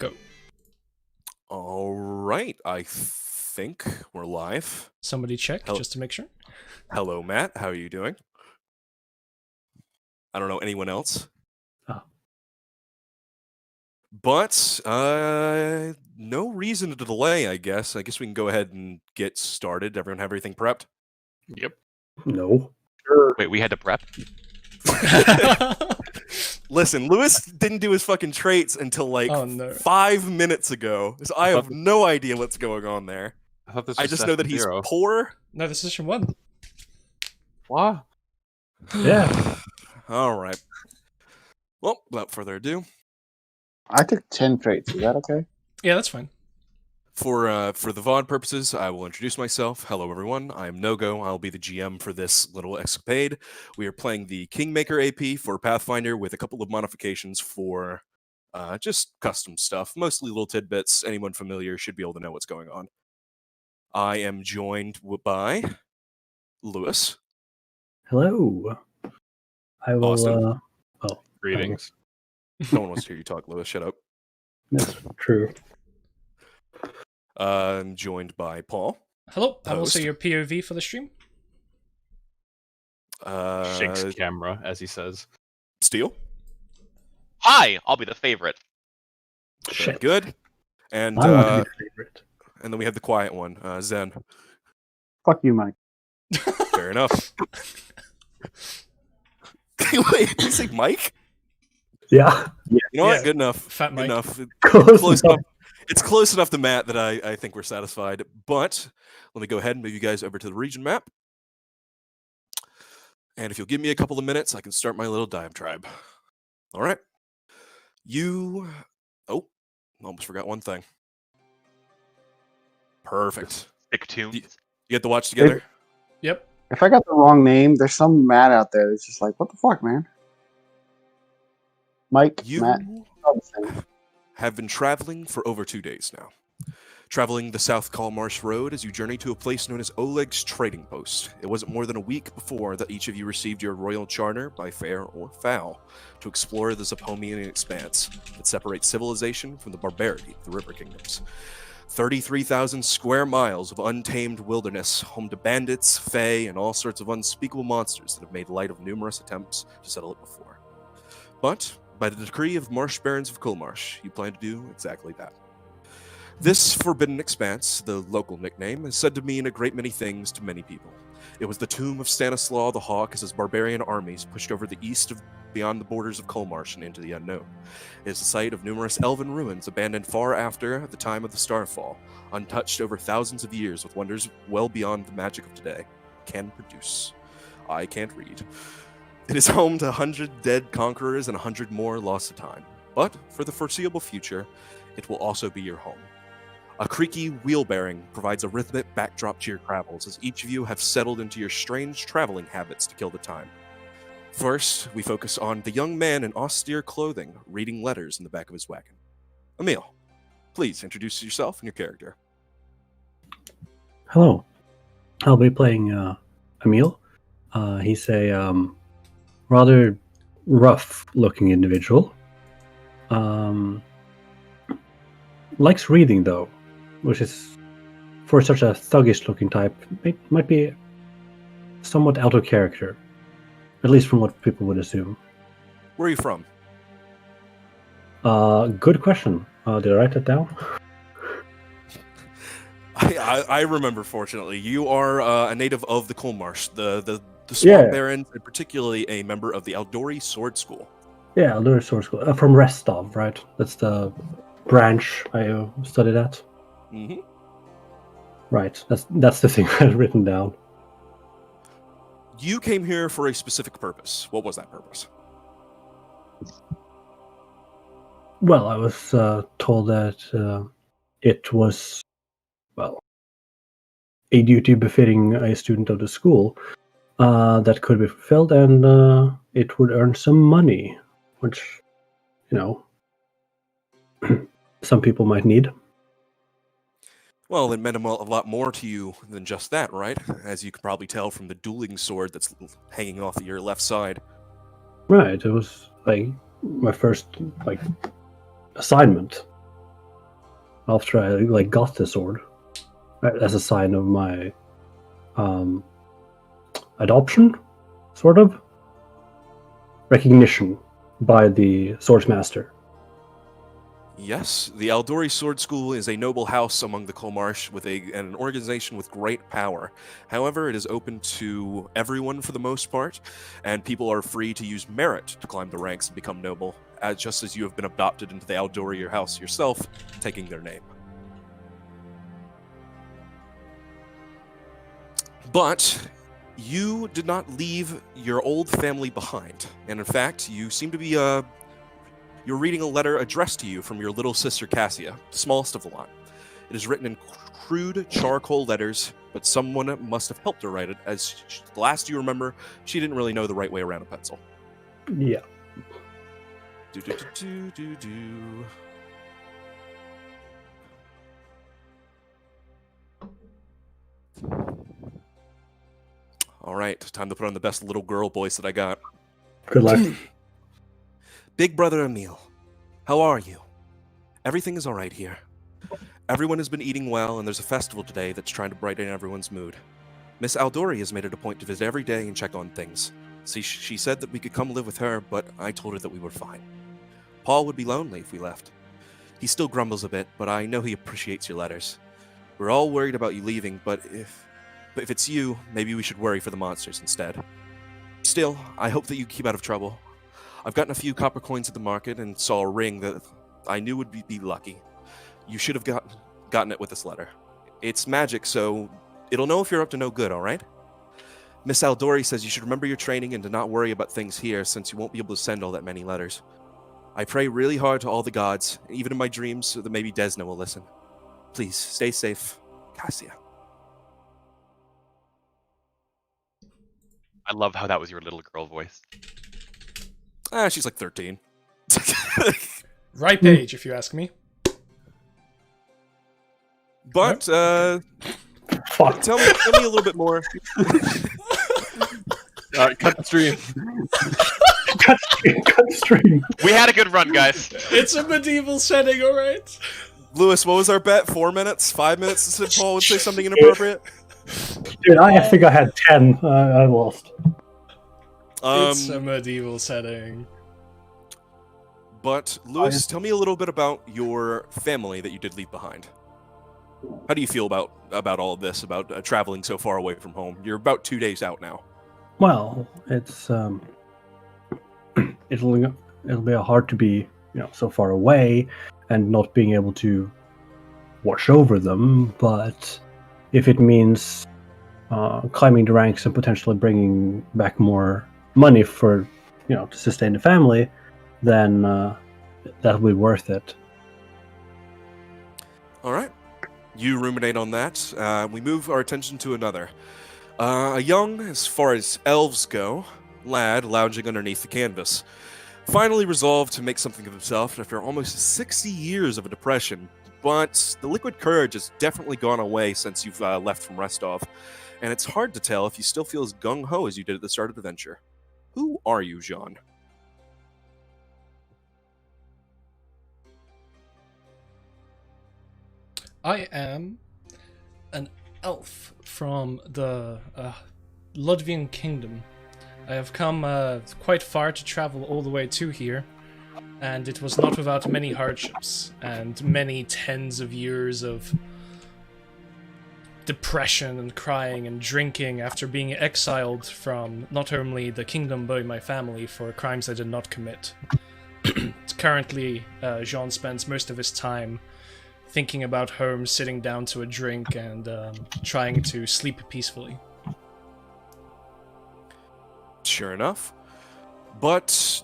Go. All right, I think we're live. Somebody check just to make sure. Hello, Matt. How are you doing? I don't know anyone else. Oh. But no reason to delay, I guess. I guess we can go ahead and get started. Everyone have everything prepped? Yep. No. Sure. Wait, we had to prep? Listen, Lewis didn't do his fucking traits until like 5 minutes ago. So I have no idea what's going on there. I thought this I was just know that he's zero. poor. No, this is session 1. What? Yeah. All right. Well, without further ado, I took 10 traits. Is that okay? Yeah, that's fine. For the VOD purposes, I will introduce myself. Hello, everyone. I am Nogo. I'll be the GM for this little escapade. We are playing the Kingmaker AP for Pathfinder with a couple of modifications for just custom stuff, mostly little tidbits. Anyone familiar should be able to know what's going on. I am joined by Lewis. Hello. I will. Austin. Greetings. No one wants to hear you talk, Lewis. Shut up. That's true. I'm joined by Paul. Hello. I'm also Host. your POV for the stream. Shakes camera, as he says. Steel. Hi, I'll be the favorite. Shit. Good. And I want to be the favorite. and then we have the quiet one, Zen. Fuck you, Mike. Fair enough. Wait, did you say Mike? Yeah. You know what? Yeah. Good enough. Fat Good Mike. enough. Close Enough. It's close enough to Matt that I think we're satisfied. But let me go ahead and move you guys over to the region map. And if you'll give me a couple of minutes, I can start my little diatribe. All right. Oh, almost forgot one thing. Perfect. Stick tunes. You get to watch together? Yep. If I got the wrong name, there's some Matt out there that's just like, what the fuck, man? Mike, You Matt, all the same. have been traveling for over 2 days now. Traveling the South Culmarshch Road as you journey to a place known as Oleg's Trading Post. It wasn't more than a week before that each of you received your royal charter, by fair or foul, to explore the Zapomian Expanse that separates civilization from the barbarity of the River Kingdoms. 33,000 square miles of untamed wilderness, home to bandits, fae, and all sorts of unspeakable monsters that have made light of numerous attempts to settle it before. But, by the decree of Marsh Barons of Culmarshch, you plan to do exactly that. This Forbidden Expanse, the local nickname, is said to mean a great many things to many people. It was the tomb of Stanislaw the Hawk as his barbarian armies pushed over the east of beyond the borders of Culmarshch and into the unknown. It is the site of numerous elven ruins abandoned far after the time of the Starfall, untouched over thousands of years with wonders well beyond the magic of today can produce. I can't read. It is home to 100 dead conquerors and 100 more lost to time. But for the foreseeable future, it will also be your home. A creaky wheel bearing provides a rhythmic backdrop to your travels as each of you have settled into your strange traveling habits to kill the time. First, we focus on the young man in austere clothing reading letters in the back of his wagon. Emil, please introduce yourself and your character. Hello. I'll be playing Emil. He's a rather rough-looking individual. Likes reading, though, which is, for such a thuggish-looking type, might be somewhat out of character. At least from what people would assume. Where are you from? Good question. Did I write that down? I remember, fortunately. You are a native of the Culmarshch, the Swamp Barons, and particularly a member of the Aldori Sword School. Yeah, Aldori Sword School. From Restov, right? That's the branch I studied at. Mm-hmm. Right, that's the thing I've written down. You came here for a specific purpose. What was that purpose? Well, I was told that it was, well, a duty befitting a student of the school that could be fulfilled, and it would earn some money, which, you know, some people might need. Well, it meant a lot more to you than just that, right? As you can probably tell from the dueling sword that's hanging off your left side. Right, it was like my first assignment. after I got the sword as a sign of my adoption, sort of recognition by the swordsmaster. Yes, the Aldori Sword School is a noble house among the Culmarshch with an organization with great power. However, it is open to everyone for the most part, and people are free to use merit to climb the ranks and become noble, just as you have been adopted into the Aldori house yourself, taking their name. But you did not leave your old family behind, and in fact, you seem to be you're reading a letter addressed to you from your little sister Cassia, the smallest of the lot. It is written in crude charcoal letters, but someone must have helped her write it, as the last you remember, she didn't really know the right way around a pencil. Yeah. Do. All right, time to put on the best little girl voice that I got. Good luck. Big brother Emil, how are you? Everything is all right here. Everyone has been eating well, and there's a festival today that's trying to brighten everyone's mood. Miss Aldori has made it a point to visit every day and check on things. See, she said that we could come live with her, but I told her that we were fine. Paul would be lonely if we left. He still grumbles a bit, but I know he appreciates your letters. We're all worried about you leaving, but if it's you, maybe we should worry for the monsters instead. Still, I hope that you keep out of trouble. I've gotten a few copper coins at the market and saw a ring that I knew would be lucky. You should have gotten it with this letter. It's magic, so it'll know if you're up to no good, all right? Miss Aldori says you should remember your training and to not worry about things here, since you won't be able to send all that many letters. I pray really hard to all the gods, even in my dreams, so that maybe Desna will listen. Please, stay safe. Cassia. I love how that was your little girl voice. She's like 13. Right page, if you ask me. But, Fuck. tell me a little bit more. Cut the stream. Cut the stream. We had a good run, guys. It's a medieval setting, alright? Lewis, what was our bet? 4 minutes? 5 minutes? Said Paul would say something inappropriate? Dude, I think I had 10. I lost. It's a medieval setting. But, Lewis, tell me a little bit about your family that you did leave behind. How do you feel about all of this, about traveling so far away from home? You're about 2 days out now. Well, it's it'll be hard to be so far away and not being able to watch over them. But if it means climbing the ranks and potentially bringing back more money for to sustain the family, then that'll be worth it. All right. You ruminate on that. We move our attention to another. A young, as far as elves go, lad lounging underneath the canvas. Finally resolved to make something of himself after almost 60 years of a depression. But the liquid courage has definitely gone away since you've left from Restov. And it's hard to tell if you still feel as gung-ho as you did at the start of the venture. Who are you, Jean? I am an elf from the Ludvian Kingdom. I have come quite far to travel all the way to here, and it was not without many hardships and many tens of years of depression and crying and drinking after being exiled from not only the kingdom but my family for crimes I did not commit. Currently, Jean spends most of his time thinking about home, sitting down to a drink, and trying to sleep peacefully. Sure enough. But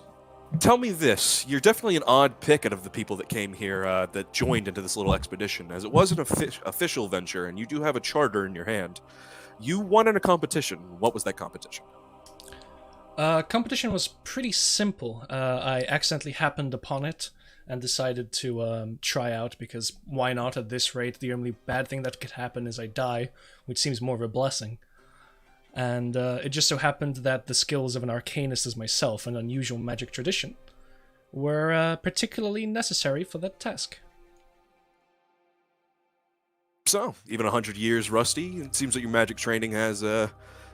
tell me this. You're definitely an odd pick out of the people that came here, that joined into this little expedition, as it was an official venture, and you do have a charter in your hand. You won in a competition. What was that competition? Competition was pretty simple. I accidentally happened upon it and decided to try out, because why not? At this rate, the only bad thing that could happen is I die, which seems more of a blessing. And it just so happened that the skills of an arcanist as myself, an unusual magic tradition, were particularly necessary for that task. so. Even 100 years rusty, it seems that your magic training has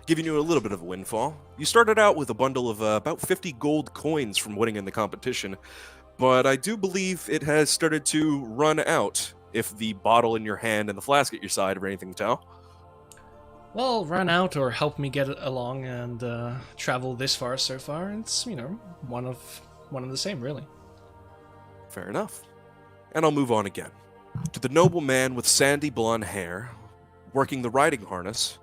given you a little bit of a windfall. You started out with a bundle of about 50 gold coins from winning in the competition, but I do believe it has started to run out, if the bottle in your hand and the flask at your side are anything to tell. Well, run out or help me get along and travel this far so far. It's, one of the same, really. Fair enough. And I'll move on again. To the noble man with sandy blonde hair, working the riding harness,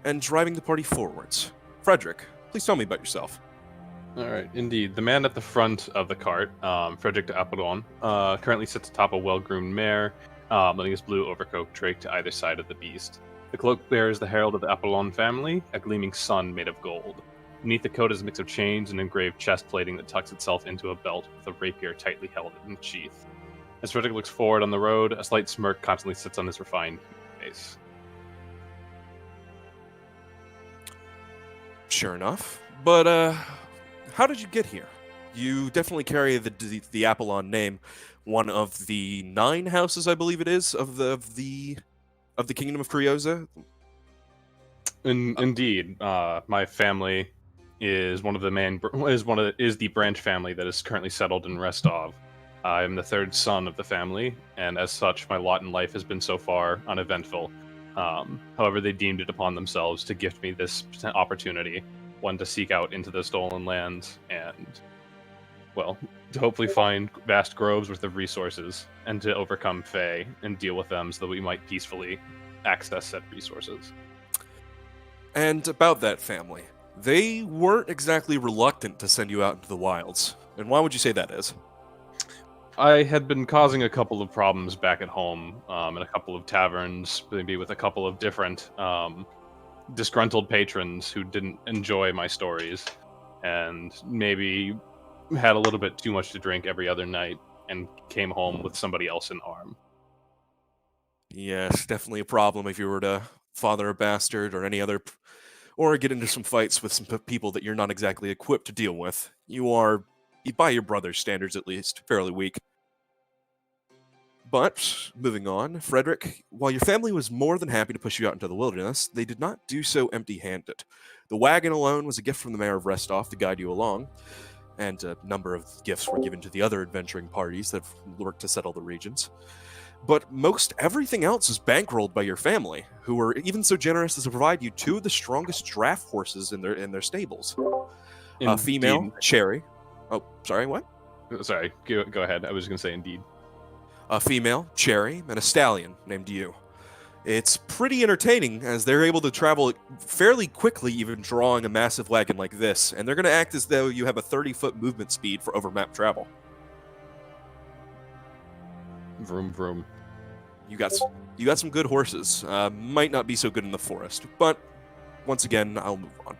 and driving the party forwards. Frederick, please tell me about yourself. All right, indeed. The man at the front of the cart, Frederick de Apollon, currently sits atop a well-groomed mare, letting his blue overcoat draped to either side of the beast. The cloak bears the herald of the Apollon family, a gleaming sun made of gold. Beneath the coat is a mix of chains and engraved chest plating that tucks itself into a belt with a rapier tightly held in the sheath. As Frederick looks forward on the road, a slight smirk constantly sits on his refined face. Sure enough. But, how did you get here? You definitely carry the Apollon name, one of the 9 houses, I believe it is, of the Kingdom of Crioza. Indeed, my family is one of the is the branch family that is currently settled in Rostov. I am the 3rd son of the family, and as such, my lot in life has been so far uneventful. However, they deemed it upon themselves to gift me this opportunity, one to seek out into the stolen lands and, well, to hopefully find vast groves worth of resources and to overcome Fae and deal with them so that we might peacefully access said resources. And about that family, they weren't exactly reluctant to send you out into the wilds. And why would you say that is? I had been causing a couple of problems back at home, in a couple of taverns, maybe with a couple of different disgruntled patrons who didn't enjoy my stories, and maybe had a little bit too much to drink every other night, and came home with somebody else in arm. Yes, definitely a problem if you were to father a bastard or any other, or get into some fights with some people that you're not exactly equipped to deal with. You are, by your brother's standards at least, fairly weak. But, moving on, Frederick, while your family was more than happy to push you out into the wilderness, they did not do so empty-handed. The wagon alone was a gift from the mayor of Rostov to guide you along, and a number of gifts were given to the other adventuring parties that worked to settle the regions. But most everything else is bankrolled by your family, who were even so generous as to provide you 2 of the strongest draft horses in their stables. A female, Cherry. Oh, sorry, what? Sorry, go ahead. I was going to say indeed. A female, Cherry, and a stallion named You. It's pretty entertaining, as they're able to travel fairly quickly, even drawing a massive wagon like this, and they're going to act as though you have a 30-foot movement speed for over-map travel. Vroom, vroom. You got some good horses. Might not be so good in the forest, but once again, I'll move on.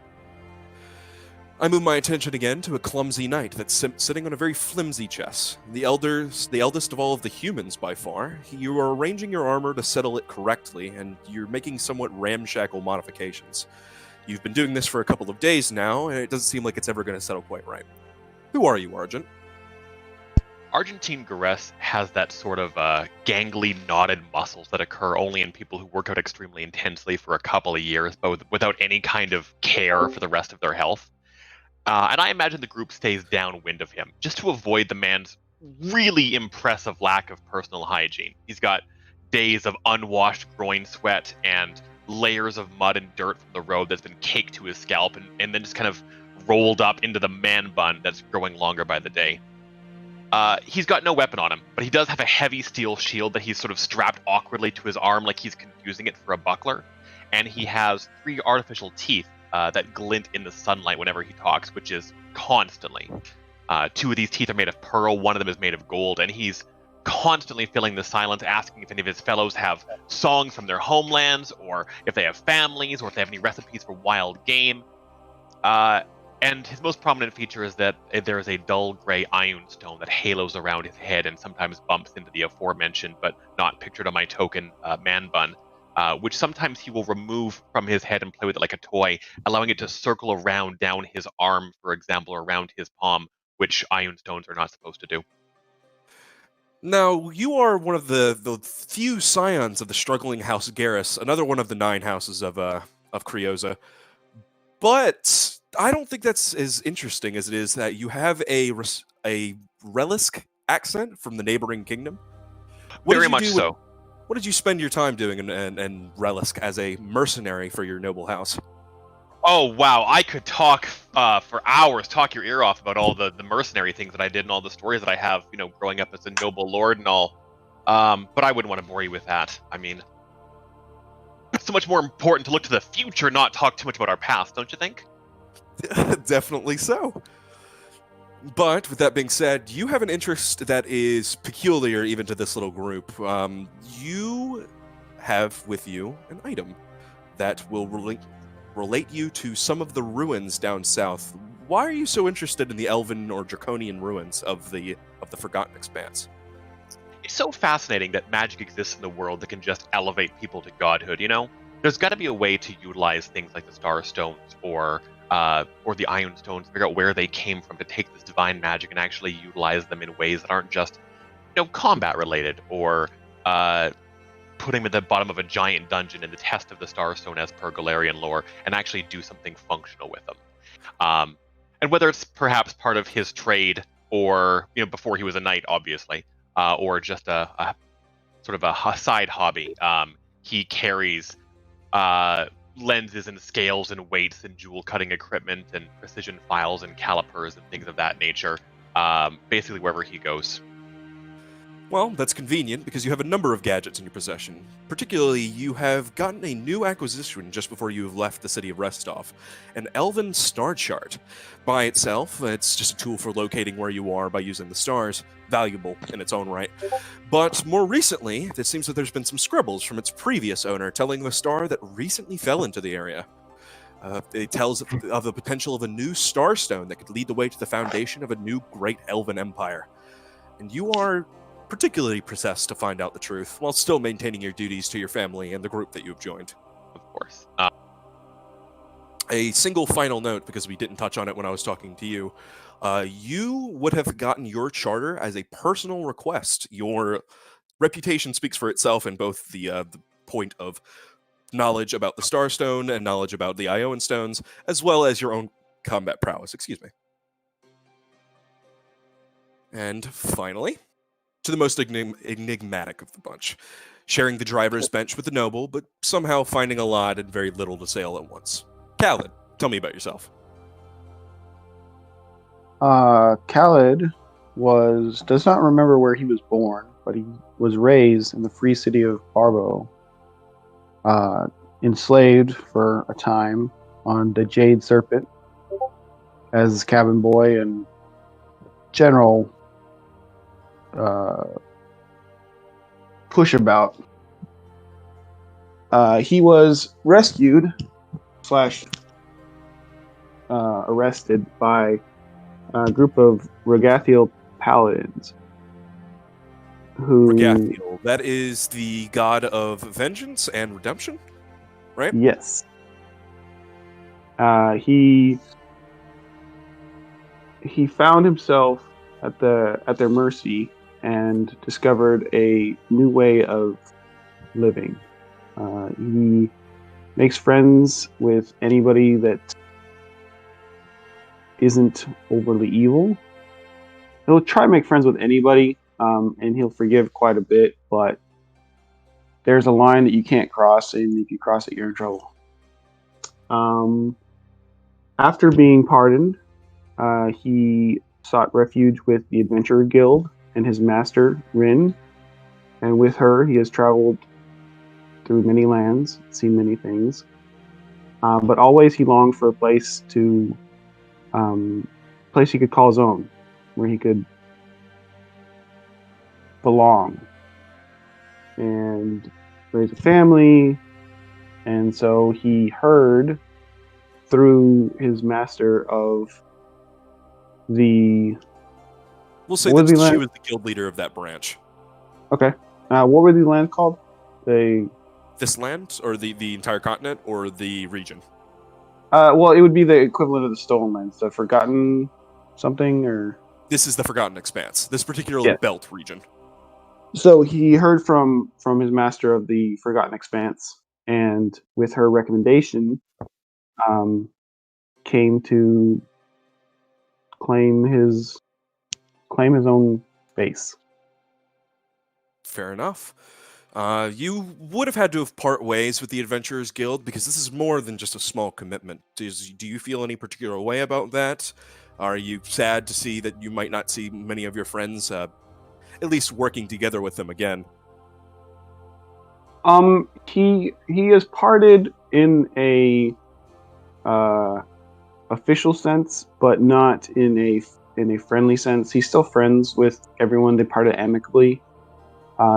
I move my attention again to a clumsy knight that's sitting on a very flimsy chess. The eldest of all of the humans by far. You are arranging your armor to settle it correctly, and you're making somewhat ramshackle modifications. You've been doing this for a couple of days now, and it doesn't seem like it's ever going to settle quite right. Who are you, Argent? Argentine Garess has that sort of gangly, knotted muscles that occur only in people who work out extremely intensely for a couple of years, but without any kind of care for the rest of their health. And I imagine the group stays downwind of him, just to avoid the man's really impressive lack of personal hygiene. He's got days of unwashed groin sweat and layers of mud and dirt from the road that's been caked to his scalp and then just kind of rolled up into the man bun that's growing longer by the day. He's got no weapon on him, but he does have a heavy steel shield that he's sort of strapped awkwardly to his arm like he's confusing it for a buckler. And he has 3 artificial teeth that glint in the sunlight whenever he talks, which is constantly. 2 of these teeth are made of pearl, 1 of them is made of gold, and he's constantly filling the silence, asking if any of his fellows have songs from their homelands, or if they have families, or if they have any recipes for wild game. And his most prominent feature is that there is a dull gray iron stone that halos around his head and sometimes bumps into the aforementioned, but not pictured on my token, man bun, which sometimes he will remove from his head and play with it like a toy, allowing it to circle around down his arm, for example, or around his palm, which iron stones are not supposed to do. Now, you are one of the few scions of the struggling House Garrus, another one of the 9 houses of Crioza. But I don't think that's as interesting as it is that you have a Relisk accent from the neighboring kingdom. Very much so. What did you spend your time doing in Relisk as a mercenary for your noble house? Oh wow, I could talk for hours, talk your ear off about all the mercenary things that I did and all the stories that I have, growing up as a noble lord and all. But I wouldn't want to bore you with that. I mean, it's so much more important to look to the future, not talk too much about our past, don't you think? Definitely so. But with that being said, you have an interest that is peculiar even to this little group. You have with you an item that will relate you to some of the ruins down south. Why are you so interested in the elven or draconian ruins of the Forgotten Expanse? It's so fascinating that magic exists in the world that can just elevate people to godhood, There's got to be a way to utilize things like the Star Stones or the Iron Stones, figure out where they came from to take this divine magic and actually utilize them in ways that aren't just, combat related or putting them at the bottom of a giant dungeon in the test of the Starstone as per Galarian lore and actually do something functional with them. And whether it's perhaps part of his trade or, before he was a knight, obviously, or just a sort of a side hobby, he carries lenses and scales and weights and jewel cutting equipment and precision files and calipers and things of that nature, basically wherever he goes. Well, that's convenient because you have a number of gadgets in your possession. Particularly, you have gotten a new acquisition just before you have left the city of Restov, an Elven Star Chart. By itself, it's just a tool for locating where you are by using the stars, valuable in its own right. But more recently, it seems that there's been some scribbles from its previous owner telling the star that recently fell into the area. It tells of the potential of a new starstone that could lead the way to the foundation of a new great elven empire. And you are particularly possessed to find out the truth, while still maintaining your duties to your family and the group that you have joined. Of course. A single final note, because we didn't touch on it when I was talking to you. You would have gotten your charter as a personal request. Your reputation speaks for itself in both the point of knowledge about the Starstone and knowledge about the Ioan Stones, as well as your own combat prowess. Excuse me. And finally, to the most enigmatic of the bunch, sharing the driver's bench with the noble, but somehow finding a lot and very little to say all at once. Khaled, tell me about yourself. Khaled does not remember where he was born, but he was raised in the free city of Barbo, enslaved for a time on the Jade Serpent as cabin boy and general pushabout. He was rescued / arrested by a group of Ragathiel paladins. Ragathiel, that is the god of vengeance and redemption, right? Yes. He found himself at their mercy and discovered a new way of living. He makes friends with anybody that isn't overly evil. He'll try to make friends with anybody, and he'll forgive quite a bit, but there's a line that you can't cross, and if you cross it, you're in trouble. After being pardoned, he sought refuge with the Adventurer Guild and his master, Rin, and with her he has traveled through many lands, seen many things, but always he longed for a place he could call his own, where he could belong and raise a family. And so he heard through his master of the... We'll say that she was the guild leader of that branch. Okay. What were the lands called? This land, or the entire continent, or the region? Well, it would be the equivalent of the Stolen Lands, the Forgotten something, or... This is the Forgotten Expanse, this particular belt region. So he heard from his master of the Forgotten Expanse, and with her recommendation, came to claim his own space. Fair enough. You would have had to have part ways with the Adventurers Guild because this is more than just a small commitment. Do you feel any particular way about that? Are you sad to see that you might not see many of your friends, at least working together with them again? He has parted in a official sense, but not in a friendly sense. He's still friends with everyone. They parted amicably.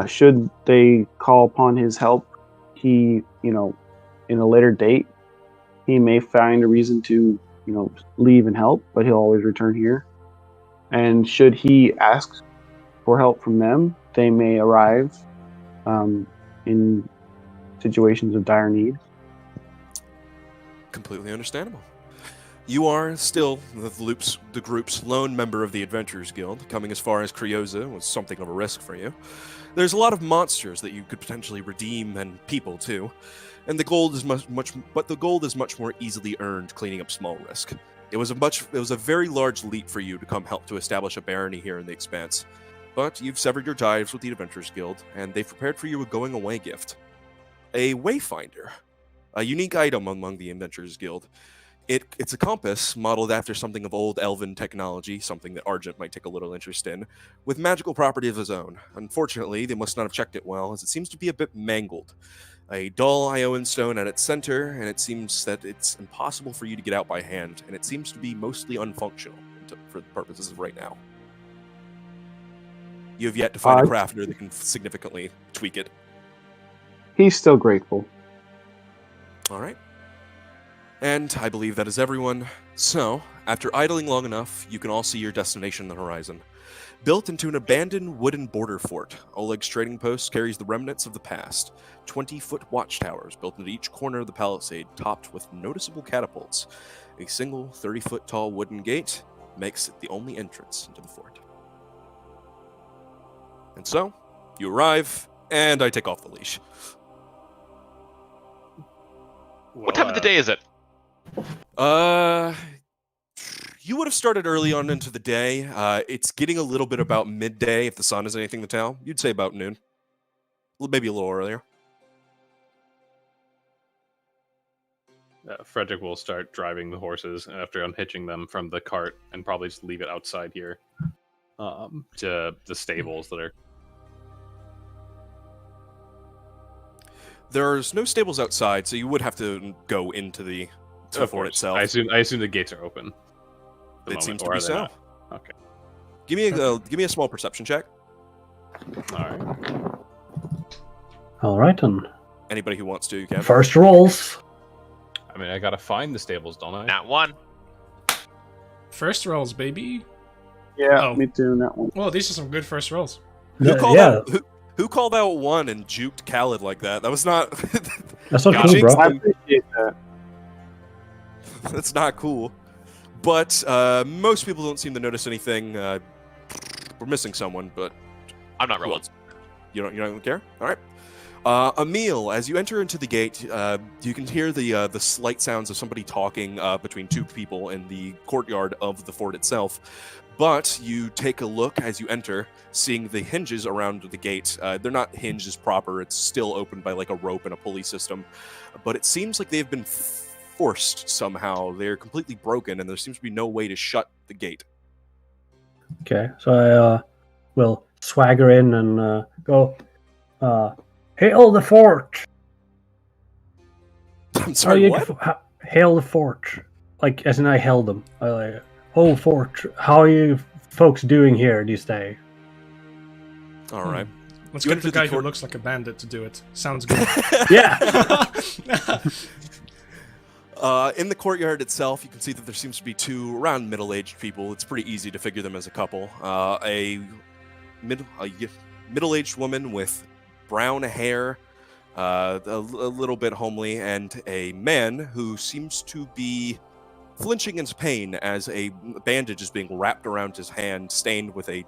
Should they call upon his help, he, in a later date, he may find a reason to, leave and help, but he'll always return here. And should he ask for help from them, they may arrive in situations of dire need. Completely understandable. You are still the group's lone member of the Adventurers Guild. Coming as far as Crioza was something of a risk for you. There's a lot of monsters that you could potentially redeem, and people too. And the gold is but the gold is much more easily earned cleaning up small risk. It was a very large leap for you to come help to establish a barony here in the Expanse. But you've severed your ties with the Adventurers Guild, and they've prepared for you a going away gift. A Wayfinder. A unique item among the Adventurers Guild. It's a compass modeled after something of old elven technology, something that Argent might take a little interest in, with magical property of his own. Unfortunately, they must not have checked it well, as it seems to be a bit mangled. A dull Ioan stone at its center, and it seems that it's impossible for you to get out by hand, and it seems to be mostly unfunctional for the purposes of right now. You have yet to find a crafter that can significantly tweak it. He's still grateful. All right. And I believe that is everyone. So, after idling long enough, you can all see your destination on the horizon. Built into an abandoned wooden border fort, Oleg's trading post carries the remnants of the past. 20-foot watchtowers built into each corner of the palisade, topped with noticeable catapults. A single 30-foot tall wooden gate makes it the only entrance into the fort. And so, you arrive, and I take off the leash. What time of the day is it? You would have started early on into the day. It's getting a little bit about midday, if the sun is anything to tell. You'd say about noon. Maybe a little earlier. Frederick will start driving the horses after unhitching them from the cart and probably just leave it outside here to the stables that are... There's no stables outside, so you would have to go into the fort itself. I assume the gates are open. It seems to be so. Not? Okay. Give me a small perception check. All right, then. Anybody who wants to, you can. First rolls. I mean, I gotta find the stables, don't I? Not one. First rolls, baby. Yeah, Oh. me too. That one. Well, these are some good first rolls. Who called out one and juked Khaled like that? That was not. That's not God, cool, bro. I appreciate that. That's not cool. But most people don't seem to notice anything. We're missing someone, but I'm not who rolling. else? You're not gonna care? All right. Emil, as you enter into the gate, you can hear the slight sounds of somebody talking between two people in the courtyard of the fort itself. But you take a look as you enter, seeing the hinges around the gate. They're not hinges proper. It's still opened by like a rope and a pulley system. But it seems like they've been forced somehow. They're completely broken, and there seems to be no way to shut the gate. Okay, so I will swagger in and go, hail the fort! I'm sorry, what? Hail the fort. Like, as in I held them. I like, oh, fort, how are you folks doing here these days? All right. Let's You get the enter the guy who court- looks like a bandit to do it. Sounds good. Yeah! In the courtyard itself, you can see that there seems to be two around middle-aged people. It's pretty easy to figure them as a couple. A middle-aged woman with brown hair, a little bit homely, and a man who seems to be flinching in pain as a bandage is being wrapped around his hand, stained with a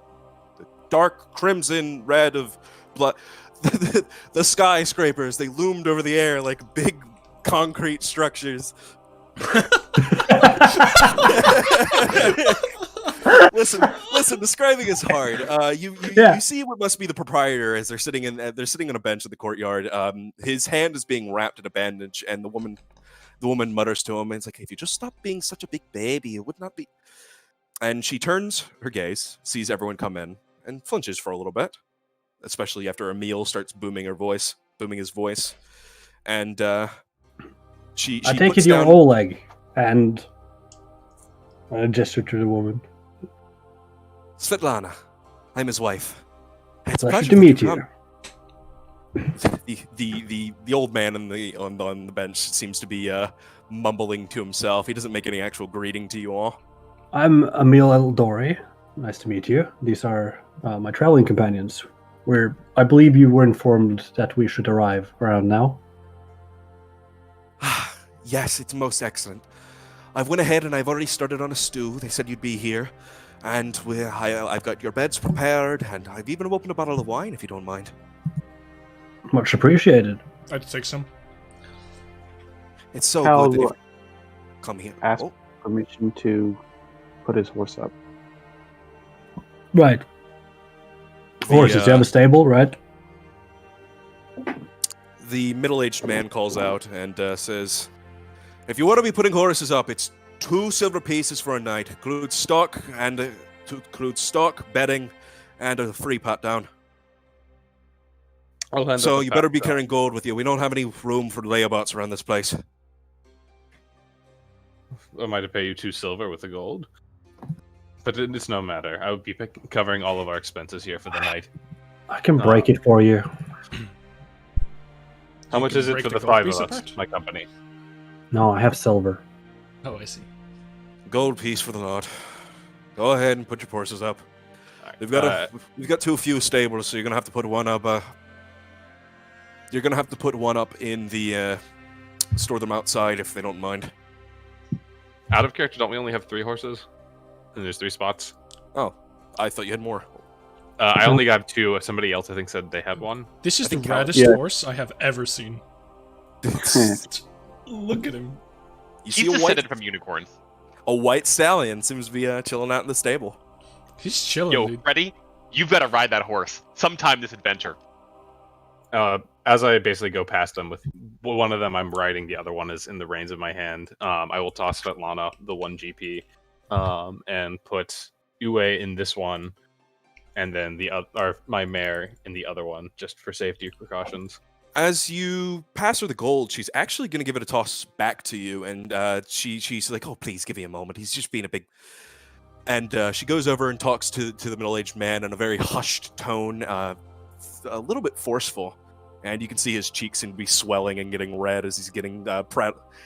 dark crimson red of the skyscrapers, they loomed over the air like big concrete structures. listen. Describing is hard. You see what must be the proprietor as they're sitting on a bench in the courtyard. His hand is being wrapped in a bandage, and the woman mutters to him, and it's like, "If you just stop being such a big baby, it would not be." And she turns her gaze, sees everyone come in, and flinches for a little bit, especially after Emil starts booming his voice, and she. I take puts it you're down... Oleg, and I gesture to the woman. Svetlana, I'm his wife. It's a Pleasure pleasure to that meet you. come. The old man on the bench seems to be mumbling to himself. He doesn't make any actual greeting to you all. I'm Emil Eldori. Nice to meet you. These are my traveling companions. I believe you were informed that we should arrive around now. Yes, it's most excellent. I've went ahead and I've already started on a stew. They said you'd be here. And I've got your beds prepared, and I've even opened a bottle of wine, if you don't mind. Much appreciated. I'd take some. It's so Hal good that will if... Come here. ask Oh, permission to put his horse up. Right. Horses, you have a stable, right? The middle-aged man calls out and says, "If you want to be putting horses up, it's 2 silver pieces for a night. Includes stock, bedding, and a free pat down. So you better be carrying gold with you. We don't have any room for layabouts around this place." Am I to pay you 2 silver with the gold? But it's no matter. I would be covering all of our expenses here for the night. I can break it for you. How much is it for the 5 of us, my company? No, I have silver. Oh, I see. Gold piece for the lot. Go ahead and put your horses up. Right. We've got too few stables, so you're gonna have to put one up. You're gonna have to put one up in the store them outside if they don't mind. Out of character, don't we only have 3 horses? And there's 3 spots. Oh, I thought you had more. I only got 2. Somebody else, I think, said they had one. This is I the think raddest horse I have ever seen. Look at him. You see He's a descended from unicorns. white stallion seems to be chilling out in the stable. He's chilling, Yo, dude. Freddy, you've got to ride that horse sometime this adventure. As I basically go past them, with one of them I'm riding, the other one is in the reins of my hand. I will toss Svetlana the 1 GP, and put Uwe in this one, and then my mare in the other one, just for safety precautions. As you pass her the gold, she's actually going to give it a toss back to you, and she's like, "Oh, please give me a moment. He's just being a big..." And she goes over and talks to the middle-aged man in a very hushed tone, a little bit forceful, and you can see his cheeks seem to be swelling and getting red as he's getting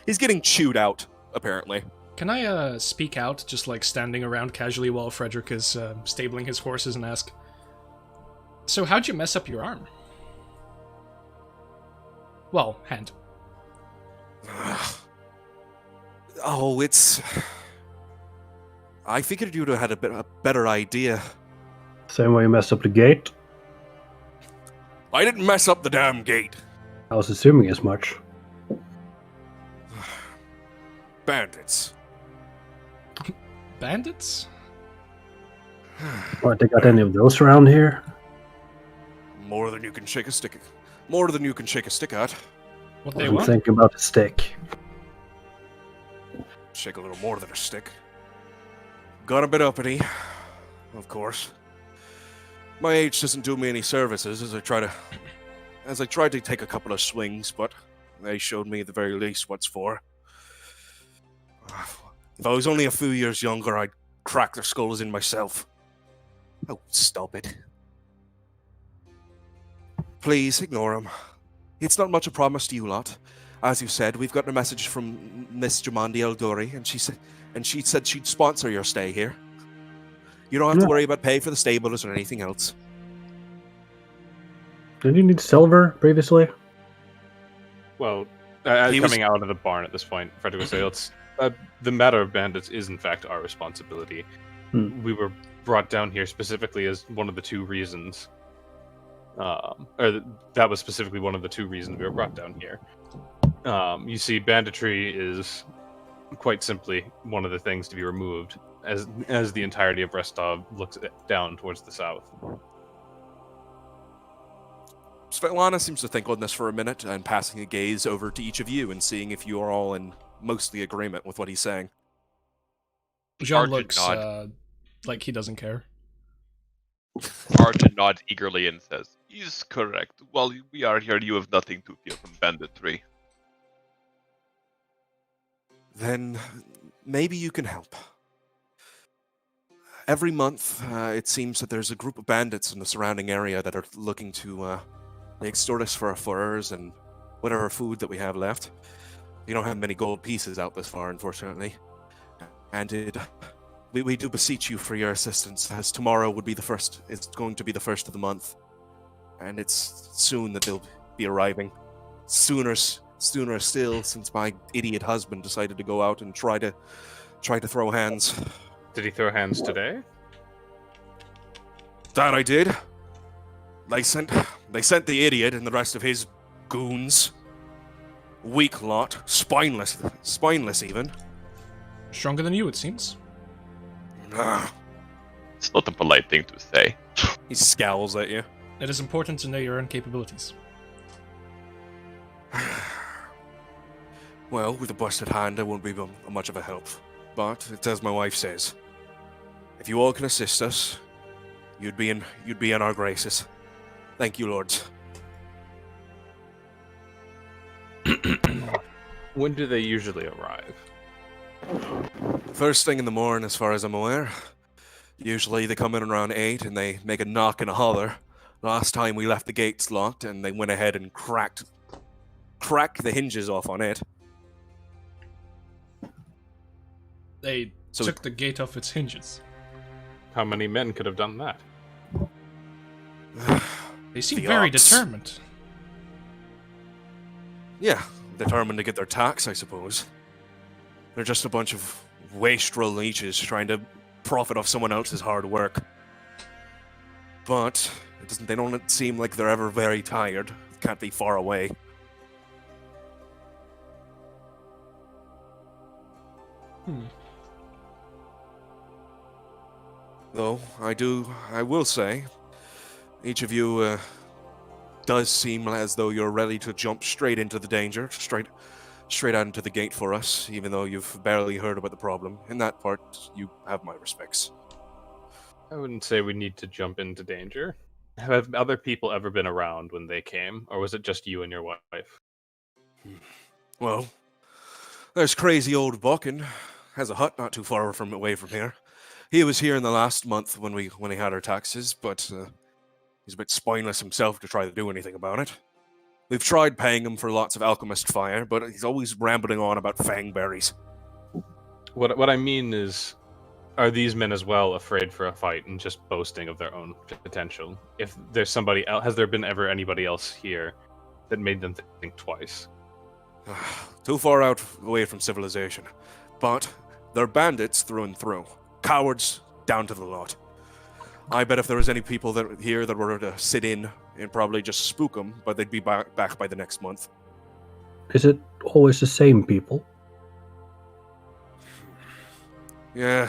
he's getting chewed out, apparently. Can I speak out, just like standing around casually while Frederick is stabling his horses, and ask, "So how'd you mess up your arm?" Well, hand. Oh, it's... I figured you'd have had a better idea. Same way you messed up the gate. I didn't mess up the damn gate. I was assuming as much. Bandits. Bandits? What, they got any of those around here? More than you can shake a stick. More than you can shake a stick at. What they I'm want? thinking about the stick. Shake a little more than a stick. Got a bit uppity, of course. My age doesn't do me any services as I tried to take a couple of swings, but they showed me at the very least what's for. If I was only a few years younger, I'd crack their skulls in myself. Oh, stop it. Please, ignore him. It's not much a promise to you lot. As you said, we've gotten a message from Miss Jamandi Eldori, and she said she'd sponsor your stay here. You don't have to worry about pay for the stables or anything else. Did you need silver previously? Well, coming out of the barn at this point, Frederick would say, the matter of bandits is in fact our responsibility. We were brought down here specifically as one of the 2 reasons. That was specifically one of the two reasons we were brought down here. You see, banditry is quite simply one of the things to be removed as the entirety of Rostov looks down towards the south. Svetlana seems to think on this for a minute and passing a gaze over to each of you and seeing if you are all in mostly agreement with what he's saying. Jean Arjun looks nod. like he doesn't care. Arjun nods eagerly and says, "He's correct. While we are here, you have nothing to fear from banditry." Then maybe you can help. Every month, it seems that there's a group of bandits in the surrounding area that are looking to they extort us for our furs and whatever food that we have left. We don't have many gold pieces out this far, unfortunately. And we do beseech you for your assistance, as tomorrow would be the first. It's going to be the first of the month, and it's soon that they'll be arriving. Sooner still, since my idiot husband decided to go out and try to throw hands. Did he throw hands today? That I did. They sent the idiot and the rest of his goons. Weak lot, spineless even. Stronger than you, it seems. Ah. It's not a polite thing to say. He scowls at you. It is important to know your own capabilities. Well, with a busted hand, I won't be much of a help. But it's as my wife says. If you all can assist us, you'd be in our graces. Thank you, lords. When do they usually arrive? First thing in the morning, as far as I'm aware. Usually they come in around 8 and they make a knock and a holler. Last time we left the gates locked and they went ahead and cracked the hinges off on it. They took the gate off its hinges. How many men could have done that? They seem The very ops. determined. Yeah, determined to get their tax, I suppose. They're just a bunch of wastrel leeches trying to profit off someone else's hard work. But they don't seem like they're ever very tired. Can't be far away. Though, I will say, each of you does seem as though you're ready to jump straight into the danger, straight out into the gate for us, even though you've barely heard about the problem. In that part, you have my respects. I wouldn't say we need to jump into danger. Have other people ever been around when they came, or was it just you and your wife? Well, there's crazy old Buchan. Has a hut not too far away from here. He was here in the last month when he had our taxes, but he's a bit spineless himself to try to do anything about it. We've tried paying him for lots of alchemist fire, but he's always rambling on about fangberries. What I mean is, are these men as well afraid for a fight and just boasting of their own potential? If there's somebody else, has there been ever anybody else here that made them think twice? Too far out away from civilization. But they're bandits through and through. Cowards down to the lot. I bet if there was any people here that were to sit in and probably just spook them, but they'd be back by the next month. Is it always the same people? Yeah.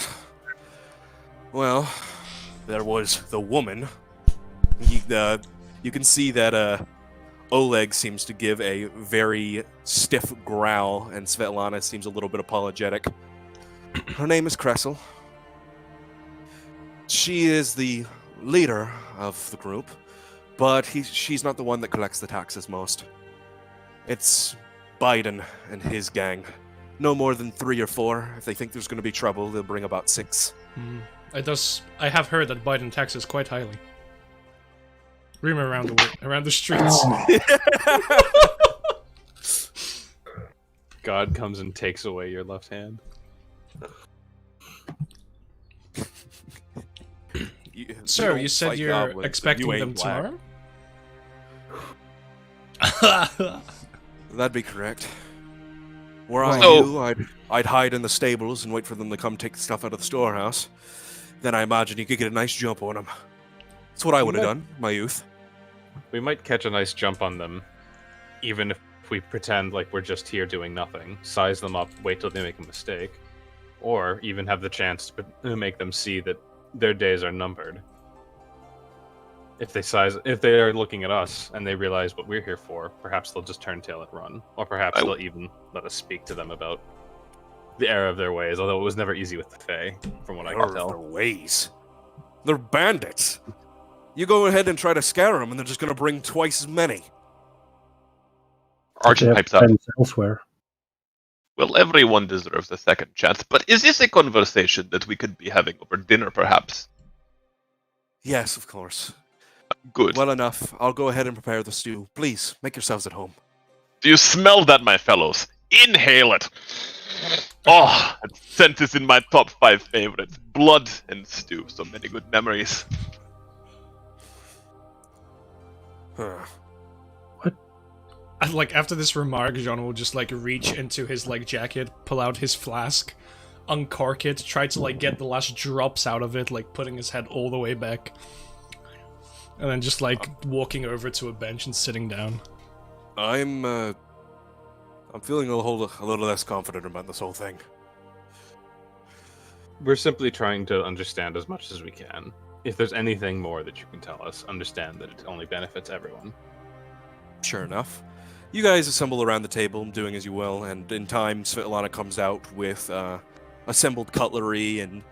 Well, there was the woman. You can see that Oleg seems to give a very stiff growl, and Svetlana seems a little bit apologetic. Her name is Kressel. She is the leader of the group, but she's not the one that collects the taxes most. It's Biden and his gang. No more than 3 or 4. If they think there's going to be trouble, they'll bring about 6. I have heard that Biden taxes quite highly. Rumor around the streets. God comes and takes away your left hand. So, you said you're expecting them tomorrow? That'd be correct. Were I you, I'd hide in the stables and wait for them to come take the stuff out of the storehouse. Then I imagine you could get a nice jump on them. That's what I would have done, in my youth. We might catch a nice jump on them, even if we pretend like we're just here doing nothing, size them up, wait till they make a mistake, or even have the chance to make them see that their days are numbered. If they are looking at us and they realize what we're here for, perhaps they'll just turn tail and run, or perhaps they'll even let us speak to them about the error of their ways. Although it was never easy with the Fae, from what I can tell. Their ways. They're bandits. You go ahead and try to scare them, and they're just going to bring twice as many. Arjun pipes up. Elsewhere. Well, everyone deserves a second chance, but is this a conversation that we could be having over dinner, perhaps? Yes, of course. Good. Well enough. I'll go ahead and prepare the stew. Please, make yourselves at home. Do you smell that, my fellows? Inhale it! Oh, that scent is in my top 5 favorites. Blood and stew. So many good memories. Huh. And, like, after this remark, Jean will just, like, reach into his, like, jacket, pull out his flask, uncork it, try to, like, get the last drops out of it, like, putting his head all the way back. And then just, like, walking over to a bench and sitting down. I'm feeling a little less confident about this whole thing. We're simply trying to understand as much as we can. If there's anything more that you can tell us, understand that it only benefits everyone. Sure enough. You guys assemble around the table, doing as you will, and in time, Svetlana comes out with assembled cutlery and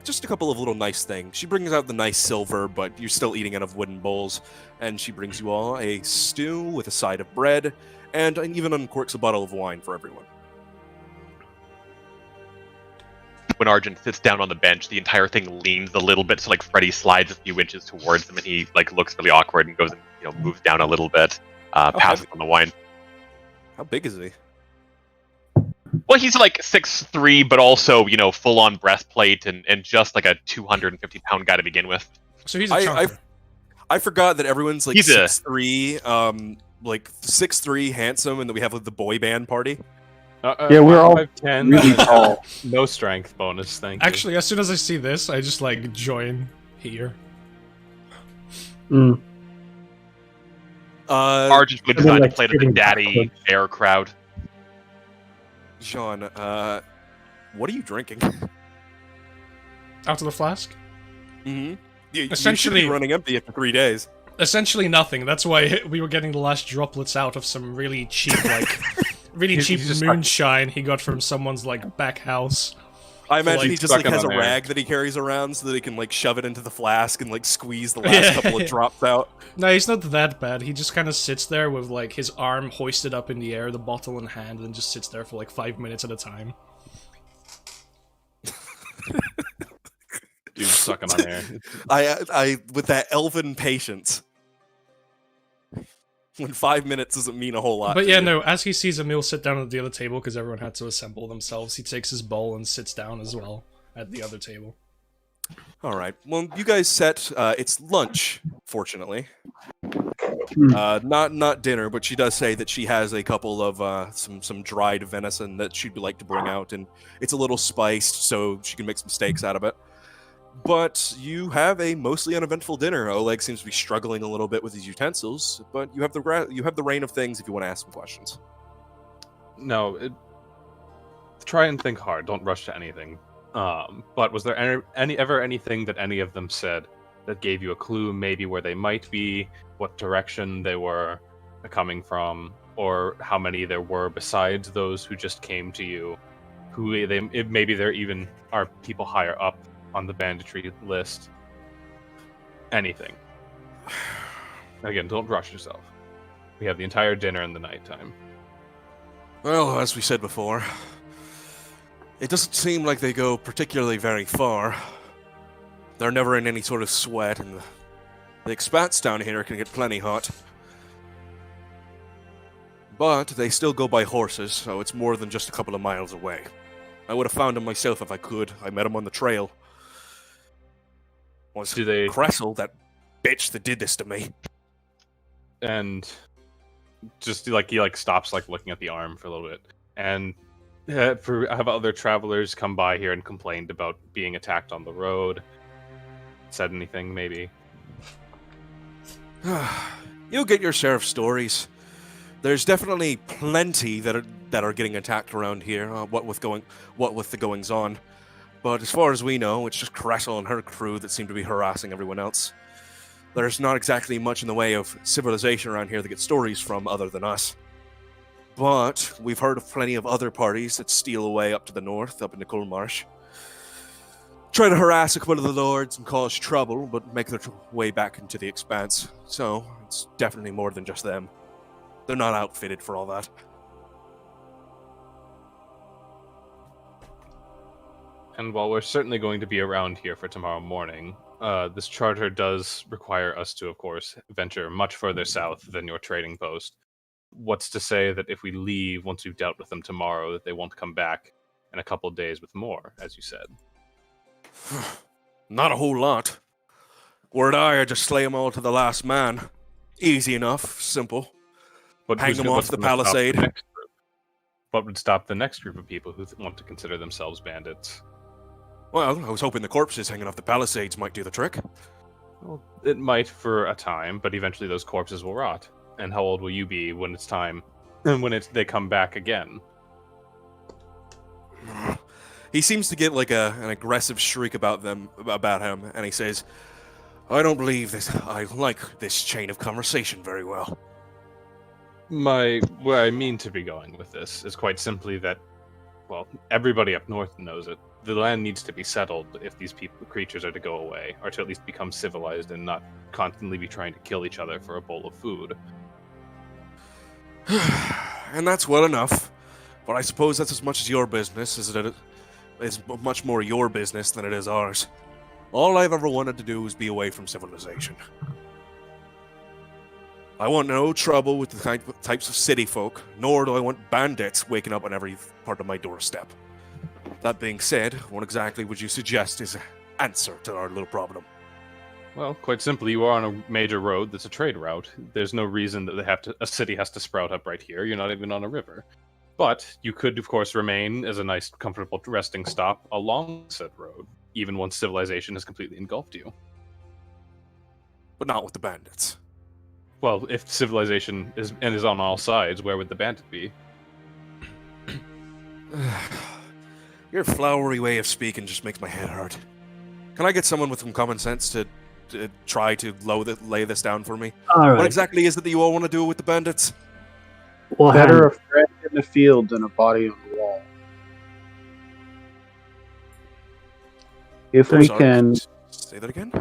just a couple of little nice things. She brings out the nice silver, but you're still eating out of wooden bowls, and she brings you all a stew with a side of bread, and even uncorks a bottle of wine for everyone. When Arjun sits down on the bench, the entire thing leans a little bit, so like Freddy slides a few inches towards him, and he like looks really awkward and goes and moves down a little bit, passes on the wine. How big is he? Well, he's like 6'3", but also full-on breastplate and just like a 250-pound guy to begin with. So he's a chunker. I forgot that everyone's like He's 6'3", like 6'3", handsome, and that we have like the boy band party. Yeah, we're all 5'10", really tall. No strength bonus, thank you. Actually, as soon as I see this, I just, like, join here. Mm. Arjun's been designed to play to the daddy bear crowd. Sean, what are you drinking? Out of the flask? Mm-hmm. You Essentially- should be running empty after 3 days. Essentially nothing. That's why we were getting the last droplets out of some really cheap, like, He's just moonshine he got from someone's, like, back house. I imagine like, he just like sucking has a on air. rag that he carries around so that he can like shove it into the flask and like squeeze the last couple of drops out. No, he's not that bad. He just kind of sits there with, like, his arm hoisted up in the air, the bottle in hand, and just sits there for, like, 5 minutes at a time. Dude sucking on air. I with that elven patience. When 5 minutes doesn't mean a whole lot. But to yeah, you. no, as he sees Emil sit down at the other table, because everyone had to assemble themselves, he takes his bowl and sits down as well at the other table. All right. Well, you guys set. It's lunch, fortunately. Not dinner, but she does say that she has a couple of some dried venison that she'd like to bring out, and it's a little spiced, so she can make some steaks out of it. But you have a mostly uneventful dinner. Oleg seems to be struggling a little bit with his utensils, but you have the reign of things if you want to ask some questions. No, try and think hard. Don't rush to anything. But was there ever anything that any of them said that gave you a clue, maybe where they might be, what direction they were coming from, or how many there were besides those who just came to you? Maybe there even are people higher up on the banditry list. Anything. Again, don't rush yourself. We have the entire dinner in the nighttime. Well, as we said before, it doesn't seem like they go particularly very far. They're never in any sort of sweat, and the expanse down here can get plenty hot. But they still go by horses, so it's more than just a couple of miles away. I would have found them myself if I could. I met them on the trail. Was Cressel, that bitch that did this to me. And just he stops looking at the arm for a little bit. And have other travelers come by here and complained about being attacked on the road? Said anything, maybe? You'll get your share of stories. There's definitely plenty that are getting attacked around here. What with the goings on. But as far as we know, it's just Cressel and her crew that seem to be harassing everyone else. There's not exactly much in the way of civilization around here to get stories from other than us. But we've heard of plenty of other parties that steal away up to the north, up into Culmarshch. Try to harass a couple of the lords and cause trouble, but make their way back into the Expanse. So, it's definitely more than just them. They're not outfitted for all that. And while we're certainly going to be around here for tomorrow morning, this charter does require us to, of course, venture much further south than your trading post. What's to say that if we leave once we've dealt with them tomorrow, that they won't come back in a couple of days with more, as you said? Not a whole lot. Were it I just slay them all to the last man. Easy enough, simple. But Hang them off the palisade. What would stop the next group of people who want to consider themselves bandits? Well, I was hoping the corpses hanging off the palisades might do the trick. Well, it might for a time, but eventually those corpses will rot. And how old will you be when it's time, and when they come back again? He seems to get like an aggressive shriek about him, and he says, "I don't believe this. I like this chain of conversation very well." Where I mean to be going with this is quite simply that, well, everybody up north knows it. The land needs to be settled if these creatures are to go away, or to at least become civilized and not constantly be trying to kill each other for a bowl of food. And that's well enough, but I suppose that's as much as your business as it is much more your business than it is ours. All I've ever wanted to do is be away from civilization. I want no trouble with the types of city folk, nor do I want bandits waking up on every part of my doorstep. That being said, what exactly would you suggest is an answer to our little problem? Well, quite simply, you are on a major road that's a trade route. There's no reason that a city has to sprout up right here. You're not even on a river. But you could, of course, remain as a nice, comfortable resting stop along said road, even once civilization has completely engulfed you. But not with the bandits. Well, if civilization is on all sides, where would the bandit be? Your flowery way of speaking just makes my head hurt. Can I get someone with some common sense to try to lay this down for me? All right. What exactly is it that you all want to do with the bandits? Well, Better a friend in the field than a body on the wall. If we can, Say that again?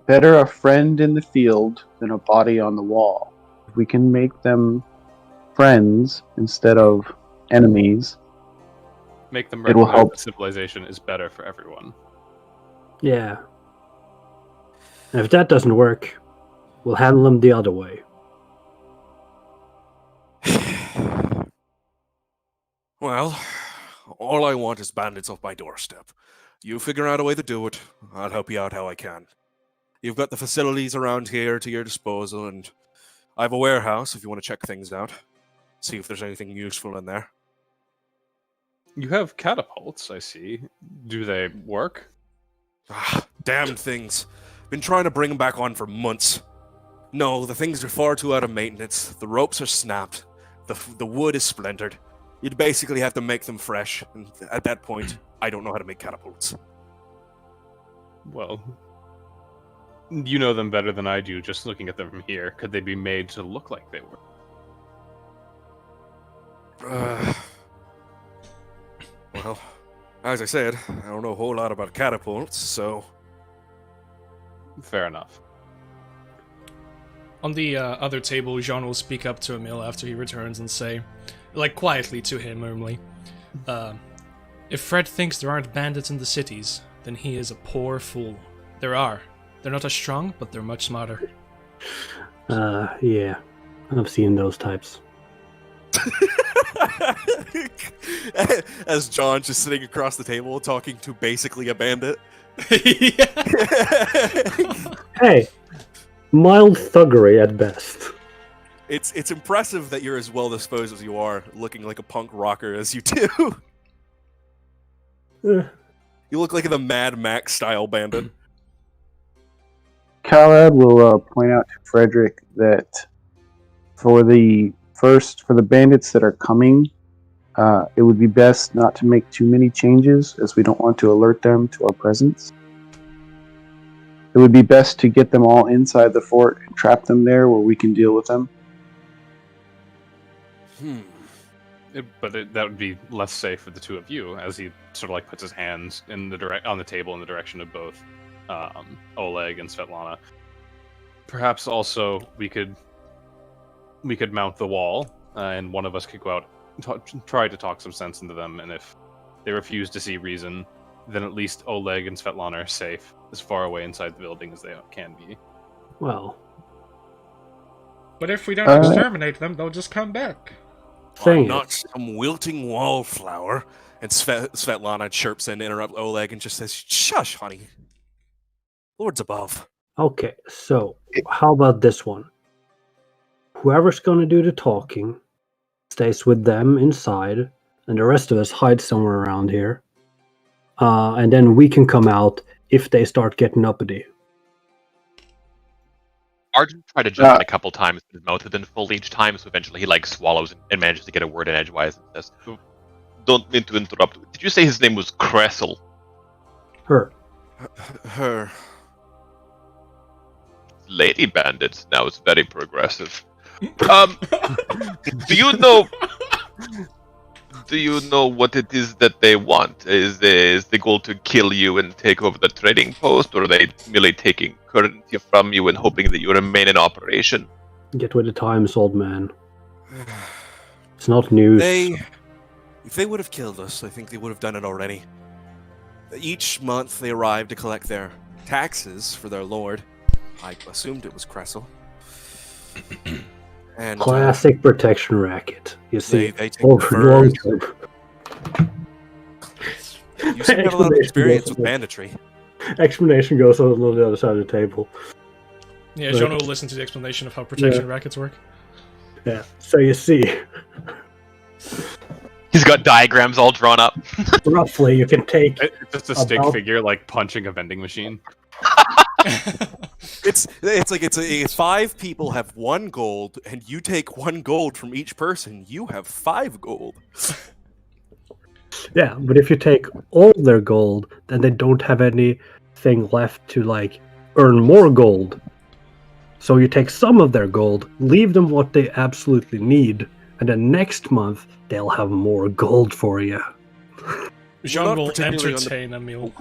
better a friend in the field than a body on the wall. If we can make them friends instead of enemies, Make them It will recognize help. that civilization is better for everyone. yeah. And if that doesn't work, we'll handle them the other way. Well, all I want is bandits off my doorstep. You figure out a way to do it. I'll help you out how I can. You've got the facilities around here to your disposal, and I have a warehouse if you want to check things out. See if there's anything useful in there. You have catapults, I see. Do they work? Ah, damn things. Been trying to bring them back on for months. No, the things are far too out of maintenance. The ropes are snapped. The wood is splintered. You'd basically have to make them fresh, and at that point, I don't know how to make catapults. Well, you know them better than I do, just looking at them from here. Could they be made to look like they were? Well, as I said, I don't know a whole lot about catapults, so... Fair enough. On the other table, Jean will speak up to Emil after he returns and say, like quietly to him only, if Fred thinks there aren't bandits in the cities, then he is a poor fool. There are. They're not as strong, but they're much smarter. Yeah. I've seen those types. As John's just sitting across the table talking to basically a bandit. Hey, mild thuggery at best. It's impressive that you're as well disposed as you are, looking like a punk rocker as you do. Eh, You look like the Mad Max style bandit. Calad will point out to Frederick that for the bandits that are coming, it would be best not to make too many changes, as we don't want to alert them to our presence. It would be best to get them all inside the fort and trap them there where we can deal with them. That would be less safe for the two of you, as he sort of like puts his hands on the table in the direction of both Oleg and Svetlana. Perhaps also we could mount the wall, and one of us could go out and try to talk some sense into them, and if they refuse to see reason, then at least Oleg and Svetlana are safe, as far away inside the building as they can be. Well, But if we don't exterminate them, they'll just come back. I'm not some wilting wallflower. And Svetlana chirps in to interrupt Oleg and just says, "Shush, honey. Lord's above." Okay, so how about this one? Whoever's going to do the talking stays with them inside, and the rest of us hide somewhere around here. And then we can come out if they start getting uppity. Arjun tried to jump in a couple times, but his mouth had been full each time, so eventually he swallows and manages to get a word in edgewise and says, "Don't mean to interrupt. Did you say his name was Kressel?" Her. Her. Lady bandits. Now it's very progressive. Do you know? Do you know what it is that they want? Is the goal to kill you and take over the trading post, or are they merely taking currency from you and hoping that you remain in operation? Get with the times, old man. It's not news. If they would have killed us, I think they would have done it already. Each month they arrive to collect their taxes for their lord. I assumed it was Kressel. And classic protection racket. You see, they take the long furs. term. You seem to have a lot of experience with banditry. Explanation goes on the other side of the table. Yeah, John will listen to the explanation of how protection rackets work. Yeah, so you see, He's got diagrams all drawn up. roughly you can take It's just a stick figure, like punching a vending machine. It's 5 people have 1 gold, and you take 1 gold from each person. You have 5 gold. Yeah, but if you take all their gold, then they don't have anything left to earn more gold. So you take some of their gold, leave them what they absolutely need, and then next month they'll have more gold for you. Jean will entertain Emil.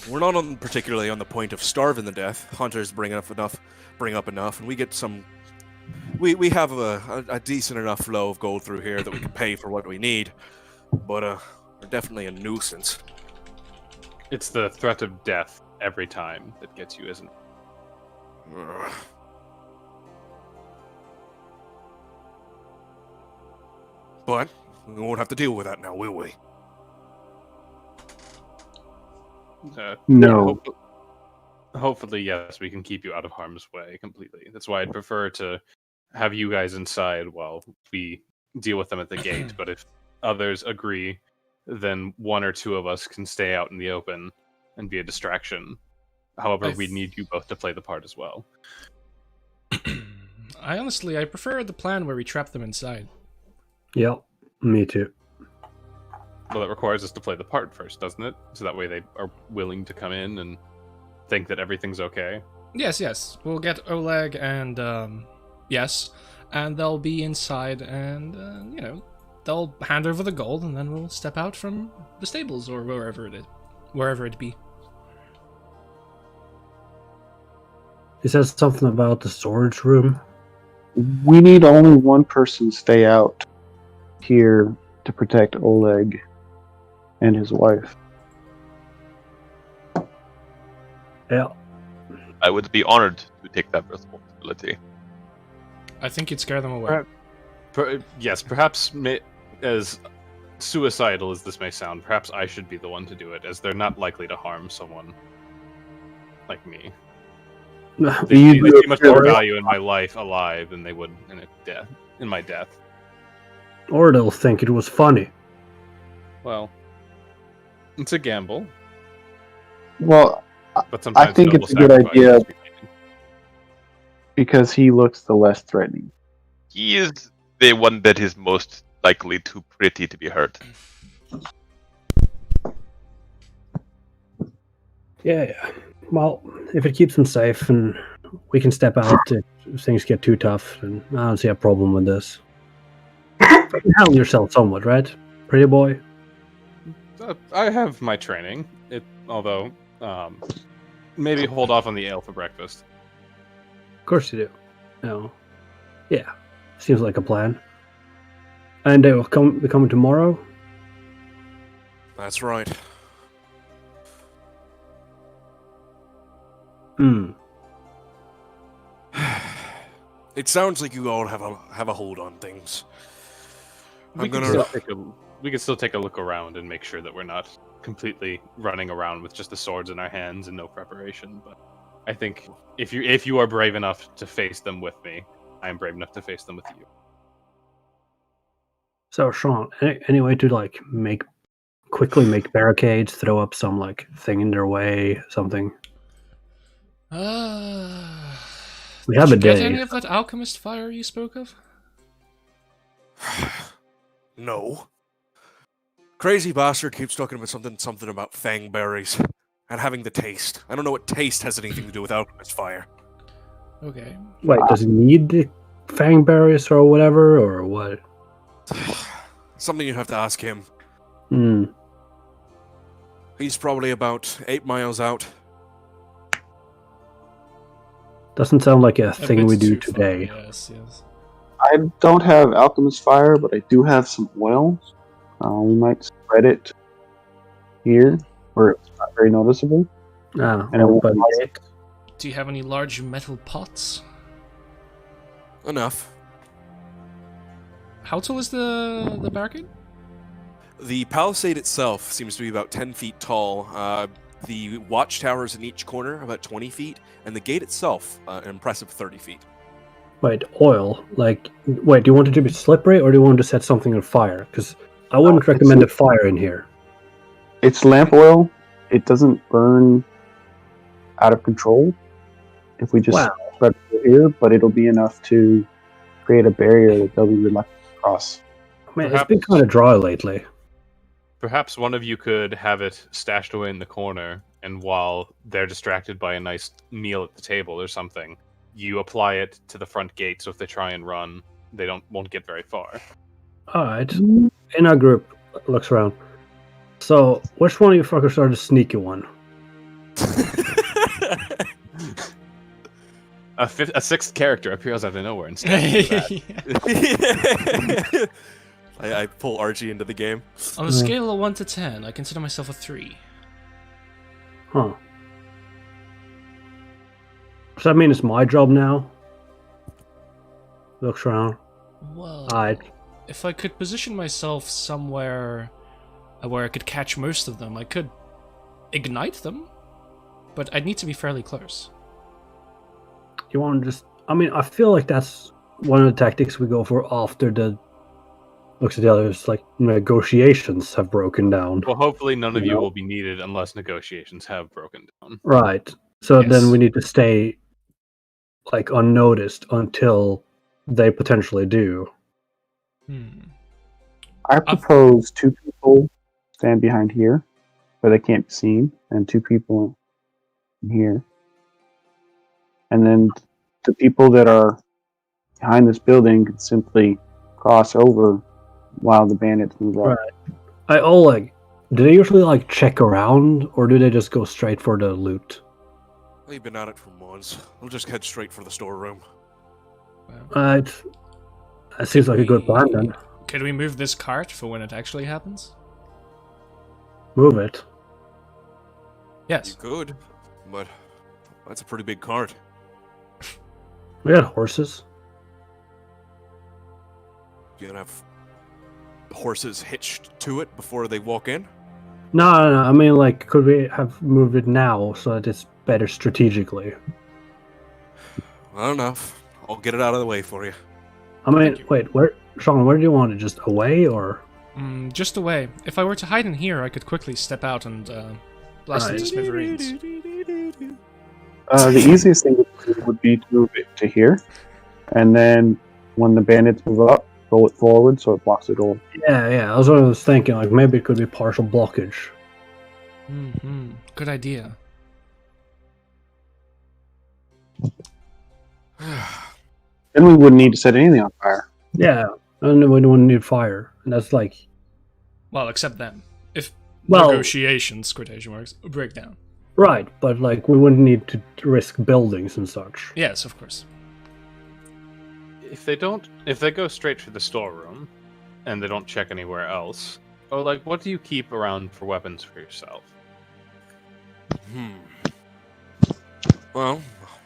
We're not particularly on the point of starving to death. Hunters bring up enough, and we get some. We have a decent enough flow of gold through here that we can pay for what we need, but we're definitely a nuisance. It's the threat of death every time that gets you, isn't it? But we won't have to deal with that now, will we? No. Hopefully, yes, we can keep you out of harm's way completely. That's why I'd prefer to have you guys inside while we deal with them at the gate. But if others agree, then 1 or 2 of us can stay out in the open and be a distraction. However, we need you both to play the part as well. I prefer the plan where we trap them inside. Yep, me too. Well, that requires us to play the part first, doesn't it? So that way they are willing to come in and think that everything's okay. Yes. We'll get Oleg and, and they'll be inside and, they'll hand over the gold and then we'll step out from the stables or wherever it be. He says something about the storage room. We need only 1 person stay out here to protect Oleg and his wife. Yeah. I would be honored to take that responsibility. I think you'd scare them away. Yes, perhaps as suicidal as this may sound, perhaps I should be the one to do it, as they're not likely to harm someone like me. They see much more value in my life alive than they would in my death. Or they'll think it was funny. Well, it's a gamble. Well, But sometimes I think noble it's a good sacrifice idea must be made. because he looks the less threatening. He is the one that is most likely too pretty to be hurt. Yeah. Well, if it keeps him safe and we can step out if things get too tough, then I don't see a problem with this. You can handle yourself somewhat, right? Pretty boy? I have my training. Although, maybe hold off on the ale for breakfast. Of course you do. No. Yeah. Seems like a plan. And they will be coming tomorrow? That's right. Hmm. It sounds like you all have a hold on things. We can still take a look around and make sure that we're not completely running around with just the swords in our hands and no preparation. But I think if you are brave enough to face them with me, I am brave enough to face them with you. So, Sean, any way to quickly make barricades, throw up some thing in their way, something? We have Did a you get day. any of that alchemist fire you spoke of? No. Crazy bastard keeps talking about something about fang berries and having the taste. I don't know what taste has anything to do with alchemist fire. Okay. Wait, does he need the fang berries or whatever, or what? Something you have to ask him. Hmm. He's probably about 8 miles out. Doesn't sound like a A thing bit we do too far, today. Yes, yes. I don't have alchemist fire, but I do have some oil. We might spread it here, where it's not very noticeable. Ah, And it won't by the cost- gate. Do you have any large metal pots? Enough. How tall is the barricade? The palisade itself seems to be about 10 feet tall. The watchtowers in each corner about 20 feet, and the gate itself an impressive 30 feet. Wait, oil? Wait, do you want it to be slippery, or do you want to set something on fire? Because I wouldn't recommend a fire in here. It's lamp oil. It doesn't burn out of control if we just Wow. spread it here, but it'll be enough to create a barrier that they'll be reluctant to cross. I mean, it's been kind of dry lately. Perhaps one of you could have it stashed away in the corner, and while they're distracted by a nice meal at the table or something, you apply it to the front gate, so if they try and run, they won't get very far. Alright. In our group, looks around. So, which one of you fuckers are the sneaky one? A sixth character appears out of nowhere and stabs you for that. I pull Archie into the game. On a scale of 1 to 10, I consider myself a 3. Huh. Does that mean it's my job now? Looks around. Well, Alright. if I could position myself somewhere where I could catch most of them, I could ignite them, but I'd need to be fairly close. You want to just... I mean, I feel like that's one of the tactics we go for after the... Looks at the others, negotiations have broken down. Well, hopefully none of you will be needed unless negotiations have broken down. Right. So Yes. then we need to stay, unnoticed until they potentially do. I propose 2 people stand behind here, where they can't be seen, and 2 people in here. And then the people that are behind this building can simply cross over while the bandits move up. Right. Oleg, do they usually check around, or do they just go straight for the loot? They've been at it for months. We'll just head straight for the storeroom. That seems like a good plan then. Could we move this cart for when it actually happens? Move it. You Yes. could, but that's a pretty big cart. We got horses. You gonna have horses hitched to it before they walk in? No. I mean, could we have moved it now so that it's better strategically? Well, enough. I'll get it out of the way for you. I mean, Thank you. wait, Sean, where do you want it? Just away, or? Just away. If I were to hide in here, I could quickly step out and blast it to Right. smithereens. The easiest thing to do would be to move it to here, and then when the bandits move up, roll it forward so it blocks the door. Yeah, that's what I was thinking. Like maybe it could be partial blockage. Mm-hmm. Good idea. Then we wouldn't need to set anything on fire. Yeah, and we don't need fire, and that's like Well, except then. If Well- negotiations, quotation marks, break down. right, but like we wouldn't need to risk buildings and such. Yes, of course. If they go straight to the storeroom, and they don't check anywhere else, or like, what do you keep around for weapons for yourself? Well,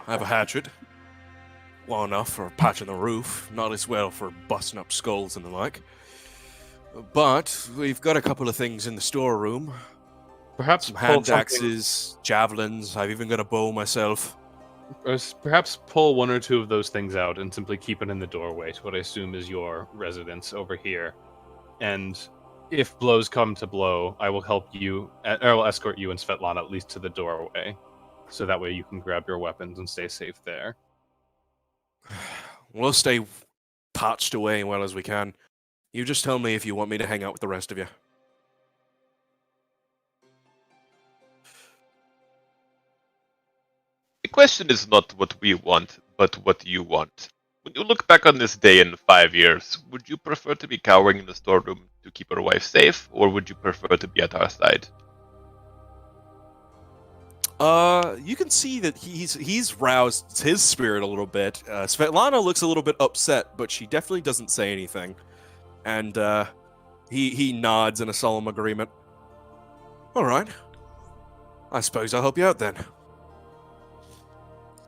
I have a hatchet. Well enough for patching the roof, not as well for busting up skulls and the like. But we've got a couple of things in the storeroom. Perhaps Some pull hand something- axes, javelins, I've even got a bow myself. Perhaps pull one or two of those things out and simply keep it in the doorway to what I assume is your residence over here. And if blows come to blow, I will help you, or I will escort you and Svetlana at least to the doorway, so that way you can grab your weapons and stay safe there. We'll stay patched away well as we can. You just tell me if you want me to hang out with the rest of you. The question is not what we want, but what you want. When you look back on this day in 5 years, would you prefer to be cowering in the storeroom to keep your wife safe, or would you prefer to be at our side? You can see that he's roused his spirit a little bit. Svetlana looks a little bit upset, but she definitely doesn't say anything. And he nods in a solemn agreement. All right. I suppose I'll help you out then.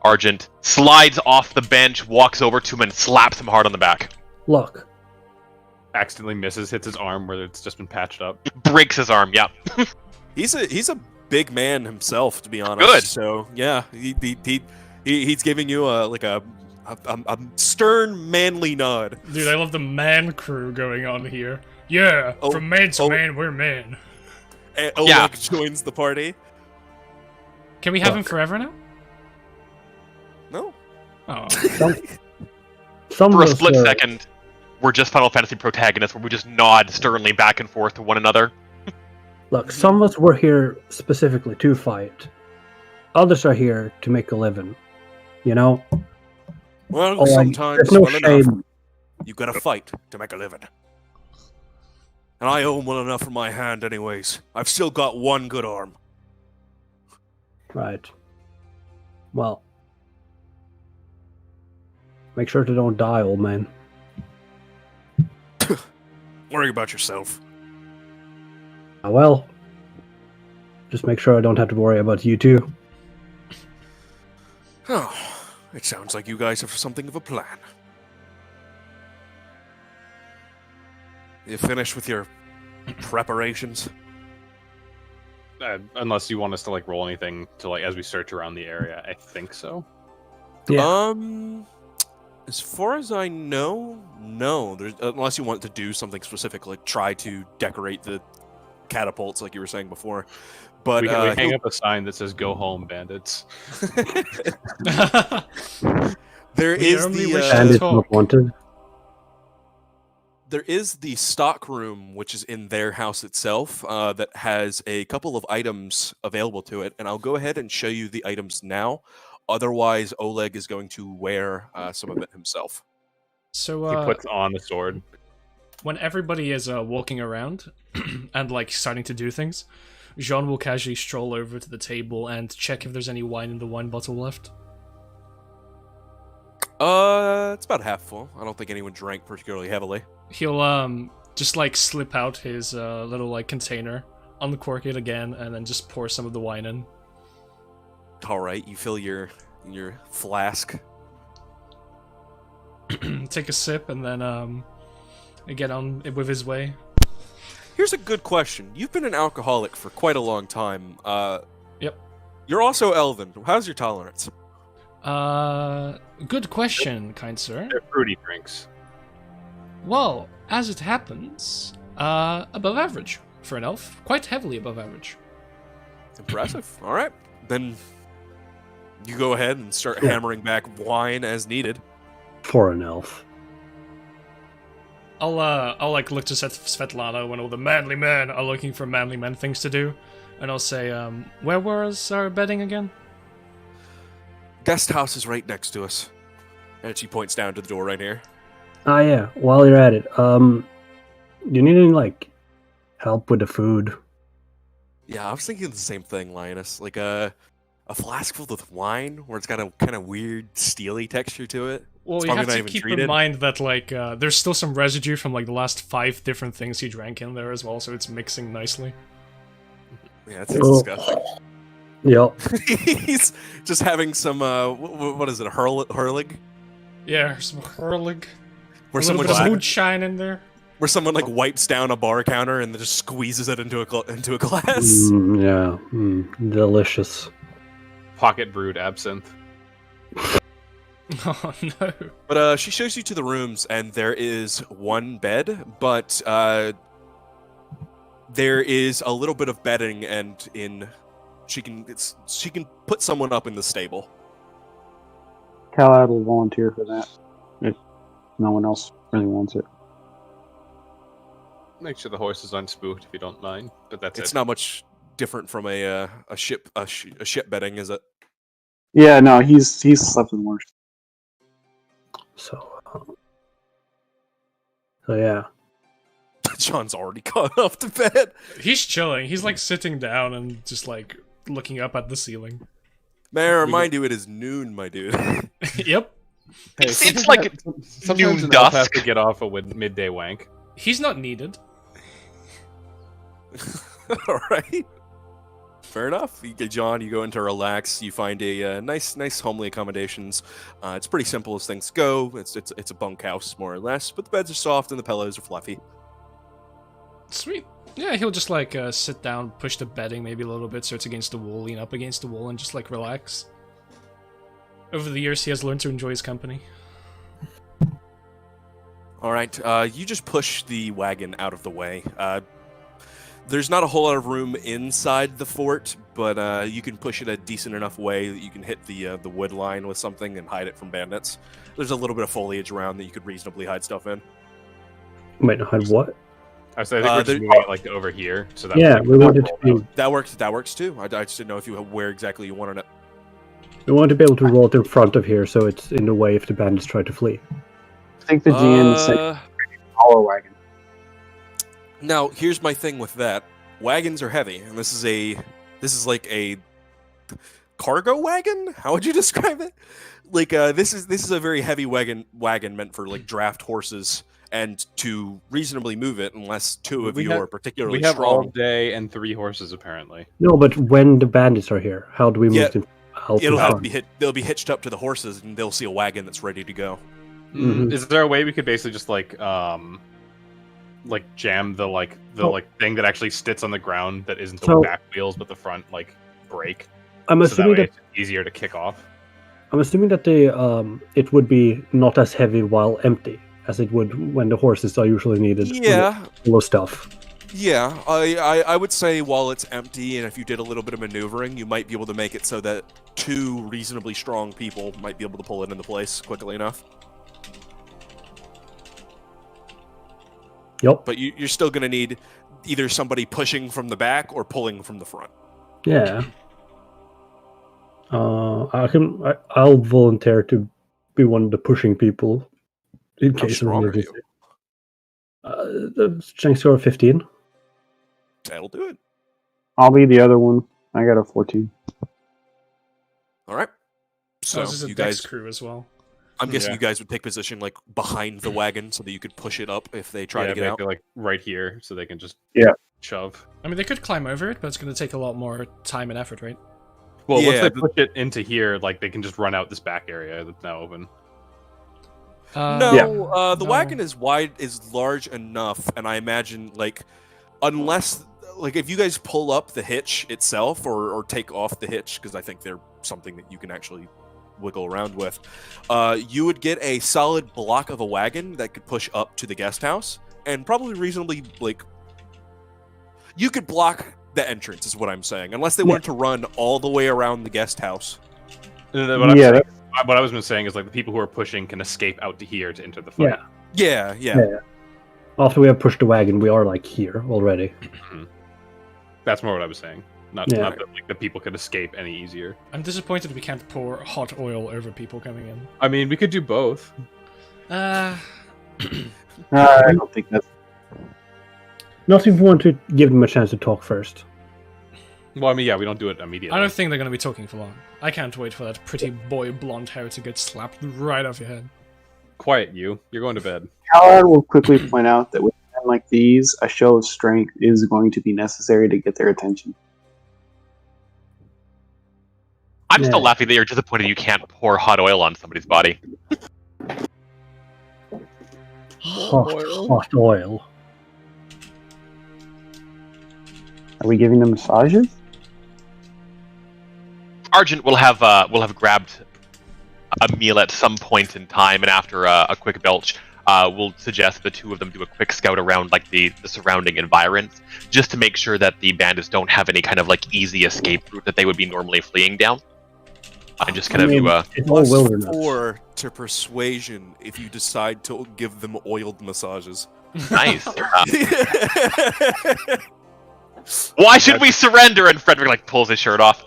Argent slides off the bench, walks over to him, and slaps him hard on the back. Look, Accidentally misses, hits his arm where it's just been patched up. Breaks his arm, yep. He's a big man himself, to be honest. Good. So yeah, he's giving you a stern, manly nod. Dude, I love the man crew going on here. Yeah, Oh, from man to oh. man, we're men. And Oleg Yeah. joins the party. Can we have him Look. forever now? No. Oh. some For a of us split were- second, we're just Final Fantasy protagonists where we just nod sternly back and forth to one another. Look, some of us were here specifically to fight. Others are here to make a living. You know? Well, Oh, sometimes there's no well enough, shame. you gotta fight to make a living. And I own well enough in my hand anyways. I've still got one good arm. Right. Well. Make sure to don't die, old man. Worry about yourself. Well. Just make sure I don't have to worry about you too. Oh, it sounds like you guys have something of a plan. You finished with your preparations? Unless you want us to like roll anything to like as we search around the area, I think so. Yeah. As far as I know, no. There's, unless you want to do something specific, like try to decorate the catapults, like you were saying before. But we hang up a sign that says "Go home, bandits." there We is only the wish to And it's talk. not wanted. there is the stock room, which is in their house itself, that has a couple of items available to it, and I'll go ahead and show you the items now. Otherwise, Oleg is going to wear some of it himself. So, He puts on the sword. when everybody is walking around and like starting to do things, Jean will casually stroll over to the table and check if there's any wine in the wine bottle left. It's about half full. I don't think anyone drank particularly heavily. He'll just like slip out his little like container, uncork it again, and then just pour some of the wine in. All right, you fill your flask. Take a sip and then get on with his way. Here's a good question. You've been an alcoholic for quite a long time. Yep. You're also Elven. How's your tolerance? Good question, kind sir. They're fruity drinks. Well, as it happens, above average for an elf. Quite heavily above average. Impressive. All right. Then You go ahead and start Yeah. hammering back wine as needed. For an elf. I'll like look to Svetlana when all the manly men are looking for manly men things to do, and I'll say, where was our bedding again? Guest house is right next to us. And she points down to the door right here. Ah, yeah. While you're at it, do you need any like help with the food? Yeah, I was thinking the same thing, Linus. Like a flask filled with wine, where it's got a kind of weird steely texture to it. Well, It's you probably have not to even keep in treated. mind that like there's still some residue from like the last 5 different things he drank in there as well, so it's mixing nicely. Yeah, it's disgusting. Yep. He's just having some what is it, hurlig? Yeah, some hurling. Where A little someone bit of just, moonshine in there. where someone like wipes down a bar counter and then just squeezes it into a glass. Yeah. Delicious. Pocket brewed absinthe. Oh no. But she shows you to the rooms, and there is one bed, but there is a little bit of bedding, and she can put someone up in the stable. Calad will volunteer for that if no one else really wants it. Make sure the horses aren't spooked if you don't mind. But that's It's it. not much different from a ship bedding, is it? Yeah, no, he's slept in worse. So yeah. John's already caught off to bed. He's chilling. He's like sitting down and just like looking up at the ceiling. May I remind you, it is noon, my dude. Yep. Hey, It's like sometimes noon an elf has dusk. to get off a midday wank. He's not needed. All right. Fair enough. John, you go in to relax. You find a nice homely accommodations. It's pretty simple as things go. It's a bunkhouse more or less, but the beds are soft and the pillows are fluffy. Sweet. Yeah, he'll just like sit down, push the bedding maybe a little bit so it's against the wall, lean up against the wall, and just like relax. Over the years, he has learned to enjoy his company. All right. You just push the wagon out of the way. There's not a whole lot of room inside the fort, but you can push it a decent enough way that you can hit the wood line with something and hide it from bandits. There's a little bit of foliage around that you could reasonably hide stuff in. Might not have what? I think we're just there- moving it like to over here. So that Yeah, way we want it to be. That works too. I just didn't know if where exactly you wanted it. We want to be able to roll it in front of here, so it's in the way if the bandits try to flee. I think the GM is saying hollow wagon. Now, here's my thing with that. Wagons are heavy, and this is like a cargo wagon? How would you describe it? Like this is a very heavy wagon meant for like draft horses and to reasonably move it unless two of We you have- are particularly we have all strong. day and 3 horses apparently. No, but when the bandits are here, how do we move Yeah, them out in It'll have to front? be they'll be hitched up to the horses and they'll see a wagon that's ready to go. Mhm. Is there a way we could basically just like jam the thing that actually sits on the ground that isn't the So- back wheels but the front like brake? I'm So that assuming way that it's easier to kick off. the it would be not as heavy while empty as it would when the horses are usually needed. Yeah, Full of stuff. yeah. I would say while it's empty and if you did a little bit of maneuvering, you might be able to make it so that 2 reasonably strong people might be able to pull it into place quickly enough. Yep. But you're still going to need either somebody pushing from the back or pulling from the front. Yeah. I'll volunteer to be one of the pushing people in How case of strong are emergency. you? The strength score of 15. That'll do it. I'll be the other one. I got a 14. All right. So this is a you Dex guys, crew as well. I'm guessing Yeah. you guys would take position like behind the wagon so that you could push it up if they try to get make out. it, like right here so they can just shove. I mean, they could climb over it, but it's going to take a lot more time and effort, right? Well, once Yeah, they push it into here, like they can just run out this back area that's now open. No, the no. wagon is large enough, and I imagine unless if you guys pull up the hitch itself or take off the hitch, because I think they're something that you can actually wiggle around with, you would get a solid block of a wagon that could push up to the guest house, and probably reasonably you could block the entrance, is what I'm saying, unless they wanted to run all the way around the guest house. Yeah, What I was saying is like the people who are pushing can escape out to here to enter the fight. Yeah. Yeah. After we have pushed the wagon, we are like here already. That's more what I was saying. Not that like the people could escape any easier. I'm disappointed we can't pour hot oil over people coming in. I mean, we could do both. I don't think that's. Not if we want to give them a chance to talk first. Well, I mean, yeah, we don't do it immediately. I don't think they're going to be talking for long. I can't wait for that pretty boy blonde hair to get slapped right off your head. Quiet, you. You're going to bed. Callahan will quickly point out that with men like these, a show of strength is going to be necessary to get their attention. I'm still laughing that you're disappointed you can't pour hot oil on somebody's body. Hot oil. Are we giving them massages? Argent will have grabbed a meal at some point in time, and after a quick belch, we'll suggest the two of them do a quick scout around like the surrounding environs, just to make sure that the bandits don't have any kind of like easy escape route that they would be normally fleeing down. And just kind of do a It's all wilderness. +4 to persuasion if you decide to give them oiled massages. nice. Why should we surrender? And Frederick like pulls his shirt off.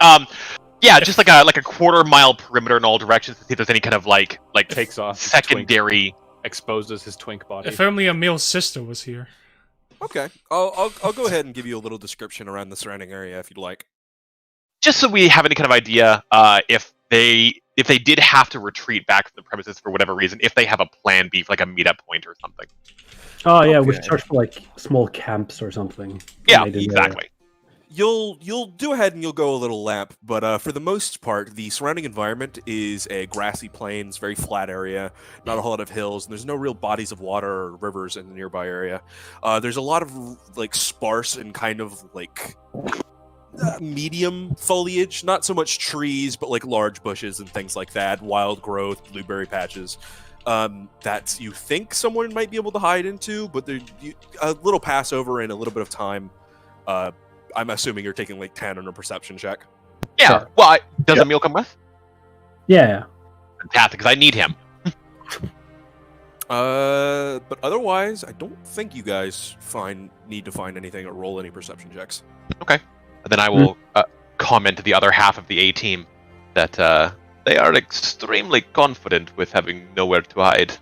Yeah, just like a quarter-mile perimeter in all directions to see if there's any kind of like Takes off his secondary. exposes his twink body. If only Emil's sister was here. Okay, I'll go ahead and give you a little description around the surrounding area if you'd like. Just so we have any kind of idea, if they did have to retreat back from the premises for whatever reason, if they have a plan B, like a meetup point or something. Oh yeah, we Okay. should search for like small camps or something. Yeah, Made in the exactly. You'll do ahead and you'll go a little lap, but for the most part, the surrounding environment is a grassy plains, very flat area, not a whole lot of hills, and there's no real bodies of water or rivers in the nearby area. There's a lot of like sparse and kind of like medium foliage, not so much trees, but like large bushes and things like that, wild growth, blueberry patches. That you think someone might be able to hide into, but a little passover and a little bit of time. I'm assuming you're taking like 10 on a perception check. Yeah. Sure. Well, does Emil come with? Yeah. Fantastic, because I need him. But otherwise, I don't think you guys need to find anything or roll any perception checks. Okay. And then I will comment to the other half of the A team that they are extremely confident with having nowhere to hide.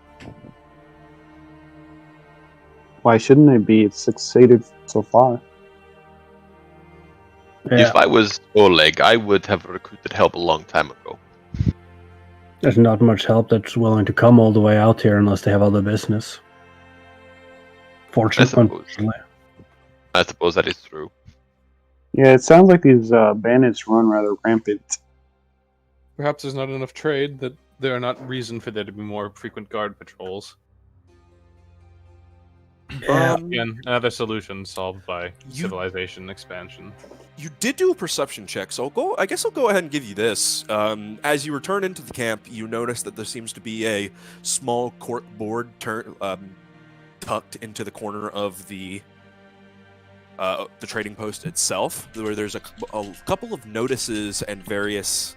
Why shouldn't they be? It's succeeded so far. Yeah. If I was Oleg, I would have recruited help a long time ago. There's not much help that's willing to come all the way out here unless they have other business. Fortunately. I suppose that is true. Yeah, it sounds like these bandits run rather rampant. Perhaps there's not enough trade that there are not reason for there to be more frequent guard patrols. Again, another solution solved by civilization expansion. You did do a perception check, so I guess I'll go ahead and give you this. As you return into the camp, you notice that there seems to be a small cork board tucked into the corner of the trading post itself, where there's a couple of notices and various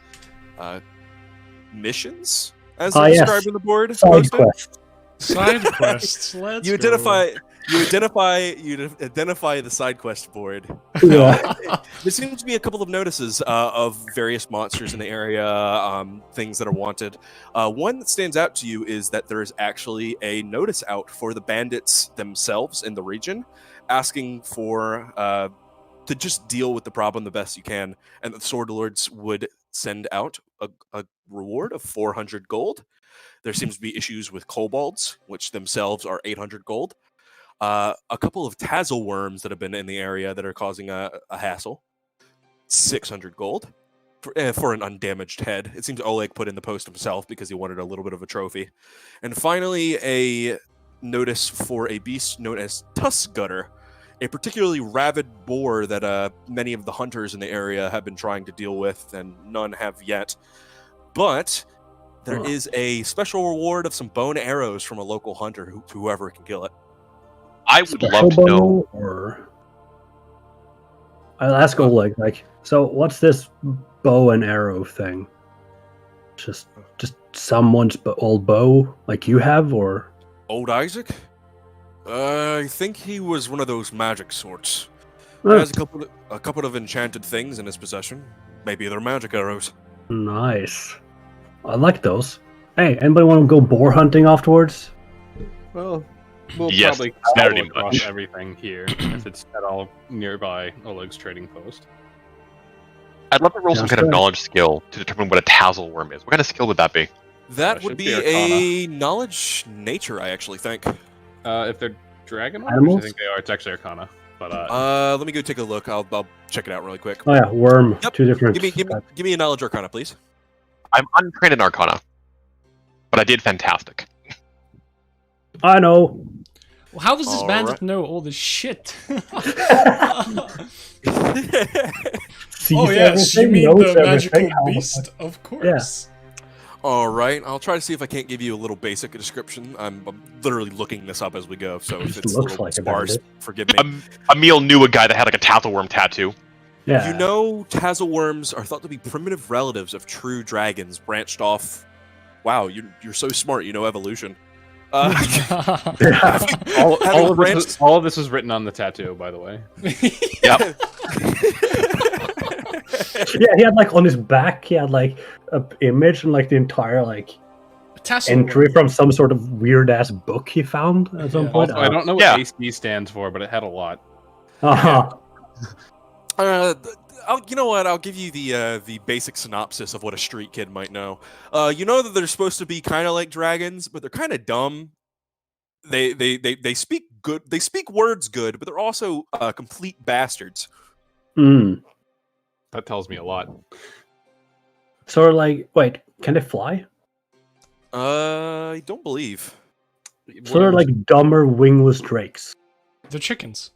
missions, as they're described on the board. Side quests. Side quests. Let's You identify the side quest board. Yeah. There seems to be a couple of notices of various monsters in the area, things that are wanted. One that stands out to you is that there is actually a notice out for the bandits themselves in the region, asking for to just deal with the problem the best you can, and the Sword Lords would send out a reward of 400 gold. There seems to be issues with kobolds, which themselves are 800 gold. A couple of tassel worms that have been in the area that are causing a hassle. 600 gold for an undamaged head. It seems Oleg put in the post himself because he wanted a little bit of a trophy. And finally, a notice for a beast known as Tuskgutter, a particularly rabid boar that many of the hunters in the area have been trying to deal with, and none have yet. But there is a special reward of some bone arrows from a local hunter, whoever can kill it. I would love to know. Or I'll ask Oleg, like, so what's this bow and arrow thing? Just someone's old bow like you have, or Old Isaac? I think he was one of those magic sorts. He oh, has a couple of enchanted things in his possession. Maybe they're magic arrows. nice. I like those. Hey, anybody want to go boar hunting afterwards? Well, we'll Yes, probably very stumble across much. everything here if it's at all nearby Oleg's trading post. I'd love to roll some Yeah, kind of sure. knowledge skill to determine what a tassel worm is. What kind of skill would that be? That should would be be a knowledge nature, I actually think. If they're dragon ones, I Animals? think they are. It's actually Arcana. But Let me go take a look. I'll check it out really quick. Oh yeah, worm. Yep. 2 different. Give me a knowledge arcana, please. I'm untrained in Arcana, but I did fantastic. I know. Well, how does this All bandit right. know all this shit? Sees Oh yes, you everything, mean knows the everything. magical beast? Of course. All right, I'll try to see if I can't give you a little basic description. I'm literally looking this up as we go, so if Just it's a looks little like a sparse, bandit. forgive me. Emil knew a guy that had like a tassel worm tattoo. Yeah. You know, tassel worms are thought to be primitive relatives of true dragons, branched off. Wow, you're so smart. You know evolution. all, Having all of this is written on the tattoo, by the way. Yep. Yeah, he had like on his back, he had like a image and like the entire like Tassel entry worm. from some sort of weird ass book he found at some Yeah. point. Also, I don't know what Yeah. AC stands for, but it had a lot. Uh-huh. You know what? I'll give you the basic synopsis of what a street kid might know. You know that they're supposed to be kind of like dragons, but they're kind of dumb. They speak good. They speak words good, but they're also complete bastards. Mm. That tells me a lot. Sort of like, wait, can they fly? I don't believe. Sort of like dumber wingless drakes. They're chickens.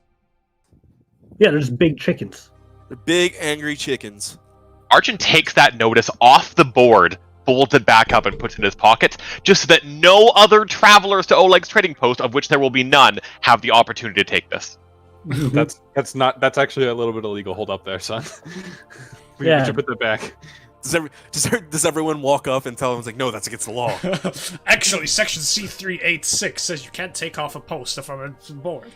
Yeah, they're just big chickens. They're big, angry chickens. Arjun takes that notice off the board, folds it back up, and puts it in his pocket, just so that no other travelers to Oleg's trading post, of which there will be none, have the opportunity to take this. That's actually a little bit illegal. Hold up there, son. we Yeah. should put that back. Does everyone walk up and tell him, like, no, that's against the law? Actually, section C386 says you can't take off a post from a board.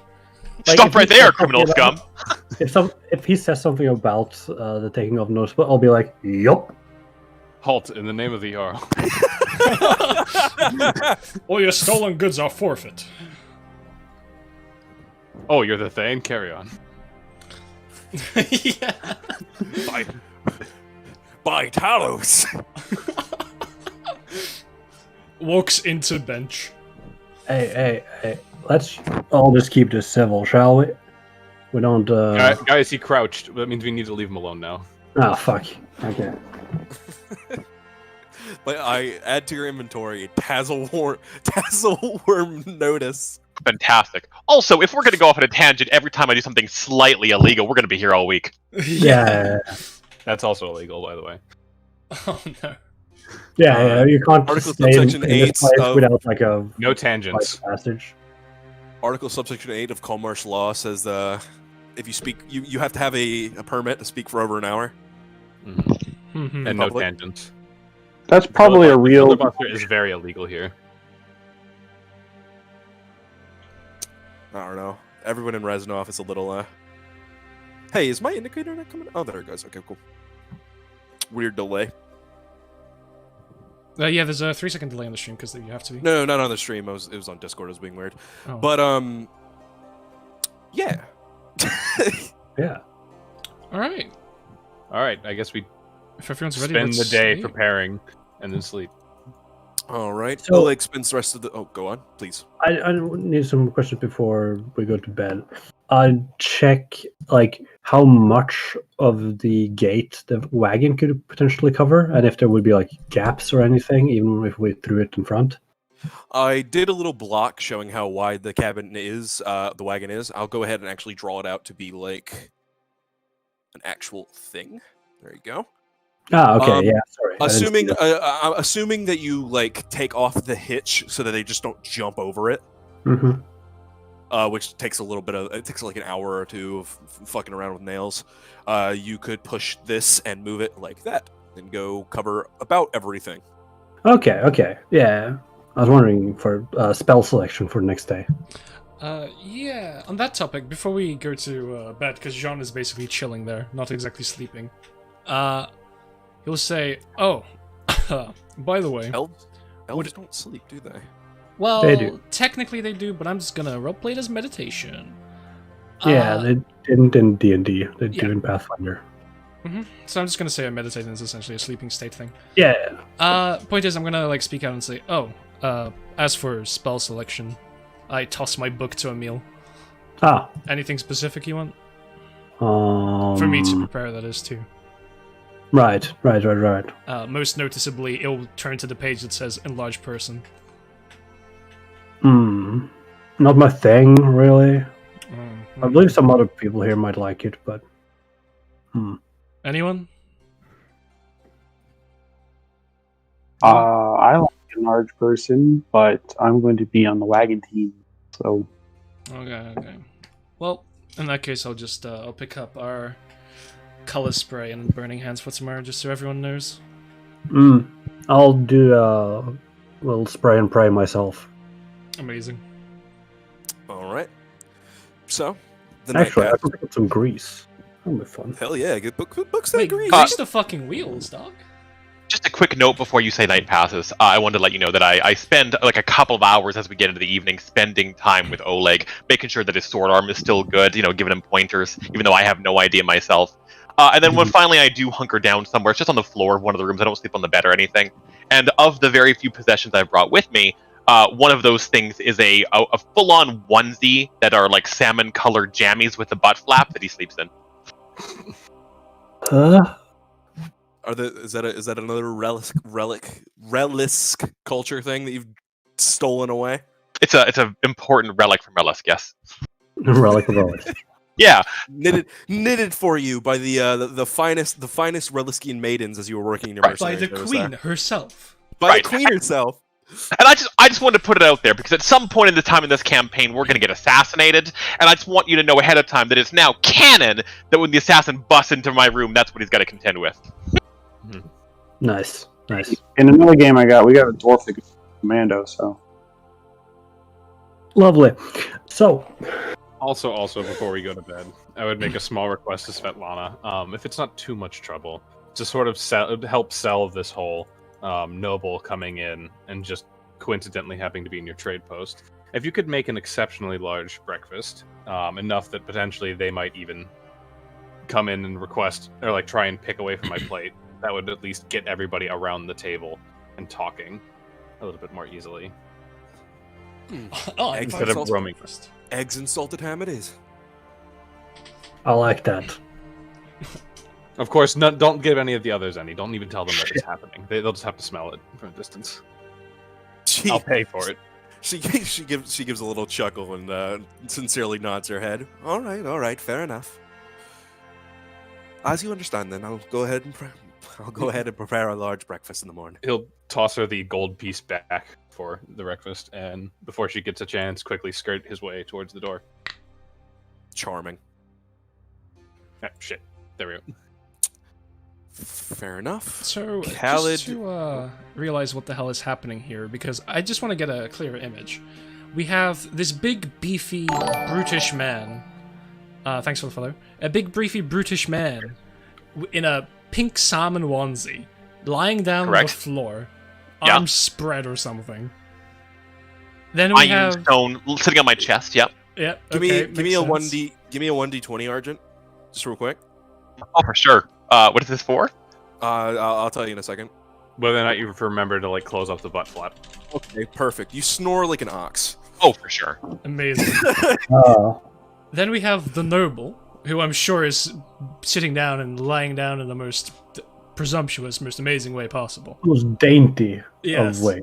Like, Stop if right he there, says criminal something scum! If he says something about the taking of notice, I'll be like, yup. Halt in the name of the Jarl. All your stolen goods are forfeit. Oh, you're the Thane? Carry on. Yeah. By Talos. Walks into bench. Hey, let's all just keep this civil, shall we? We don't, Guys, he crouched. That means we need to leave him alone now. Ah, fuck. Okay. But I add to your inventory tassel worm notice. Fantastic. Also, if we're going to go off on a tangent every time I do something slightly illegal, we're going to be here all week. Yeah. That's also illegal, by the way. Oh no. Yeah, you can't Article stay in subsection this 8 place of- without like a No tangents. passage. Article subsection 8 of Culmarshch law says if you speak, you have to have a permit to speak for over an hour. Mhm. And no Public. tangents. That's probably a real. Filibuster is very illegal here. I don't know. Everyone in Reznov is a little. Hey, is my indicator not coming? Oh, there it goes. Okay, cool. Weird delay. Yeah, there's a 3-second delay on the stream because you have to be. No, not on the stream. It was on Discord. It was being weird. Oh. But yeah. Yeah. All right. All right, I guess we If everyone's ready, spend the let's day sleep. preparing and then sleep. All right. So- Oleg spends the rest of the. Oh, go on, please. I need some questions before we go to bed. Check like how much of the gate the wagon could potentially cover, and if there would be like gaps or anything, even if we threw it in front. I did a little block showing how wide the cabin is, the wagon is. I'll go ahead and actually draw it out to be like an actual thing. There you go. Ah, okay, Um, yeah. Sorry. I didn't see Assuming, that. assuming that you like take off the hitch so that they just don't jump over it, Mhm. which takes a little bit of. It takes like an hour or two of fucking around with nails. You could push this and move it like that, and go cover about everything. Okay. Yeah. I was wondering for spell selection for next day. Yeah, on that topic, before we go to bed, because Jean is basically chilling there, not exactly sleeping, he'll say, oh, by the way, Elves don't sleep, do they? well, They do. technically they do, but I'm just gonna roleplay it as meditation. Yeah, they didn't in D&D. They yeah. do in Pathfinder. So I'm just gonna say a meditating is essentially a sleeping state thing. Yeah. Point is, I'm gonna like speak out and say, oh, as for spell selection, I toss my book to Emil. Ah. Anything specific you want? For me to prepare, that is, too. Right. Most noticeably, it'll turn to the page that says enlarged person. Not my thing, really. I believe some other people here might like it, but... Anyone? I like a large person, but I'm going to be on the wagon team, so... Okay. Well, in that case, I'll just, I'll pick up our color spray and burning hands for tomorrow, just so everyone knows. I'll do a little spray and pray myself. Amazing. Alright. So, the night Actually, I passed. can pick up some grease. That'll be fun. Hell yeah, good books that Wait, grease. grease the fucking wheels, dog. Just a quick note before you say night passes. I wanted to let you know that I spend like a couple of hours as we get into the evening spending time with Oleg, making sure that his sword arm is still good, giving him pointers, even though I have no idea myself. And then when finally I do hunker down somewhere, it's just on the floor of one of the rooms. I don't sleep on the bed or anything. And of the very few possessions I've brought with me, one of those things is a full-on onesie that are like salmon-colored jammies with a butt flap that he sleeps in. Huh? Is that another relic culture thing that you've stolen away? It's a important relic from Relisk, yes. Relic of relics. Yeah. Knitted for you by the finest Reliskian maidens as you were working in your Right. By the mercenary queen service herself. there. By Right. the queen herself. And I just wanted to put it out there because at some point in the time in this campaign we're going to get assassinated, and I just want you to know ahead of time that it's now canon that when the assassin busts into my room, that's what he's got to contend with. Nice. In another game we got a dwarf that goes commando, so... Lovely. So, Also, before we go to bed, I would make a small request to Svetlana, if it's not too much trouble, to sort of help sell this whole noble coming in and just coincidentally having to be in your trade post. If you could make an exceptionally large breakfast, enough that potentially they might even come in and request, or like try and pick away from my plate, that would at least get everybody around the table and talking a little bit more easily. Oh, Eggs Instead of roaming. Eggs and salted ham it is. I like that. Of course, don't give any of the others any. Don't even tell them that it's happening. They'll just have to smell it from a distance. I'll pay for it. She gives a little chuckle and sincerely nods her head. All right, fair enough. As you understand, then I'll go ahead and prepare a large breakfast in the morning. He'll toss her the gold piece back for the breakfast, and before she gets a chance, quickly skirt his way towards the door. Charming. Ah, shit. There we go. Fair enough. So, Khaled- just to realize what the hell is happening here, because I just want to get a clearer image. We have this big, beefy, brutish man. Thanks for the follow. A big, beefy, brutish man in a pink salmon onesie, lying down Correct. on the floor, Yeah. arms spread or something. Then we Iron have... stone sitting on my chest, yep. Yeah, Give okay, me a makes sense. Give me a 1d20 Argent, just real quick. Oh, for sure. What is this for? I'll tell you in a second. Whether or not you remember to like close up the butt flap. Okay, perfect. You snore like an ox. Oh, for sure. Amazing. Oh. Then we have the noble, who I'm sure is sitting down and lying down in the most presumptuous, most amazing way possible. Most dainty Yes. of way.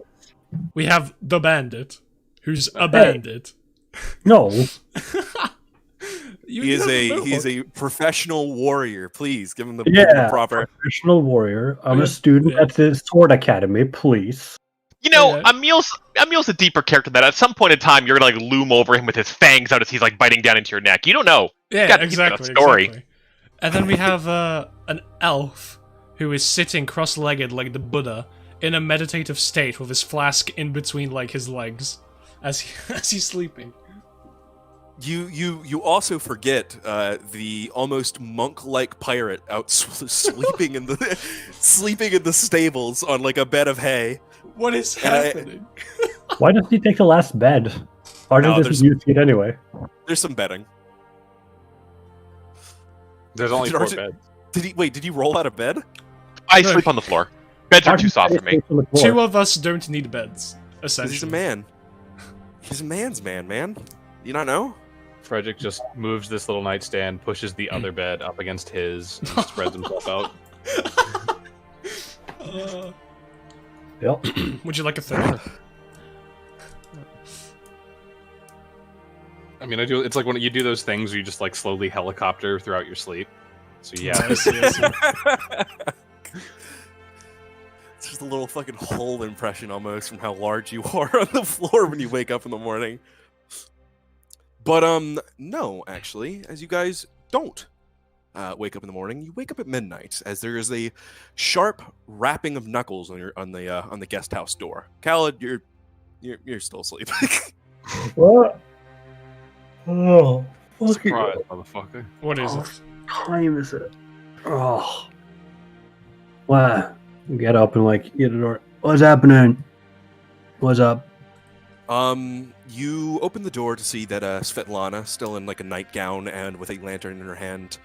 We have the bandit, who's a bandit. No. He is a professional warrior. Please give him the proper. Professional warrior. I'm Yeah. a student Yeah. at the Sword Academy, please. You know, Okay. Emil's a deeper character than that. At some point in time, you're gonna like loom over him with his fangs out as he's like biting down into your neck. You don't know. Yeah, gotta keep that exactly. story. Exactly. And then we have an elf who is sitting cross-legged like the Buddha in a meditative state with his flask in between like his legs as he's sleeping. You also forget the almost monk-like pirate out sleeping in the sleeping in the stables on like a bed of hay. What is And happening? Why doesn't he take the last bed? Arjun No, doesn't use it anyway. There's some bedding. There's only Did 4 Arjun- beds. Did he roll out of bed? I No. sleep on the floor. Beds are too Arjun soft for me. sleeps on the floor. Two of us don't need beds, 'Cause essentially. he's a man. He's a man's man. You not know? Frederick just moves this little nightstand, pushes the other bed up against his, and spreads himself out. Yep. Would you like a third? I mean, it's like when you do those things where you just like slowly helicopter throughout your sleep. So yeah, I see. It's just a little fucking hole impression almost from how large you are on the floor when you wake up in the morning. But no, actually, as you guys don't wake up in the morning, you wake up at midnight as there is a sharp rapping of knuckles on the guest house door. Khaled, you're still asleep. What? Oh, fucking surprise, motherfucker. What is Oh. it? time is it? Oh. Wow. Get up and like get the door. What's happening? What's up? You open the door to see that Svetlana, still in like a nightgown and with a lantern in her hand,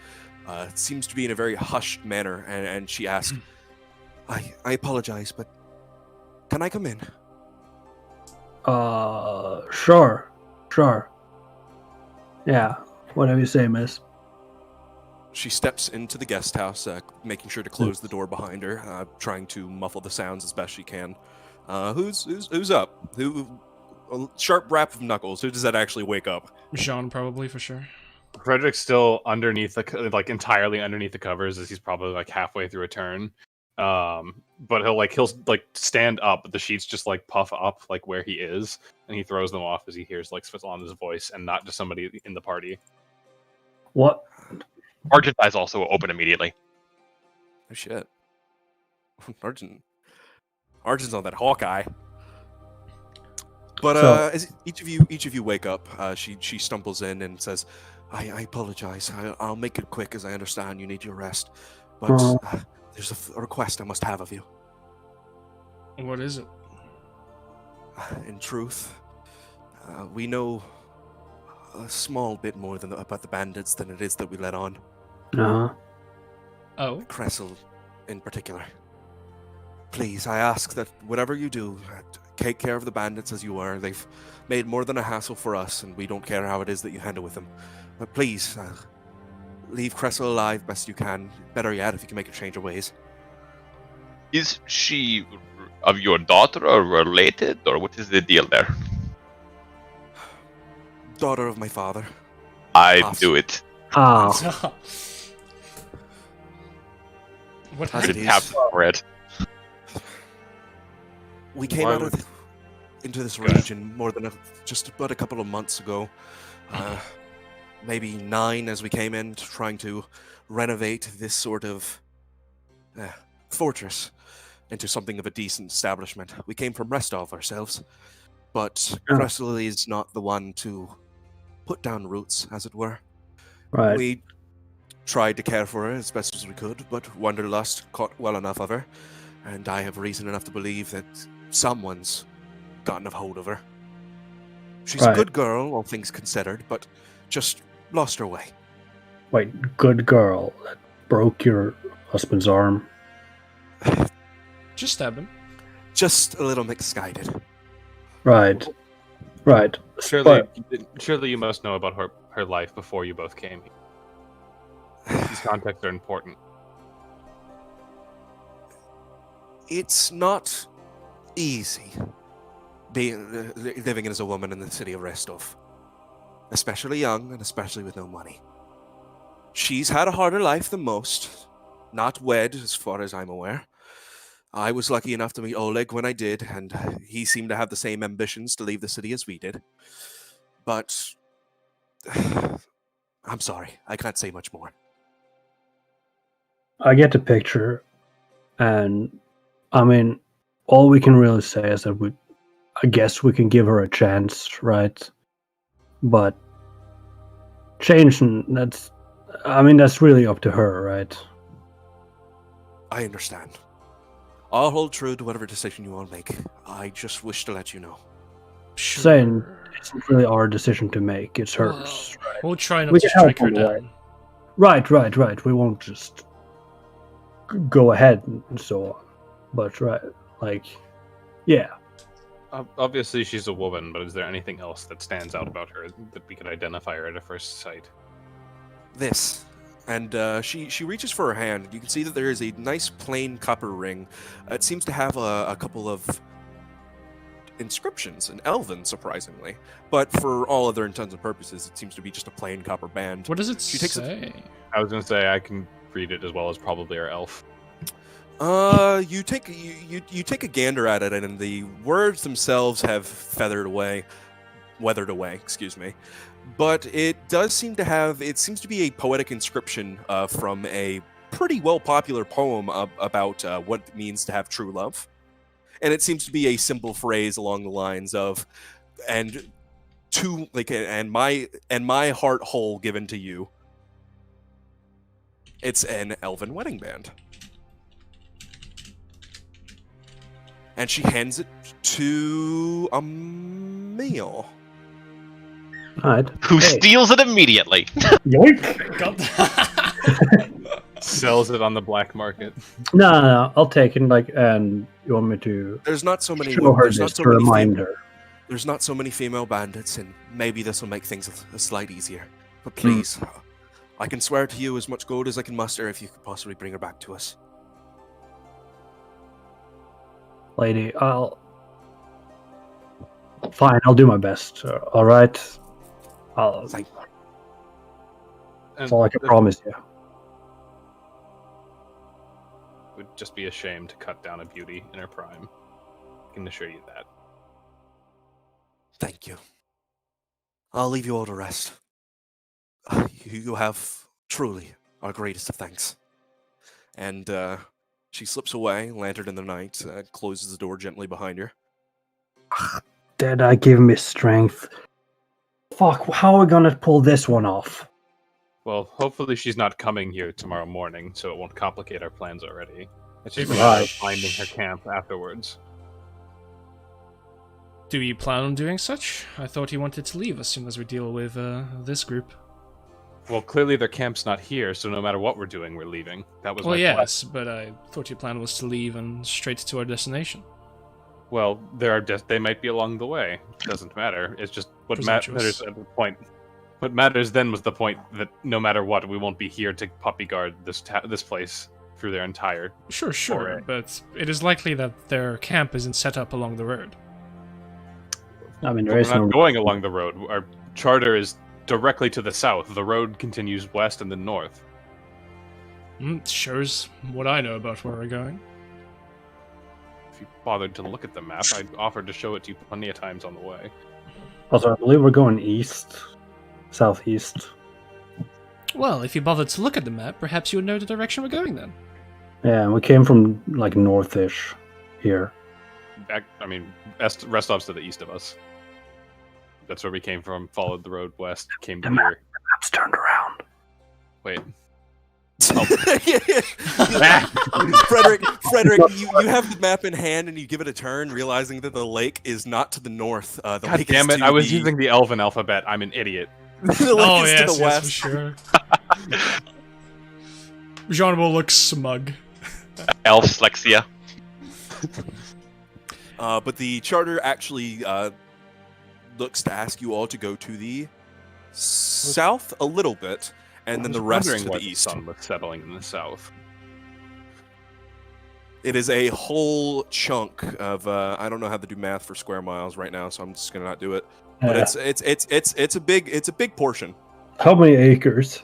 seems to be in a very hushed manner, and she asks, I apologize, but can I come in? Sure. Yeah, whatever you say, miss. She steps into the guest house, making sure to close the door behind her, trying to muffle the sounds as best she can. Who's up? A sharp rap of knuckles. Who does that actually wake up? Jean, probably, for sure. Frederick's still underneath like entirely underneath the covers, as he's probably like halfway through a turn. But he'll stand up, but the sheets just like puff up like where he is, and he throws them off as he hears like Svetlana's voice and not just somebody in the party. What? Argent's eyes also open immediately. Oh shit. Arjun's on that Hawkeye. But So- as each of you wake up, she stumbles in and says, I apologize. I'll make it quick, as I understand you need your rest. But there's a request I must have of you. What is it? In truth, we know a small bit more about the bandits than it is that we let on. Uh-huh. Oh, Kressel, in particular. Please, I ask that whatever you do, take care of the bandits as you are. They've made more than a hassle for us, and we don't care how it is that you handle with them. But please, leave Kressel alive best you can. Better yet, if you can make a change of ways. Is she of your daughter or related, or what is the deal there? Daughter of my father. I Awesome. do it. Ah. What As I it happened? is. tap for it. We came Why out would- into this Go ahead. region just about a couple of months ago. Maybe 9 as we came in, trying to renovate this sort of fortress into something of a decent establishment. We came from Restov ourselves, but Oh. Kressel is not the one to put down roots, as it were. Right. We tried to care for her as best as we could, but Wanderlust caught well enough of her, and I have reason enough to believe that someone's gotten a hold of her. She's a Right. good girl, all things considered, but just lost her way. Wait, good girl that broke your husband's arm. Just stab him. Just a little misguided. Right. Right. Surely you must know about her life before you both came. These contexts are important. It's not easy being living as a woman in the city of Rostov, especially young and especially with no money. She's had a harder life than most, not wed as far as I'm aware. I was lucky enough to meet Oleg when I did, and he seemed to have the same ambitions to leave the city as we did. But I'm sorry, I can't say much more. I get the picture, and I mean, all we can really say is that I guess we can give her a chance, right? But change, that's really up to her, right? I understand. I'll hold true to whatever decision you all make. I just wish to let you know. Sure. Saying it's not really our decision to make, it's hers. Well, we'll try not We to can help strike her on the way. down. Right. We won't just go ahead and so on. But, yeah. Obviously, she's a woman, but is there anything else that stands out about her that we could identify her at a first sight? This. And she reaches for her hand. You can see that there is a nice plain copper ring. It seems to have a couple of inscriptions in Elven, surprisingly. But for all other intents and purposes, it seems to be just a plain copper band. What does it She takes say? I was going to say I can read it as well as probably our elf. You take a gander at it, and the words themselves have weathered away, excuse me. But it does seem to be a poetic inscription from a pretty well popular poem about what it means to have true love. And it seems to be a simple phrase along the lines of, and my heart whole given to you. It's an elven wedding band. And she hands it to Emil. Alright. Who steals it immediately? Yoink! Sells it on the black market. No, I'll take it. And you want me to There's not so many. show her There's this not so to many. remind her? There's not so many female bandits, and maybe this will make things a slight easier. But please, I can swear to you as much gold as I can muster if you could possibly bring her back to us. Lady, Fine, I'll do my best. All right. Thank you. That's all I can promise you. It would just be a shame to cut down a beauty in her prime. I can assure you that. Thank you. I'll leave you all to rest. You have truly our greatest of thanks. And she slips away, lantern in the night, closes the door gently behind her. Did I give me strength? Fuck, how are we gonna pull this one off? Well, hopefully she's not coming here tomorrow morning, so it won't complicate our plans already. It's just Right. finding her camp afterwards. Do you plan on doing such? I thought you wanted to leave as soon as we deal with this group. Well, clearly their camp's not here, so no matter what we're doing, we're leaving. That was Well, my yes, but I thought your plan was to leave and straight to our destination. Well, they might be along the way. Doesn't matter. It's just what Presumptuous. matters at the point. What matters then was the point that no matter what, we won't be here to puppy guard this place through their entire. Sure, Alright. but it is likely that their camp isn't set up along the road. I mean, But there we're is not no. going along the road. Our charter is directly to the south. The road continues west and then north. Shows what I know about where we're going. If you bothered to look at the map, I offered to show it to you plenty of times on the way. Also, I believe we're going east, southeast. Well, if you bothered to look at the map, perhaps you would know the direction we're going then. Yeah, and we came from like northish here. Restov's to the east of us. That's where we came from. Followed the road west. Came to The map. here. Map's turned around. Wait. Frederick, you have the map in hand and you give it a turn, realizing that the lake is not to the north. The God lake damn is it! to I was the- using the Elven alphabet. I'm an idiot. the lake is to the for west. sure. Jean will look smug. Elf dyslexia. But the charter actually looks to ask you all to go to the south a little bit, and then the rest to the east. The sun was settling in the south. It is a whole chunk of I don't know how to do math for square miles right now, so I'm just gonna not do it. But it's a big portion. How many acres?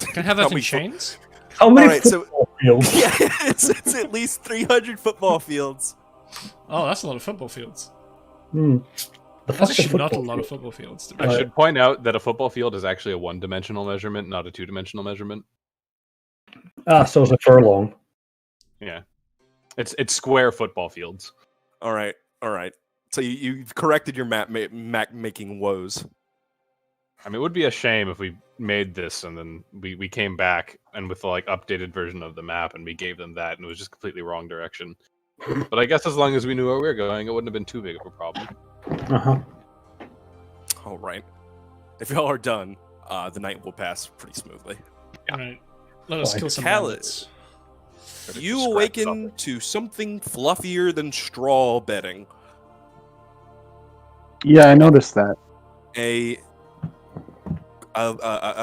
Can I have that How in many chains? How many Alright, so- football fields? Yeah, it's at least 300 football fields. Oh, that's a lot of football fields. The That's fuck's actually not a football lot of field? football fields. To be I honest. should point out that a football field is actually a one-dimensional measurement, not a two-dimensional measurement. So it's a furlong. Yeah. It's square football fields. All right. So you've corrected your map making woes. I mean, it would be a shame if we made this and then we came back and with the updated version of the map and we gave them that and it was just completely wrong direction. But I guess as long as we knew where we were going, it wouldn't have been too big of a problem. All right. If y'all are done, the night will pass pretty smoothly. All right. Let us kill some Khaled. bandits. You awaken to something fluffier than straw bedding. Yeah, I noticed that. A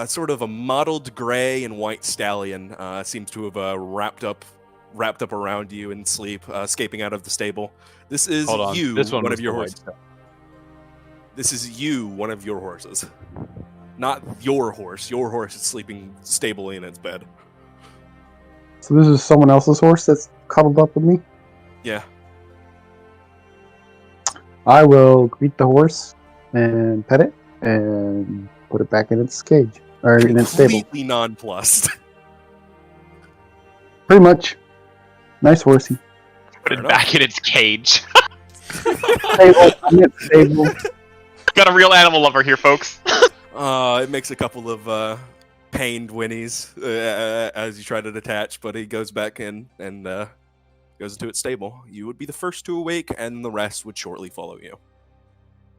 sort of a mottled gray and white stallion seems to have wrapped up around you in sleep, escaping out of the stable. This is you, one of your horses. This is you, one of your horses. Not your horse. Your horse is sleeping stably in its bed. So this is someone else's horse that's cuddled up with me? Yeah. I will greet the horse and pet it and put it back in its cage. Or in its stable. Completely nonplussed. Pretty much. Nice horsey. Put it back in its cage. Stable. I'm in stable. Got a real animal lover here, folks. It makes a couple of pained whinnies as you try to detach, but he goes back in and goes into its stable. You would be the first to awake, and the rest would shortly follow you.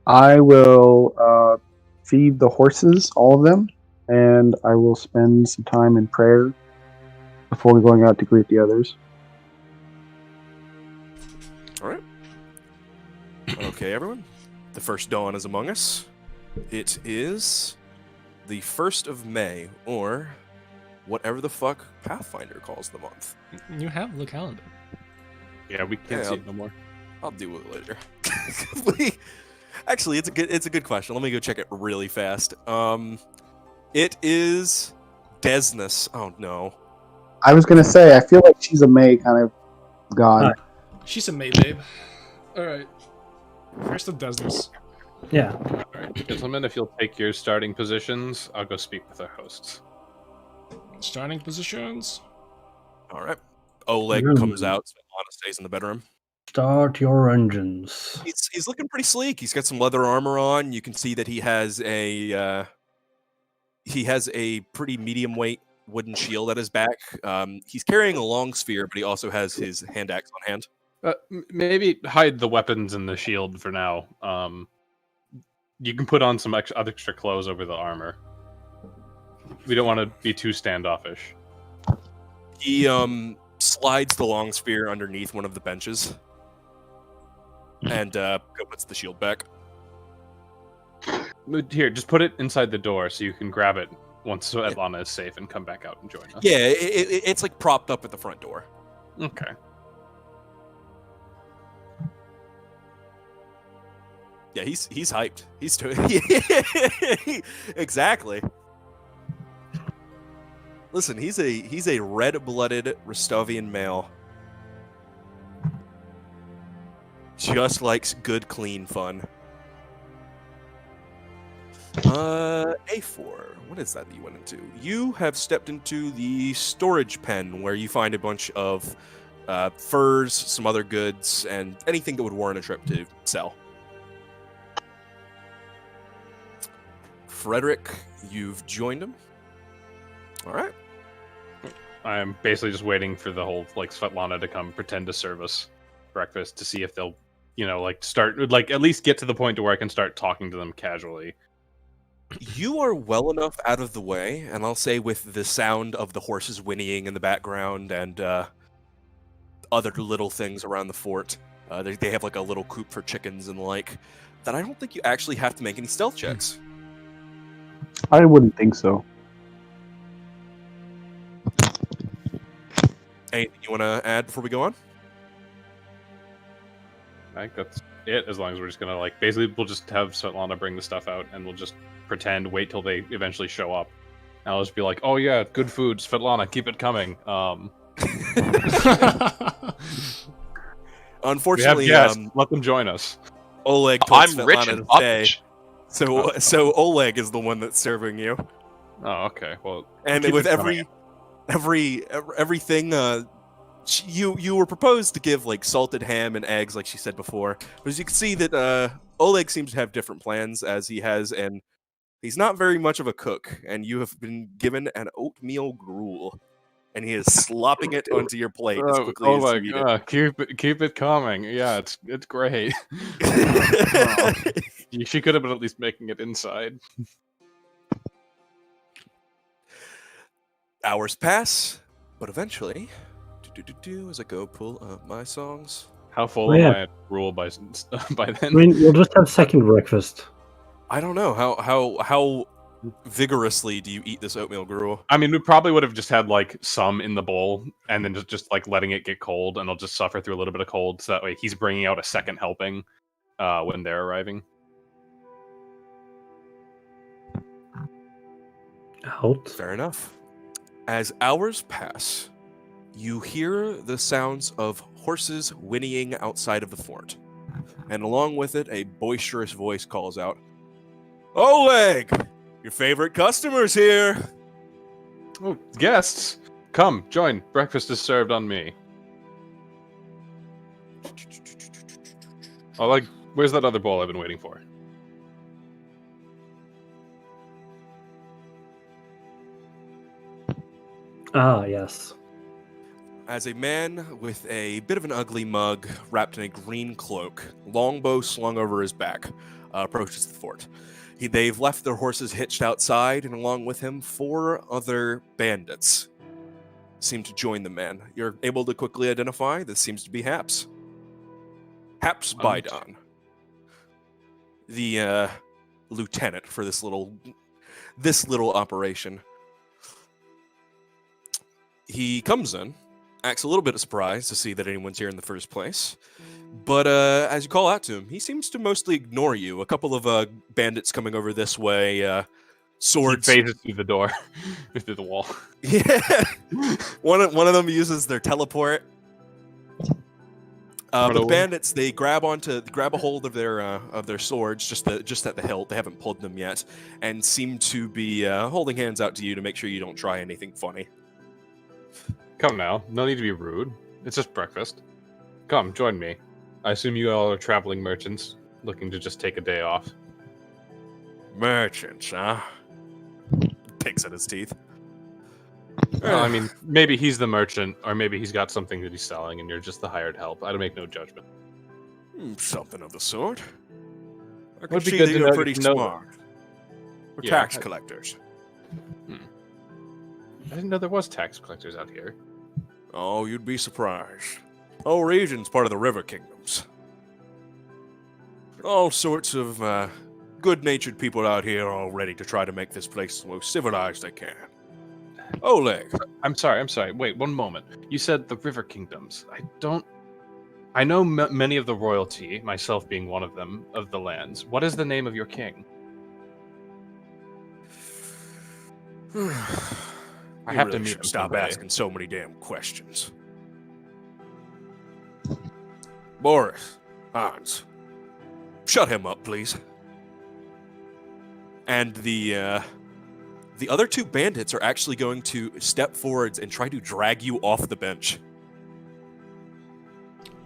I will feed the horses, all of them, and I will spend some time in prayer before going out to greet the others. All right. Okay, everyone. The first dawn is among us. It is the 1st of May, or whatever the fuck Pathfinder calls the month. You have the calendar. Yeah, we can't see it no more. I'll deal with it later. Actually, it's a good question. Let me go check it really fast. It is Desnus. Oh no. I was gonna say, I feel like she's a May kind of god. She's a May babe. Alright. First of Desnus. Yeah. Alright. Gentlemen, if you'll take your starting positions, I'll go speak with our hosts. Starting positions. All right. Oleg comes out. Svetlana stays in the bedroom. Start your engines. He's looking pretty sleek. He's got some leather armor on. You can see that he has a pretty medium weight wooden shield at his back. He's carrying a long spear, but he also has his hand axe on hand. Maybe hide the weapons and the shield for now. You can put on some extra clothes over the armor. We don't want to be too standoffish. He slides the long spear underneath one of the benches and puts the shield back. Here, just put it inside the door so you can grab it once Svetlana is safe and come back out and join us. Yeah, it's like propped up at the front door. Okay. Yeah, he's hyped. He's exactly. Listen, he's a red-blooded Rostovian male. Just likes good, clean fun. A4. What is that you went into? You have stepped into the storage pen where you find a bunch of furs, some other goods, and anything that would warrant a trip to sell. Frederick, you've joined him. All right. I'm basically just waiting for the whole Svetlana to come pretend to serve us breakfast to see if they'll, start at least get to the point to where I can start talking to them casually. You are well enough out of the way, and I'll say with the sound of the horses whinnying in the background and other little things around the fort. They have a little coop for chickens and the like. That I don't think you actually have to make any stealth checks. I wouldn't think so. Anything you want to add before we go on? I think that's it, as long as we're just going to, basically we'll just have Svetlana bring the stuff out, and we'll just wait till they eventually show up. And I'll just be like, oh yeah, good food, Svetlana, keep it coming. Unfortunately, let them join us. Oleg told I'm Svetlana rich to and stay. uppish. So Oleg is the one that's serving you. Oh, okay. Well, And keep with it coming. everything You were proposed to give like salted ham and eggs, like she said before. But as you can see that Oleg seems to have different plans, as he has, and he's not very much of a cook. And you have been given an oatmeal gruel, and he is slopping it onto your plate as quickly as you eat it. Keep it coming. Yeah, it's great. She could have been at least making it inside. Hours pass, but eventually, as I go pull up my songs. How full am I at rule by then? I mean, you'll just have second breakfast. I don't know how vigorously do you eat this oatmeal gruel? I mean, we probably would have just had like some in the bowl, and then just like letting it get cold, and I'll just suffer through a little bit of cold, so that way he's bringing out a second helping when they're arriving. Out. Fair enough. As hours pass, you hear the sounds of horses whinnying outside of the fort. And along with it, a boisterous voice calls out, "Oleg! Your favorite customer's here!" Oh, guests! Come, join. Breakfast is served on me. Oh, like, where's that other bowl I've been waiting for? Ah, yes. As a man with a bit of an ugly mug wrapped in a green cloak, longbow slung over his back, approaches the fort. They've left their horses hitched outside, and along with him, 4 other bandits seem to join the man. You're able to quickly identify this seems to be Haps. Haps Bidon, the lieutenant for this little operation. He comes in, acts a little bit of surprise to see that anyone's here in the first place. But as you call out to him, he seems to mostly ignore you. A couple of bandits coming over this way, swords. He phases through the door, through the wall. Yeah, one of them uses their teleport. But the bandits, they grab a hold of their swords just at the hilt. They haven't pulled them yet, and seem to be holding hands out to you to make sure you don't try anything funny. Come now, no need to be rude. It's just breakfast. Come, join me. I assume you all are traveling merchants, looking to just take a day off. Merchants, huh? Picks at his teeth. Well, I mean, maybe he's the merchant, or maybe he's got something that he's selling, and you're just the hired help. I don't make no judgment. Something of the sort. I Would be see good that to you're know- pretty know- smart. We're Yeah, tax I- collectors. I didn't know there was tax collectors out here. Oh, you'd be surprised. Whole region's part of the River Kingdoms. All sorts of good-natured people out here all ready to try to make this place the most civilized they can. Oleg. I'm sorry. Wait, one moment. You said the River Kingdoms. I know many of the royalty, myself being one of them, of the lands. What is the name of your king? I have to meet him. Stop someday. asking so many damn questions. Boris, Hans, shut him up, please. And the other 2 bandits are actually going to step forwards and try to drag you off the bench.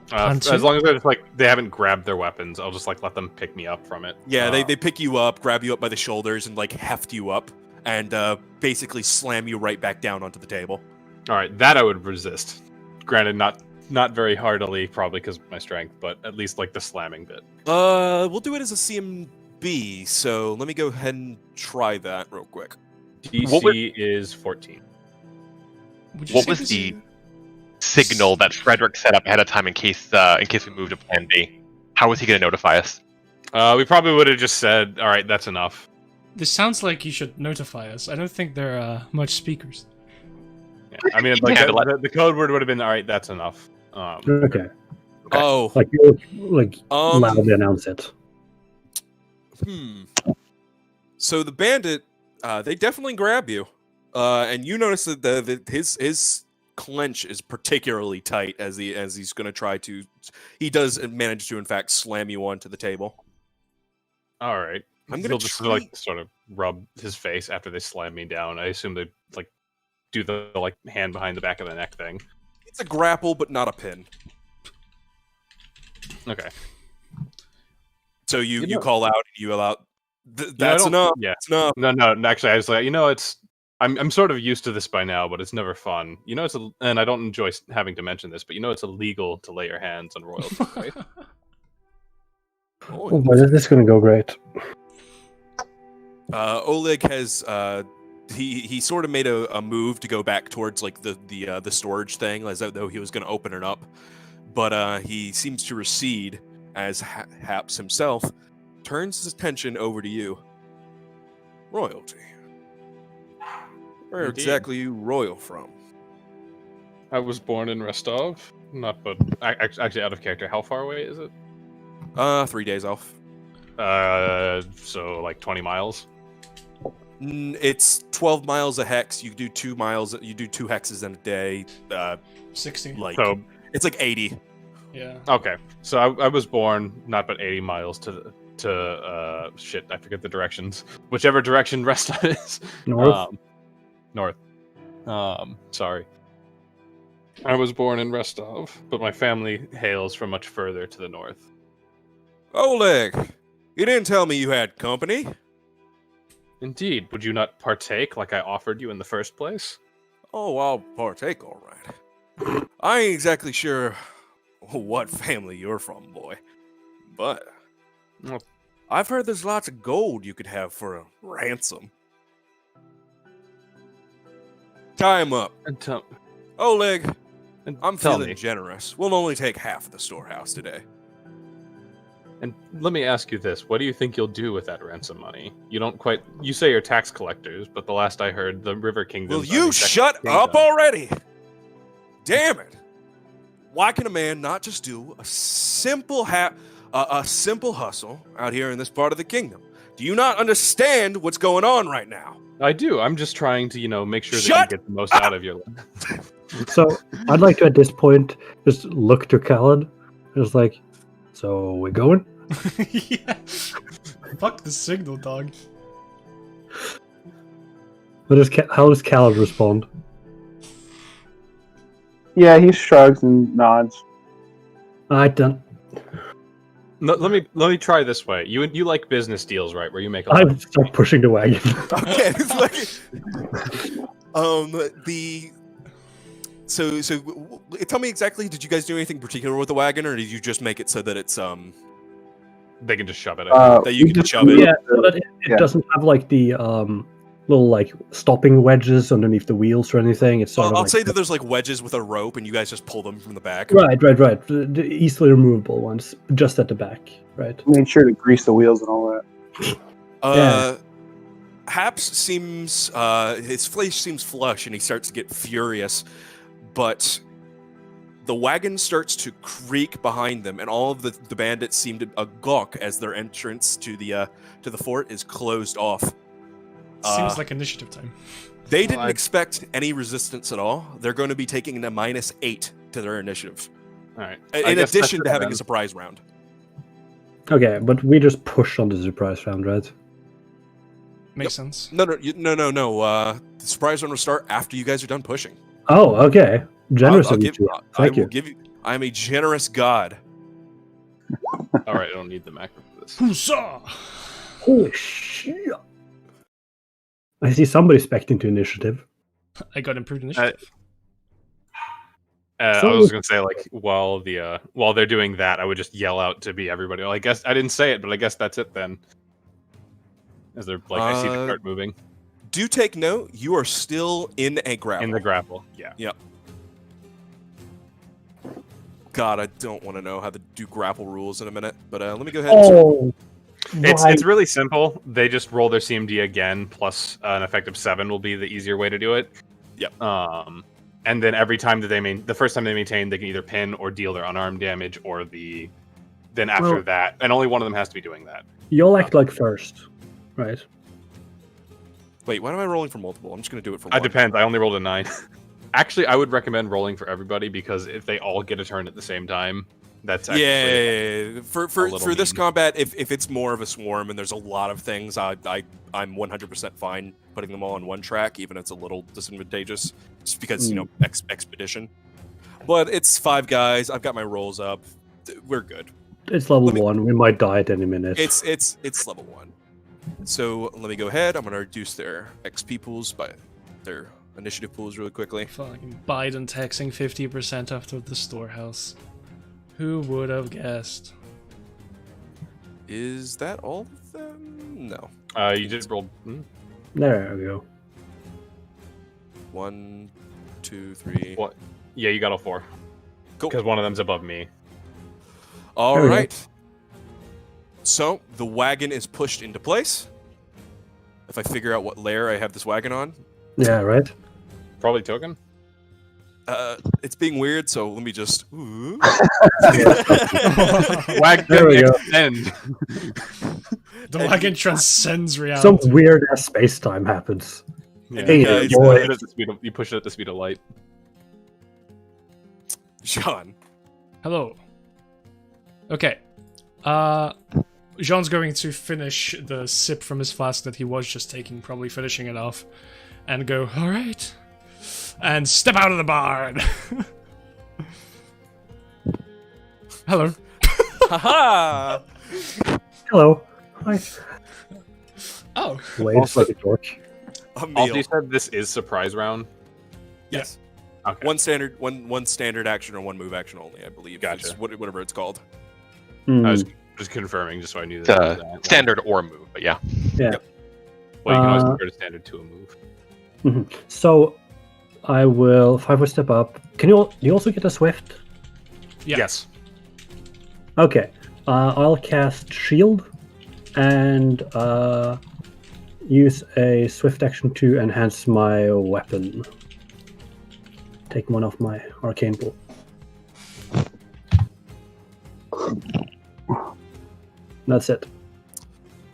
Punch As you? long as they're just, they haven't grabbed their weapons, I'll just let them pick me up from it. Yeah, they pick you up, grab you up by the shoulders, and heft you up, and basically slam you right back down onto the table. All right, that I would resist. Granted, not very heartily, probably because of my strength, but at least the slamming bit. We'll do it as a CMB, so let me go ahead and try that real quick. DC is 14. What was the signal that Frederick set up ahead of time in case we moved to Plan B? How was he going to notify us? We probably would have just said, "All right, that's enough." This sounds like you should notify us. I don't think there are much speakers. Yeah. I mean, the code word would have been, "All right, that's enough." Okay. Oh, You Um, loudly announce it. So the bandit, they definitely grab you, and you notice that his clench is particularly tight as he's going to try to. He does manage to, in fact, slam you onto the table. All right. I'm He'll gonna just try- sort of rub his face after they slam me down. I assume they do the hand behind the back of the neck thing. It's a grapple, but not a pin. Okay. So you call out, you yell out, I that's don't- enough. yeah. It's enough. No. Actually, I was like, it's. I'm sort of used to this by now, but it's never fun. And I don't enjoy having to mention this, but it's illegal to lay your hands on royalty, right? Oh, but this is going to go great. Oleg has he sort of made a move to go back towards like the storage thing, as though he was going to open it up, but he seems to recede as Haps himself turns his attention over to you. Royalty. Where Indeed. exactly are you royal from? I was born in Rostov, but actually out of character. How far away is it? 3 days off. So like 20 miles. It's 12 miles a hex. You do 2 miles. You do 2 hexes in a day. 60. Like So it's like 80. Yeah. okay, so I was born not but 80 miles to shit. I forget the directions. Whichever direction Rostov is. North? North. Sorry. I was born in Rostov, but my family hails from much further to the north. Oleg, you didn't tell me you had company. Indeed. Would you not partake like I offered you in the first place? Oh, I'll partake, all right. I ain't exactly sure what family you're from, boy, but Well- I've heard there's lots of gold you could have for a ransom. Tie him up. And tell, Oleg, and I'm tell feeling me. generous. We'll only take half of the storehouse today. And let me ask you this: what do you think you'll do with that ransom money? You don't quite. You say you're tax collectors, but the last I heard, the River Kingdom. Will you shut up already? Damn it! Why can a man not just do a simple simple hustle out here in this part of the kingdom? Do you not understand what's going on right now? I do. I'm just trying to, make sure that Shut you get the most out of your life. So I'd like to, at this point, just look to Khaled. Just like, so we going? Yeah. Fuck the signal, dog. How does Khaled respond? Yeah, he shrugs and nods. Alright then. No, let me try this way. You like business deals, right? Where you make a I lot. start pushing the wagon. Okay, it's like, tell me exactly. Did you guys do anything particular with the wagon, or did you just make it so that it's They can just shove it. that you can shove it? Yeah, so that it Yeah. doesn't have like the little like stopping wedges underneath the wheels or anything. It's sort of I'll like say that there's like wedges with a rope, and you guys just pull them from the back. right. The easily removable ones, just at the back, right? Made sure to grease the wheels and all that. Yeah. Haps seems his face seems flush, and he starts to get furious. But the wagon starts to creak behind them, and all of the bandits seem to gawk as their entrance to the fort is closed off. Seems like initiative time. They didn't expect any resistance at all. They're going to be taking a -8 to their initiative, All right. in addition to having a surprise round. Okay, but we just push on the surprise round, right? Makes sense. No. The surprise round will start after you guys are done pushing. Oh, okay. Generous I'll of you give- two. I Thank will you. give you. I am a generous god. All right. I don't need the macro for this. Huzzah! Holy shit! I see somebody specting to initiative. I got improved initiative. I So- was gonna say like while they're doing that, I would just yell out to be everybody. Well, I guess I didn't say it, but I guess that's it then. As they're like, I see the cart moving Do take note. You are still in a grapple. in the grapple. Yeah. God, I don't want to know how to do grapple rules in a minute, but let me go ahead. And Oh, It's really simple. They just roll their CMD again, plus an effective 7 will be the easier way to do it. Yep. And then every time that the first time they maintain, they can either pin or deal their unarmed damage, or then after Well- that, and only one of them has to be doing that. you'll act like first, right? Wait, why am I rolling for multiple? I'm just going to do it for It one. depends. I only rolled a 9. Actually, I would recommend rolling for everybody because if they all get a turn at the same time, that's actually Yeah, for little this mean. combat, if it's more of a swarm and there's a lot of things, I'm 100% fine putting them all on one track, even if it's a little disadvantageous, just because expedition. But it's 5 guys. I've got my rolls up. We're good. It's level 1. We might die at any minute. It's level 1. So let me go ahead. I'm going to reduce their XP pools by their initiative pools really quickly. Fucking Biden taxing 50% after the storehouse. Who would have guessed? Is that all of them? No. You just rolled. There we go. 1, 2, 3. What? Yeah, you got all 4. Cool. Because one of them's above me. All There we go. right. So the wagon is pushed into place. If I figure out what layer I have this wagon on, Yeah, right? Probably token. it's being weird. So let me just. Ooh. Wag There we go. extend. The wagon transcends reality. Some weird ass space time happens. Yeah. Hey, guys, you, boy. push it at the speed of, you push it at the speed of light. Sean. Hello. Okay. Jean's going to finish the sip from his flask that he was just taking, probably finishing it off, and go, alright, and step out of the barn. Hello. Haha! Hello. Hi. Oh. Waves like a torch. A meal. Also, you said this is surprise round. Yes. Okay. One standard action or one move action only, I believe. Gotcha. It's whatever it's called. Hmm. I was just confirming, just so I knew that. Standard or move, but yeah. Yeah. Well, you can always Uh, compare to standard to a move. So, I will. If I will step up, can you also get a swift? Yeah. Yes. Okay. I'll cast shield and use a swift action to enhance my weapon. Take one off my arcane pool. That's it.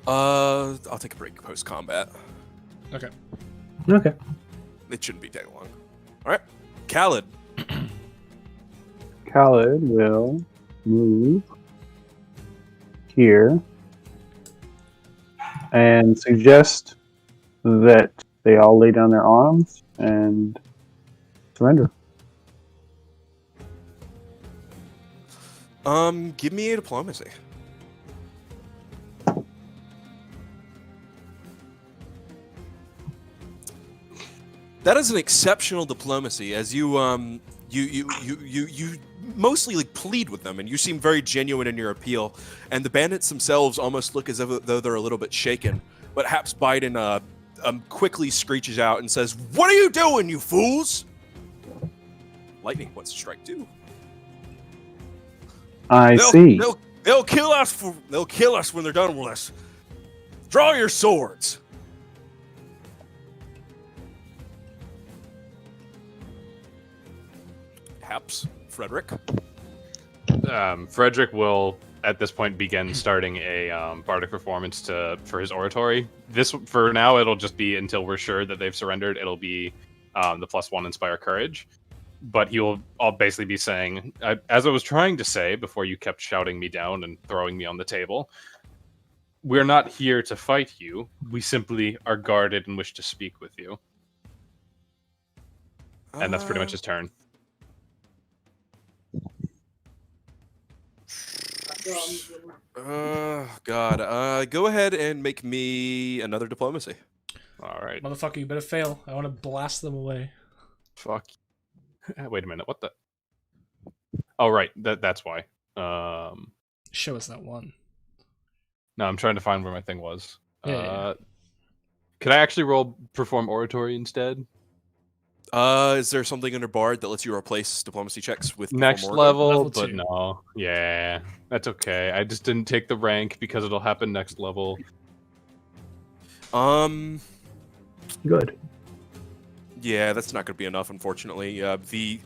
I'll take a break post combat. Okay. Okay. It shouldn't be taking long. All right, Khaled. Khaled will move here and suggest that they all lay down their arms and surrender. Give me a diplomacy. That is an exceptional diplomacy, as you mostly like plead with them, and you seem very genuine in your appeal. And the bandits themselves almost look as though they're a little bit shaken. But Haps Biden quickly screeches out and says, "What are you doing, you fools?" Lightning wants to strike too. I see. They'll kill us. They'll kill us when they're done with us. Draw your swords. Haps, Frederick. Frederick will, at this point, begin starting a bardic performance for his oratory. This, for now, it'll just be until we're sure that they've surrendered. It'll be the +1 Inspire Courage. But I'll basically be saying, as I was trying to say before you kept shouting me down and throwing me on the table, we're not here to fight you. We simply are guarded and wish to speak with you. And that's pretty much his turn. God. Go ahead and make me another diplomacy. All right. Motherfucker, you better fail. I want to blast them away. Fuck. Wait a minute. What the? Oh, right. That's why. Show us that one. No, I'm trying to find where my thing was. Yeah. Could I actually perform oratory instead? Is there something under Bard that lets you replace diplomacy checks with Next perform oratory? level, Level but 2. no. Yeah, that's okay. I just didn't take the rank because it'll happen next level. Good. Yeah, that's not going to be enough, unfortunately. The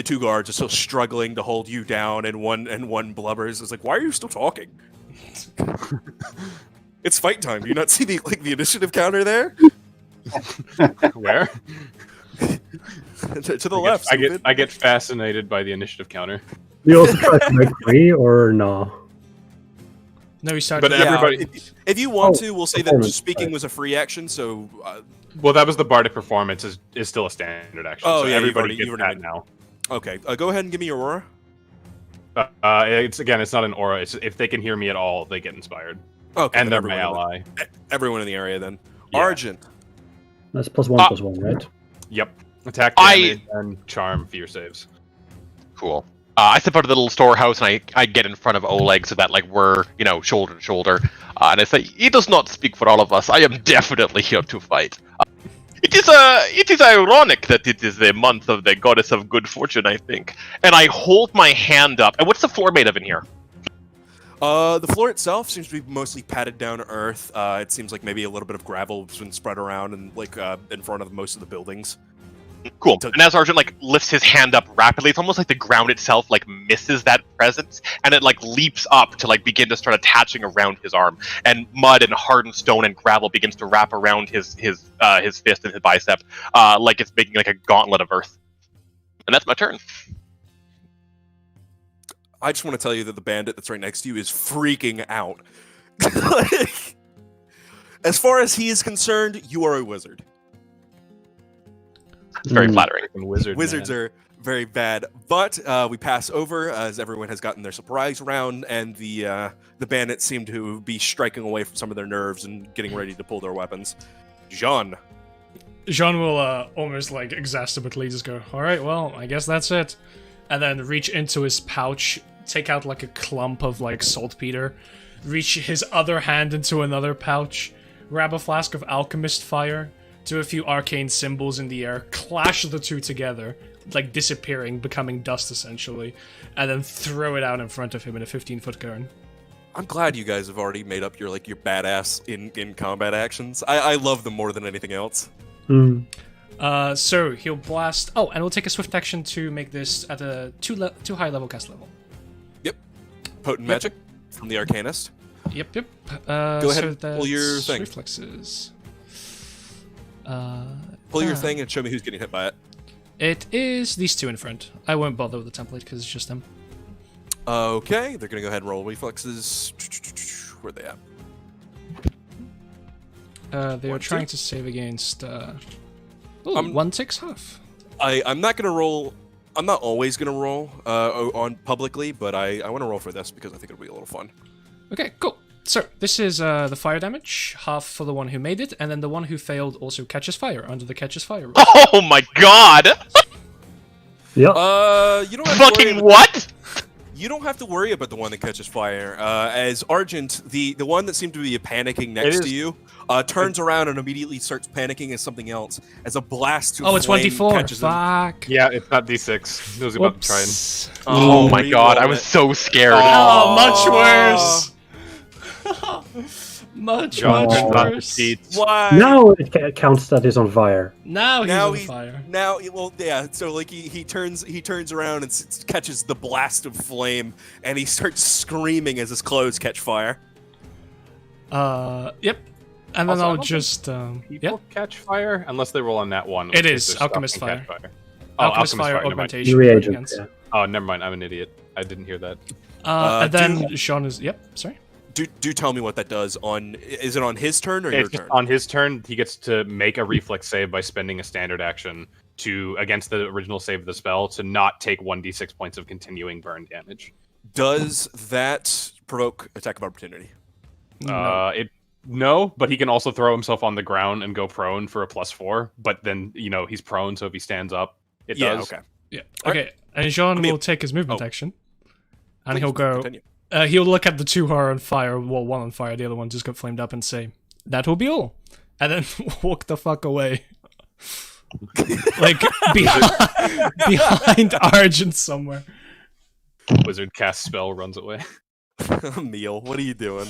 two guards are still struggling to hold you down, and one blubbers. It's like, why are you still talking? It's fight time. Do you not see the initiative counter there? Where? to the left. I get fascinated by the initiative counter. You also try to make free or no? No, he started. But Yeah, everybody. if you want to, we'll say that performance, speaking right. was a free action. So, Well, that was the bardic performance. Is still a standard action. Oh, so yeah, everybody you've gets already that now. Okay, go ahead and give me your aura. It's not an aura. It's if they can hear me at all, they get inspired. Okay, And then they're my everyone ally. Everyone in the area then. Yeah. Argent. That's +1/+1, right? Yep. Attack damage and charm for your saves. Cool. I step out of the little storehouse and I get in front of Oleg so that like we're shoulder to shoulder, and I say, "He does not speak for all of us. I am definitely here to fight. It is ironic that it is the month of the goddess of good fortune, I think." And I hold my hand up. And what's the floor made of in here? The floor itself seems to be mostly patted down to earth. It seems like maybe a little bit of gravel has been spread around and like in front of most of the buildings. Cool. And as Argent like lifts his hand up rapidly, it's almost like the ground itself like misses that presence, and it like leaps up to like begin to start attaching around his arm. And mud and hardened stone and gravel begins to wrap around his fist and his bicep, like it's making like a gauntlet of earth. And that's my turn. I just want to tell you that the bandit that's right next to you is freaking out. Like, as far as he is concerned, you are a wizard. It's very flattering. Wizards are very bad, but we pass over as everyone has gotten their surprise round, and the bandits seem to be striking away from some of their nerves and getting ready to pull their weapons. Jean. Jean will almost like exasperately just go, "Alright, well, I guess that's it." And then reach into his pouch, take out like a clump of like saltpeter, reach his other hand into another pouch, grab a flask of alchemist fire, do a few arcane symbols in the air, clash the two together, like disappearing, becoming dust essentially, and then throw it out in front of him in a 15-foot cone. I'm glad you guys have already made up your badass in combat actions. I love them more than anything else. So he'll blast. Oh, and we'll take a swift action to make this at a too high level cast level. Yep. Potent magic from the Arcanist. Yep. Go ahead and pull your thing. Reflexes. Pull your thing and show me who's getting hit by it. It is these two in front. I won't bother with the template because it's just them. Okay, they're gonna go ahead and roll reflexes. Where are they at? They are trying to save against. 1 takes half. I'm not gonna roll. I'm not always gonna roll on publicly, but I want to roll for this because I think it'll be a little fun. Okay, cool. So this is the fire damage, half for the one who made it, and then the one who failed also catches fire under the catches fire rule. Oh my god! Yeah. You don't have to worry Fucking what? You don't have to worry about the one that catches fire. As Argent, the one that seemed to be panicking next to you, turns around and immediately starts panicking as something else. As a blast to It's flame 1d4. catches him. Fuck. Yeah, it's not D6. It was about to try and... Whoops. Oh my Re-roll god, I was it. so scared. Oh, much worse. much John much turns on the worse. seats. Why? Now it counts that he's on fire. Now he's Now on he- fire. Well, yeah. So like he turns around and catches the blast of flame, and he starts screaming as his clothes catch fire. Yep. And then Also, I I'll don't just People catch fire unless they roll on that one. It which is they're stuck Alchemist and catch fire. Oh, Alchemist fire never mind. augmentation. Reagent. against- Yeah. Oh, never mind. I'm an idiot. I didn't hear that. And then Sean is. Yep. Sorry. Do tell me what that does on. Is it on his turn or your It's just turn? on his turn, he gets to make a reflex save by spending a standard action against the original save of the spell to not take 1d6 points of continuing burn damage. Does that provoke attack of opportunity? No, but he can also throw himself on the ground and go prone for a +4. But then he's prone, so if he stands up, it does. Okay. Yeah. All Okay. And Jean I mean- will take his movement action, and Please he'll go. continue. He'll look at the two who are on fire. Well, one on fire, the other one just got flamed up, and say, "That will be all," and then walk the fuck away, like behind Argent somewhere. Wizard casts spell, runs away. Neil, what are you doing?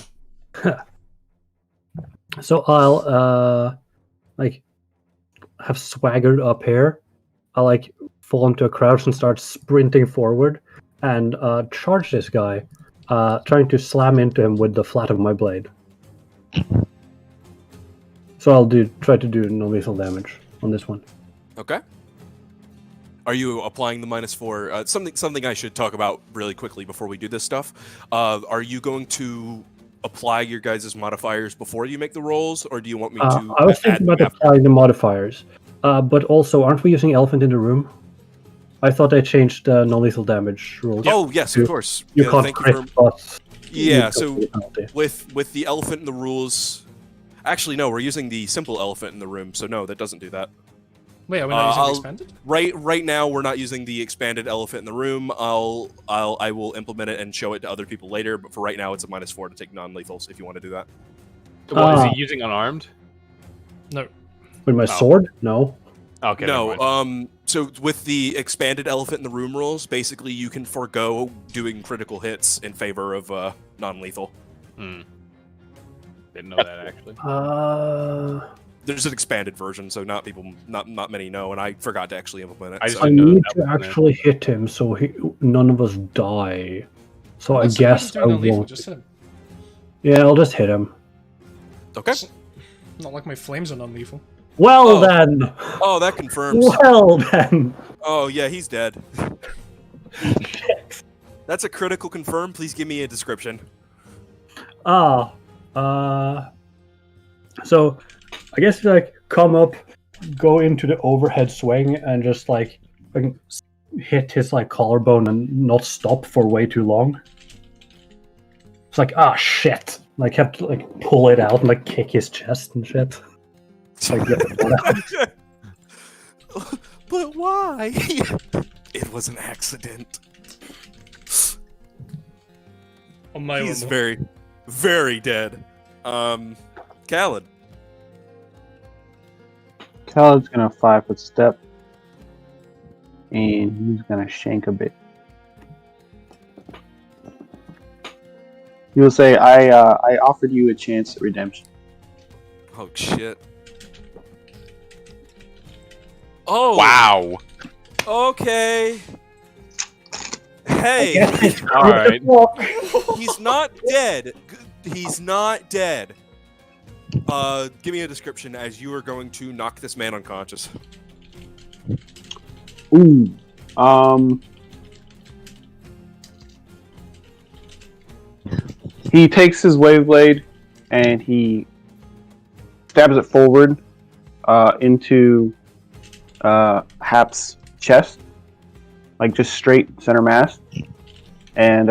So I'll have swaggered up here. I'll fall into a crouch and start sprinting forward and charge this guy, trying to slam into him with the flat of my blade. So I'll try to do non-lethal damage on this one. Okay. Are you applying the -4? Something I should talk about really quickly before we do this stuff. Are you going to apply your guys' modifiers before you make the rolls, or do you want me to? I was add thinking them about after? applying the modifiers, but also, aren't we using elephant in the room? I thought they changed the non-lethal damage rules. Oh yes, of course. You Yeah, can't thank you crit, for- but Yeah, you so get the penalty. with the elephant in the rules, actually no, we're using the simple elephant in the room, so no, that doesn't do that. Wait, are we not using I'll- expanded? Right now, we're not using the expanded elephant in the room. I will implement it and show it to other people later. But for right now, it's a -4 to take non-lethals if you want to do that. What is Ah. he using unarmed? No. With my sword? No. Okay. never No. mind. So with the expanded elephant in the room rules, basically you can forego doing critical hits in favor of non-lethal. Didn't know that actually. There's an expanded version, so not many know, and I forgot to actually implement it. I just so- I didn't know need that to was in there. actually hit him so none of us die. So I Let's guess do I non-lethal, won't. just hit him. Yeah, I'll just hit him. Okay. Not like my flames are non-lethal. Well Oh. then. Oh, that confirms. Well then. Oh yeah, he's dead. That's a critical confirm. Please give me a description. So I guess like come up, go into the overhead swing, and just like hit his like collarbone and not stop for way too long. It's like shit. Like have to like pull it out and like kick his chest and shit. Like, get the blood out. But why? It was an accident. On my He's own. very, very dead. Khaled. Khaled's gonna 5-foot step, and he's gonna shank a bit. He will say, I offered you a chance at redemption." Oh shit. Oh Wow. Okay. Hey, All right. he's not dead. He's not dead. Give me a description as you are going to knock this man unconscious. Ooh. He takes his wave blade and he stabs it forward into Hap's chest, like just straight center mass, and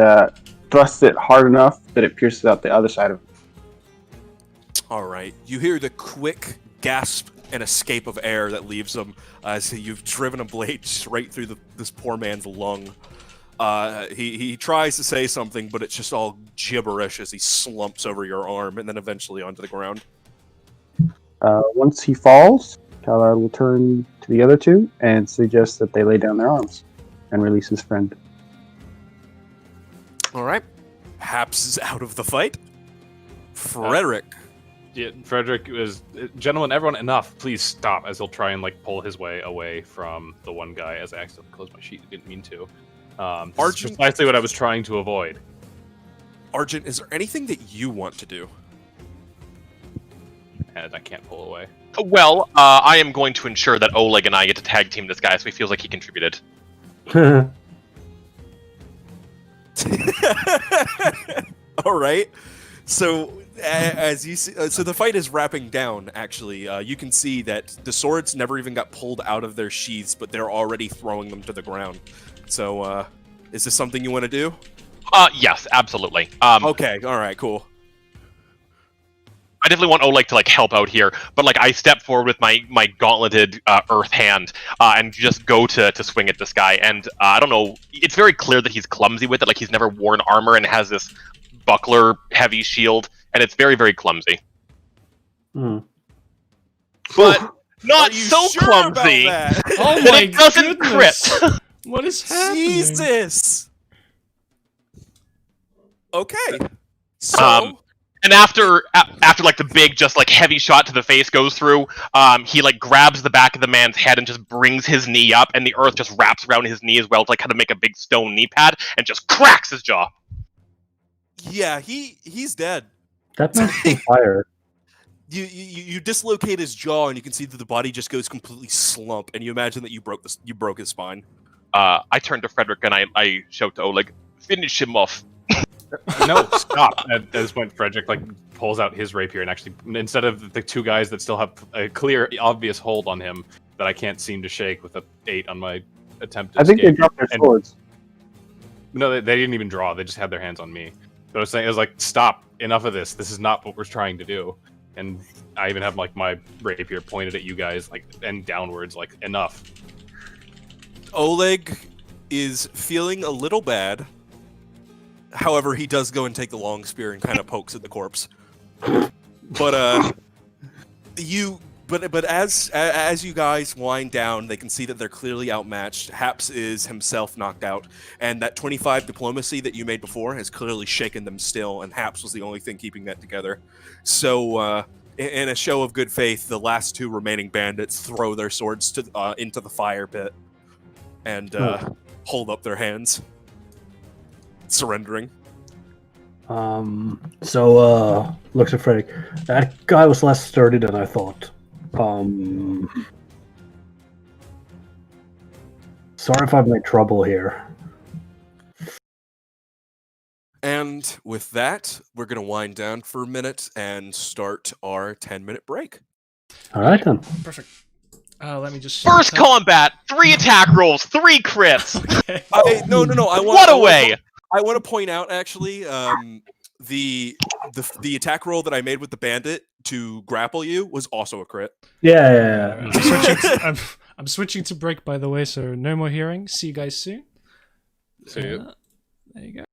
thrusts it hard enough that it pierces out the other side of him. All right. You hear the quick gasp and escape of air that leaves him as you've driven a blade straight through this poor man's lung. He tries to say something, but it's just all gibberish as he slumps over your arm and then eventually onto the ground. Once he falls, Kallard will turn to the other two and suggest that they lay down their arms and release his friend. All right. Haps is out of the fight. Frederick. Yeah, Frederick is gentlemen. Everyone, enough! Please stop. As he'll try and like pull his way away from the one guy. As I accidentally closed my sheet, didn't mean to. This is Archie- precisely what I was trying to avoid. Argent, is there anything that you want to do? And I can't pull away. Well, I am going to ensure that Oleg and I get to tag team this guy so he feels like he contributed. All right. So as you see, so the fight is wrapping down. Actually, you can see that the swords never even got pulled out of their sheaths, but they're already throwing them to the ground. So, is this something you want to do? Yes, absolutely. Okay. All right. Cool. I definitely want Oleg to like help out here, but like I step forward with my gauntleted earth hand and just go to swing at this guy. And I don't know, it's very clear that he's clumsy with it. Like he's never worn armor and has this buckler heavy shield, and it's very, very clumsy. Hmm. But not Are you so sure about clumsy that? Oh that my it doesn't goodness. crit. What is happening? Jesus. Okay. So. And after like the big, just like heavy shot to the face goes through, he like grabs the back of the man's head and just brings his knee up, and the earth just wraps around his knee as well to like kind of make a big stone knee pad and just cracks his jaw. Yeah, he's dead. That man's on fire. You dislocate his jaw, and you can see that the body just goes completely slump. And you imagine that you broke his spine. I turn to Frederick and I shout to Oleg, "Finish him off." No, stop! At this point, Frederick like pulls out his rapier and actually, instead of the two guys that still have a clear, obvious hold on him that I can't seem to shake with a 8 on my attempt to I think they escape. dropped their And- swords. No, they didn't even draw. They just had their hands on me. So I was saying, it was like, stop, enough of this. This is not what we're trying to do. And I even have like my rapier pointed at you guys, like, and downwards, like, enough. Oleg is feeling a little bad. However, he does go and take the long spear and kind of pokes at the corpse. But But as you guys wind down, they can see that they're clearly outmatched. Haps is himself knocked out, and that 25 diplomacy that you made before has clearly shaken them still, and Haps was the only thing keeping that together. So, in a show of good faith, the last two remaining bandits throw their swords into the fire pit and hold up their hands, surrendering. Looks at Freddy. That guy was less sturdy than I thought. Sorry if I've made trouble here. And with that, we're going to wind down for a minute and start our 10-minute break. All right, then. Perfect. Let me just First combat, 3 attack rolls, 3 crits. No. What a way! I want to point out, actually, the attack roll that I made with the bandit to grapple you was also a crit. Yeah. I'm switching to break, by the way, so no more hearing. See you guys soon. See you. There you go.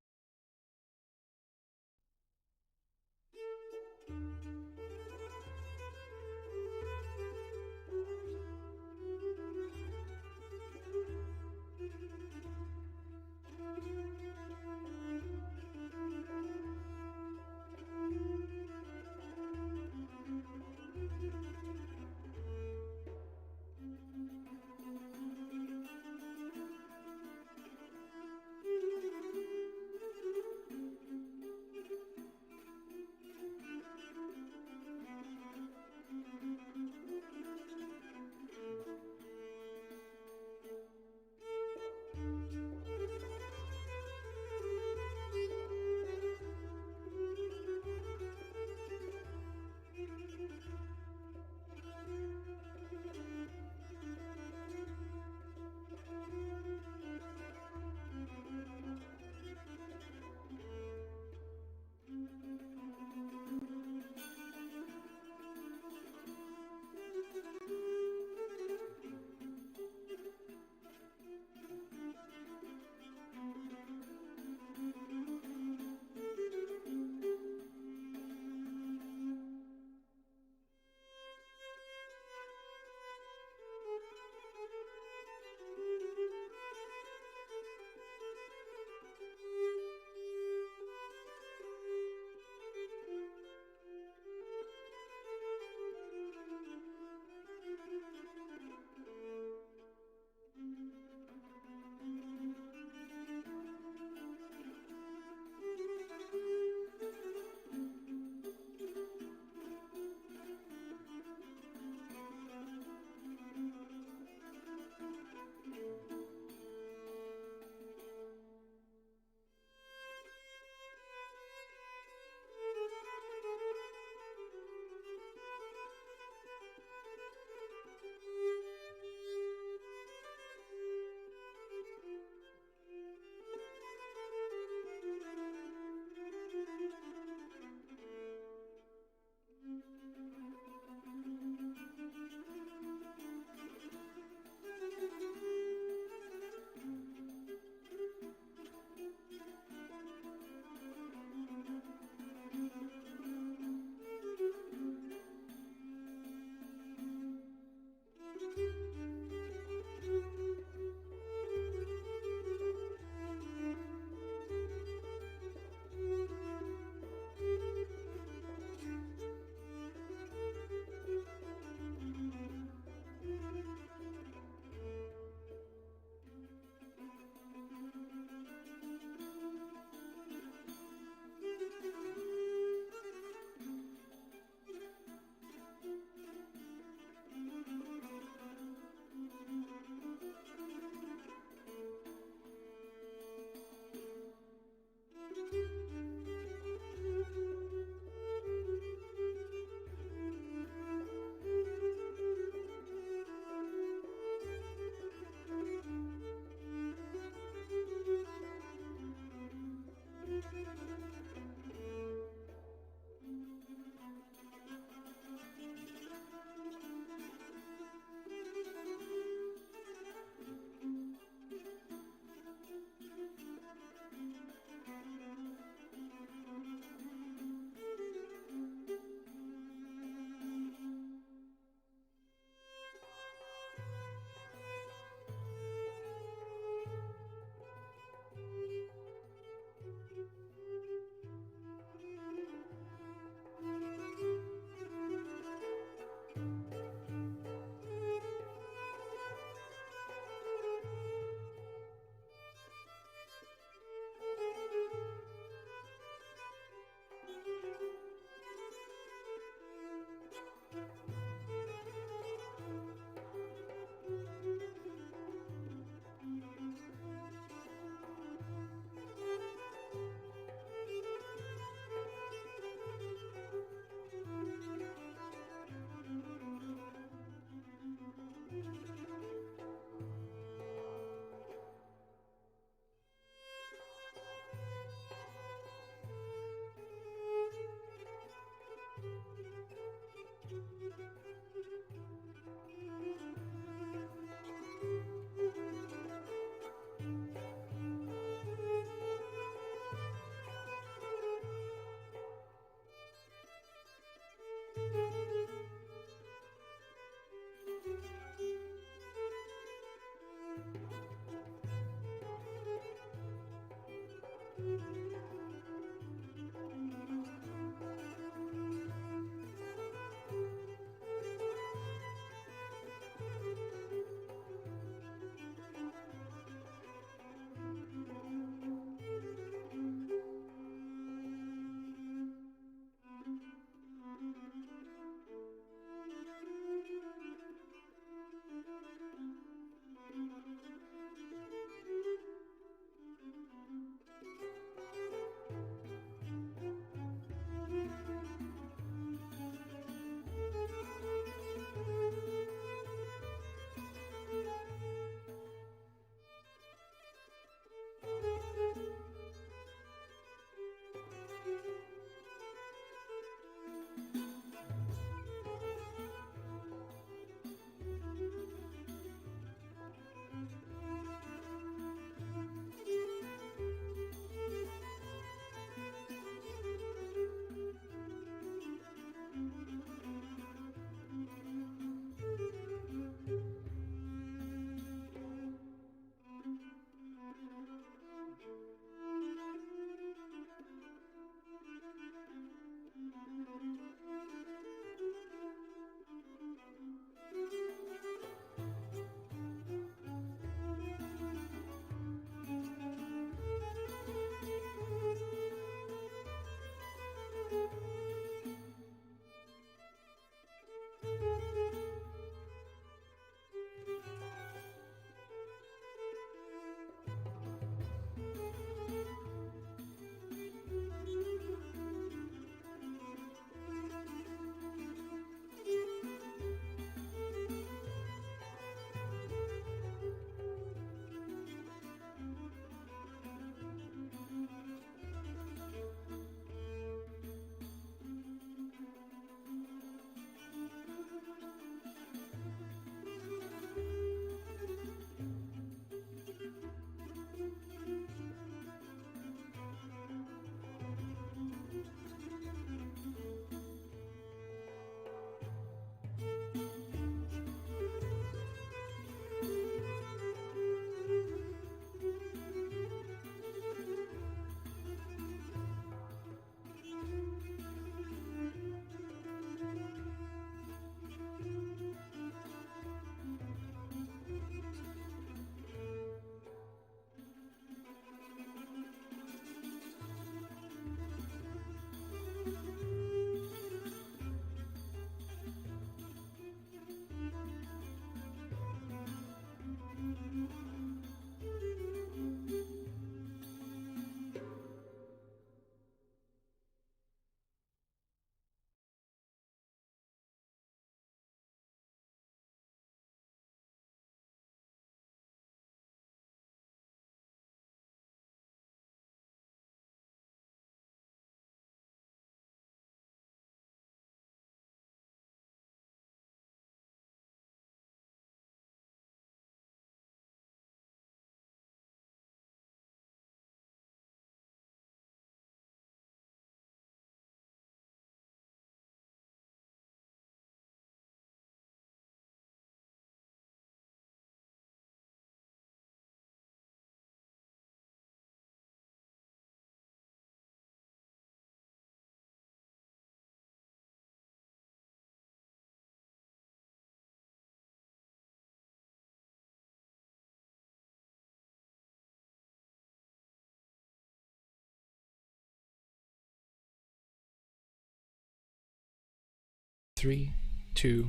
3, 2,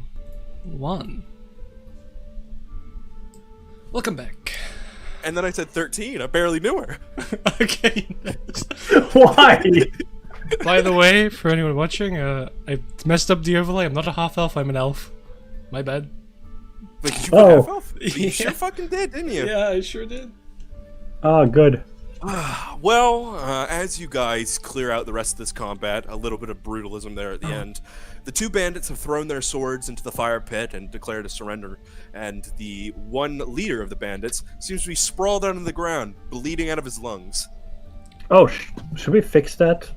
1. Welcome back. And then I said 13. I barely knew her. Okay. Why? By the way, for anyone watching, I messed up the overlay. I'm not a half-elf, I'm an elf. My bad. Wait, did you put half elf? You sure fucking did, didn't you? Yeah, I sure did. Oh, good. Well, as you guys clear out the rest of this combat, a little bit of brutalism there at the end, the two bandits have thrown their swords into the fire pit and declared a surrender, and the one leader of the bandits seems to be sprawled out on the ground, bleeding out of his lungs. Oh, should we fix that?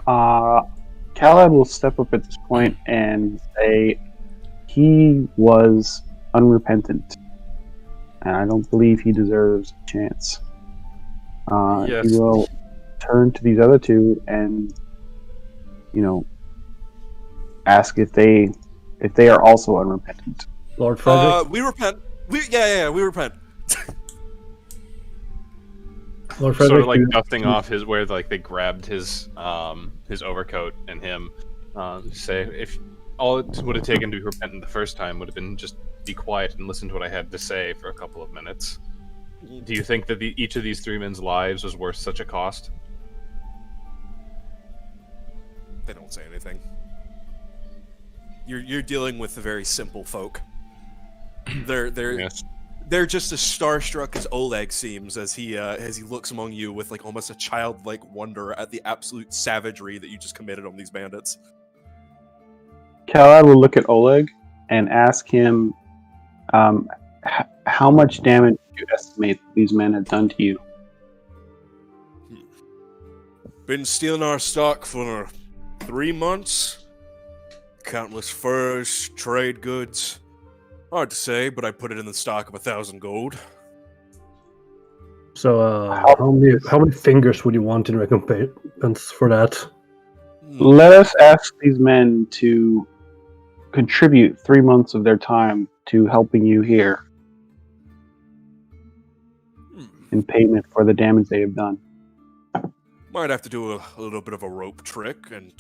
Khaled will step up at this point and say he was unrepentant, and I don't believe he deserves a chance. Yes. He will turn to these other two and, ask if they are also unrepentant. Lord Frederick? We repent. We repent. Lord Sort Frederick, of like dusting off his where like they grabbed his overcoat and him. Say if all it would have taken to be repentant the first time would have been just be quiet and listen to what I had to say for a couple of minutes. Do you think that each of these three men's lives was worth such a cost? They don't say anything. You're dealing with very simple folk. They're Yes. they're just as starstruck as Oleg seems as he looks among you with like almost a childlike wonder at the absolute savagery that you just committed on these bandits. Khaled will look at Oleg and ask him, how much damage do you estimate these men have done to you? Been stealing our stock for 3 months. Countless furs, trade goods. Hard to say, but I put it in the stock of 1,000 gold. So, how many fingers would you want in recompense for that? Let us ask these men to contribute 3 months of their time to helping you here in payment for the damage they have done. Might have to do a little bit of a rope trick and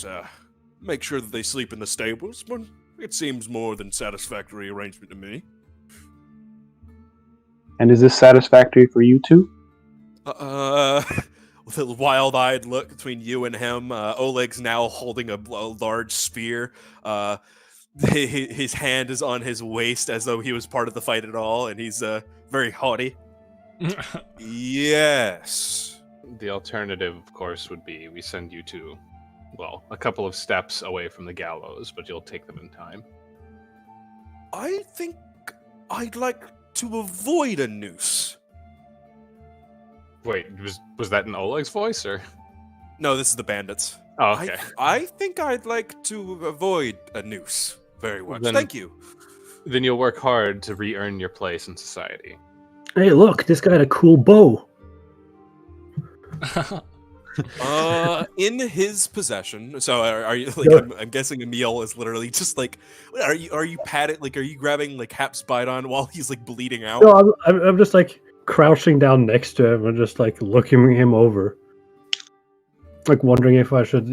make sure that they sleep in the stables, but it seems more than satisfactory arrangement to me. And is this satisfactory for you too? With a wild-eyed look between you and him, Oleg's now holding a large spear. His hand is on his waist as though he was part of the fight at all, and he's very haughty. Yes. The alternative, of course, would be we send you to, well, a couple of steps away from the gallows, but you'll take them in time. I think I'd like to avoid a noose. Wait, was that in Oleg's voice, or? No, this is the bandits. Oh, okay. I think I'd like to avoid a noose very much. Then- Thank you. Then you'll work hard to re-earn your place in society. Hey, look, this guy had a cool bow. In his possession. So are you like? No. I'm guessing Emil is literally just like. Are you patted? Like, are you grabbing like Hap's Bidon while he's like bleeding out? No, I'm just like crouching down next to him and just like looking him over, like wondering if I should,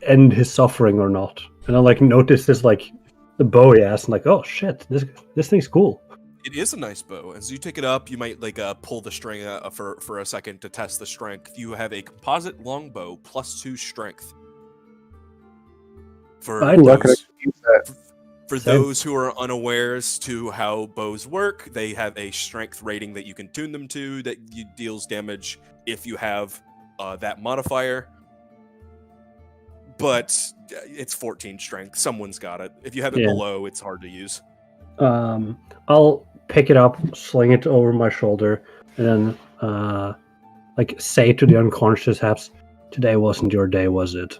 end his suffering or not. And I like notice this like the bow he has, and like, oh shit, this thing's cool. It is a nice bow. As you take it up, you might like pull the string for a second to test the strength. You have a composite longbow +2 strength. For I Ooh, I could those, use that. for those who are unawares to how bows work, they have a strength rating that you can tune them to that deals damage if you have that modifier. But it's 14 strength. Someone's got it. If you have it below, it's hard to use. I'll pick it up, sling it over my shoulder, and then like say to the unconscious Haps, "Today wasn't your day, was it?"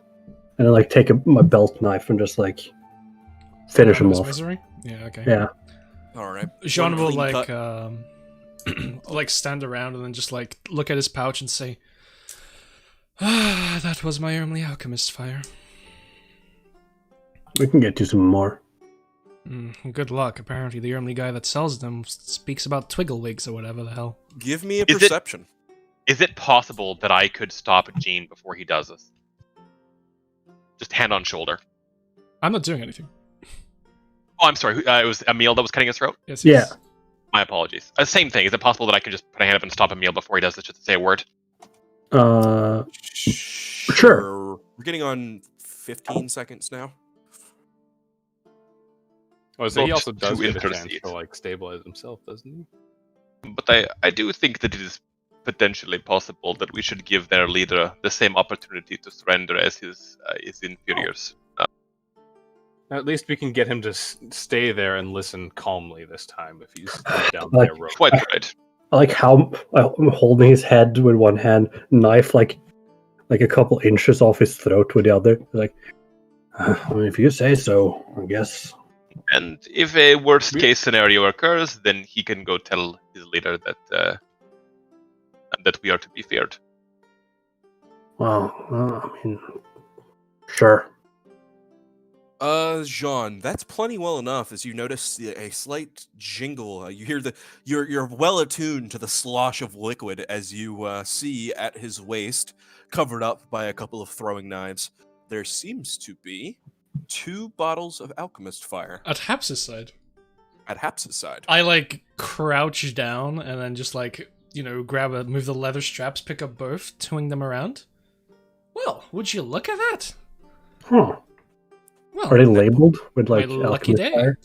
And then like take my belt knife and just like finish him His off. misery? Yeah, okay. Yeah. All right. Jean One will clean like cut. like stand around and then just like look at his pouch and say, "Ah, that was my only alchemist fire." We can get you some more. Good luck. Apparently, the only guy that sells them speaks about Twigglewigs or whatever the hell. Give me a Is it- perception. Is it possible that I could stop Gene before he does this? Just hand on shoulder. I'm not doing anything. Oh, I'm sorry. It was Emil that was cutting his throat? Yes. Yeah. My apologies. Same thing. Is it possible that I can just put a hand up and stop Emil before he does this, just to say a word? Sure. We're getting on 15 seconds now. Oh, so he Not also does to get a chance intercede. to like stabilize himself, doesn't he? But I do think that it is potentially possible that we should give their leader the same opportunity to surrender as his inferiors. At least we can get him to stay there and listen calmly this time if he's down Like- by a rope. Quite right. I like how I'm holding his head with one hand, knife like a couple inches off his throat with the other. Like, I mean, if you say so, I guess. And if a worst case scenario occurs, then he can go tell his leader that we are to be feared. Well, I mean, sure. Jean, that's plenty well enough. As you notice a slight jingle, you hear you're well attuned to the slosh of liquid as you see at his waist, covered up by a couple of throwing knives. There seems to be 2 bottles of alchemist fire At Haps's side. at Haps's side. I like crouch down and then just like, move the leather straps, pick up both, twing them around. Well, would you look at that? Huh. Well, Are they labeled with like my lucky alchemist day. fire?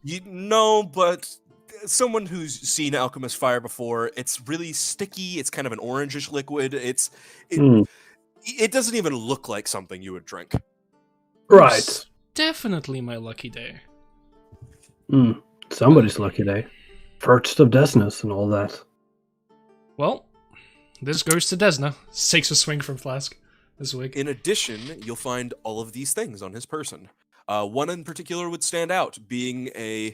You know, but someone who's seen alchemist fire before, it's really sticky. It's kind of an orangish liquid. It doesn't even look like something you would drink. Right. It's definitely my lucky day. Somebody's lucky day. First of Desnus and all that. Well, this goes to Desna. Takes a swing from Flask this week. In addition, you'll find all of these things on his person. One in particular would stand out, being an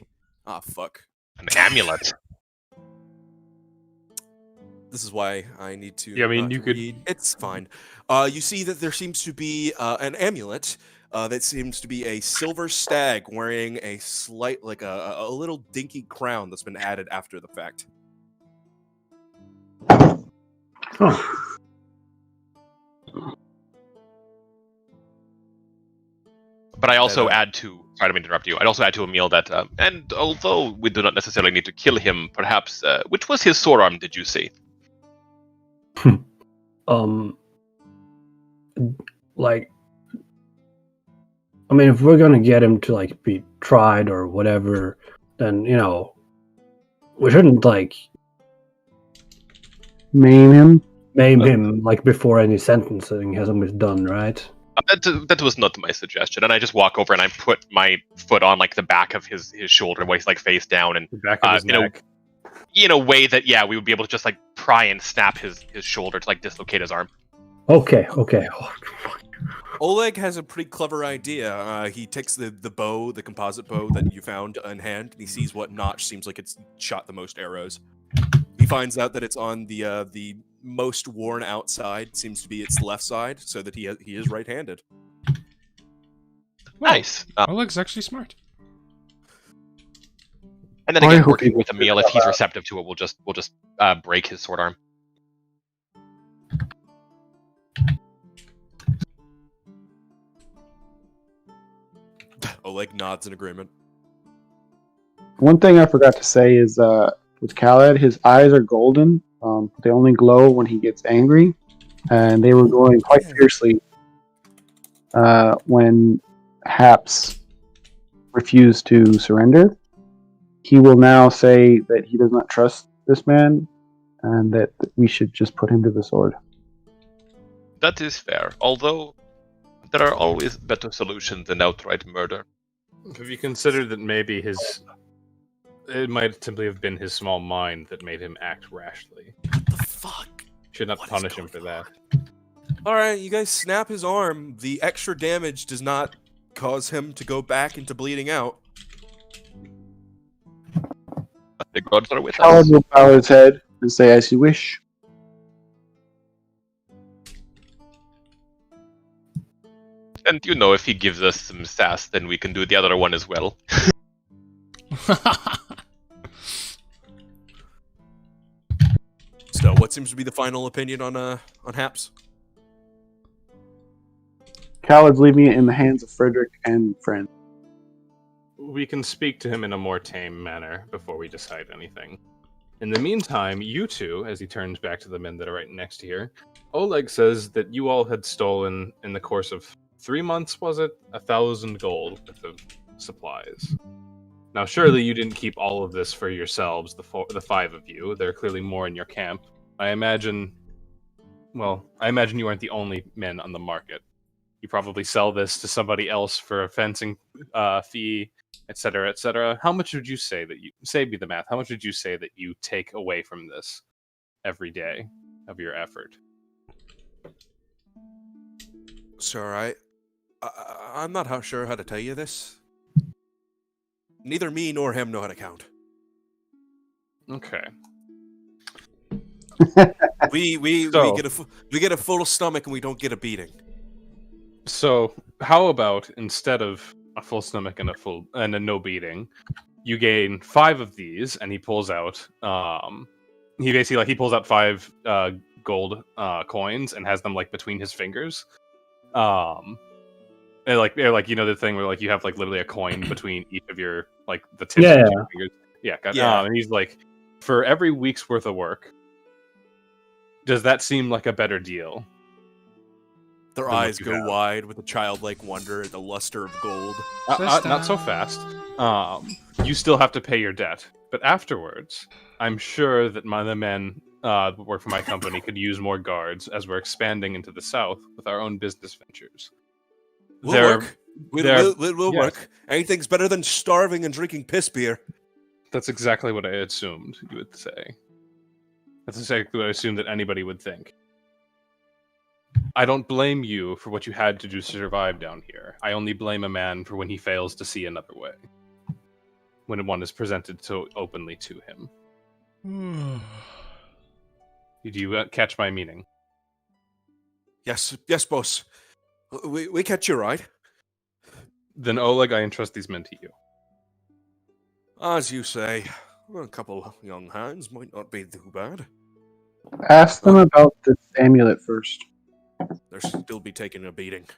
amulet. This is why I need to. Yeah, I mean, not you could- read. It's fine. You see that there seems to be an amulet. That seems to be a silver stag wearing a slight, like a little dinky crown that's been added after the fact. Huh. But I also add to. Sorry, I didn't mean to interrupt you. I'd also add to Emil that, and although we do not necessarily need to kill him, perhaps. Which was his sword arm? Did you see? Like, I mean, if we're gonna get him to like be tried or whatever, then we shouldn't like Maim him. maim him like before any sentencing has been done, right? That was not my suggestion, and I just walk over and I put my foot on like the back of his shoulder while he's like face down, and The back of his neck. in a way that we would be able to just like pry and snap his shoulder to like dislocate his arm. Okay. Oleg has a pretty clever idea. He takes the bow, the composite bow that you found in hand, and he sees what notch seems like it's shot the most arrows. He finds out that it's on the most worn out side, seems to be its left side, so that he is right-handed. Well, Nice. Oleg's actually smart. And then I again, hope working he with Emil, if he's receptive to it, we'll just break his sword arm. Oleg nods in agreement. One thing I forgot to say is with Khaled, his eyes are golden. They only glow when he gets angry, and they were glowing quite fiercely when Haps refused to surrender. He will now say that he does not trust this man, and that we should just put him to the sword. That is fair, although there are always better solutions than outright murder. Have you considered that maybe it might simply have been his small mind that made him act rashly? What the fuck? Should not What is punish him for going that. Alright, you guys snap his arm. The extra damage does not cause him to go back into bleeding out. The gods are with Khaled us. will bow his head and say, "As you wish." And if he gives us some sass, then we can do the other one as well. So, what seems to be the final opinion on Haps? Cowards leaving it in the hands of Frederick and friends. We can speak to him in a more tame manner before we decide anything. In the meantime, you two, as he turns back to the men that are right next to here, Oleg says that you all had stolen, in the course of 3 months, was it? 1,000 gold worth of supplies. Now, surely you didn't keep all of this for yourselves, the 5 of you. There are clearly more in your camp. I imagine you aren't the only men on the market. You probably sell this to somebody else for a fencing fee, etc., etc. How much would you say that you save me the math? How much would you say that you take away from this every day of your effort? Sir, I'm not sure how to tell you this. Neither me nor him know how to count. Okay. We get a full stomach and we don't get a beating. So how about instead of a full stomach and a no beating, you gain 5 of these, and he pulls out he pulls out 5 gold coins and has them like between his fingers. They're like the thing where like you have like literally a coin between each of your like the tips of your fingers. Yeah, and he's like, for every week's worth of work, does that seem like a better deal? Their eyes go wide with a childlike wonder at the luster of gold. Not so fast. You still have to pay your debt, but afterwards, I'm sure that the men that work for my company could use more guards as we're expanding into the south with our own business ventures. We'll work. We'll work. Anything's better than starving and drinking piss beer. That's exactly what I assumed you would say. That's exactly what I assumed that anybody would think. I don't blame you for what you had to do to survive down here. I only blame a man for when he fails to see another way. When one is presented so openly to him. Do you catch my meaning? Yes, boss. We catch you right. Then, Oleg, I entrust these men to you. As you say, a couple of young hands might not be too bad. Ask them about this amulet first. They'll still be taking a beating.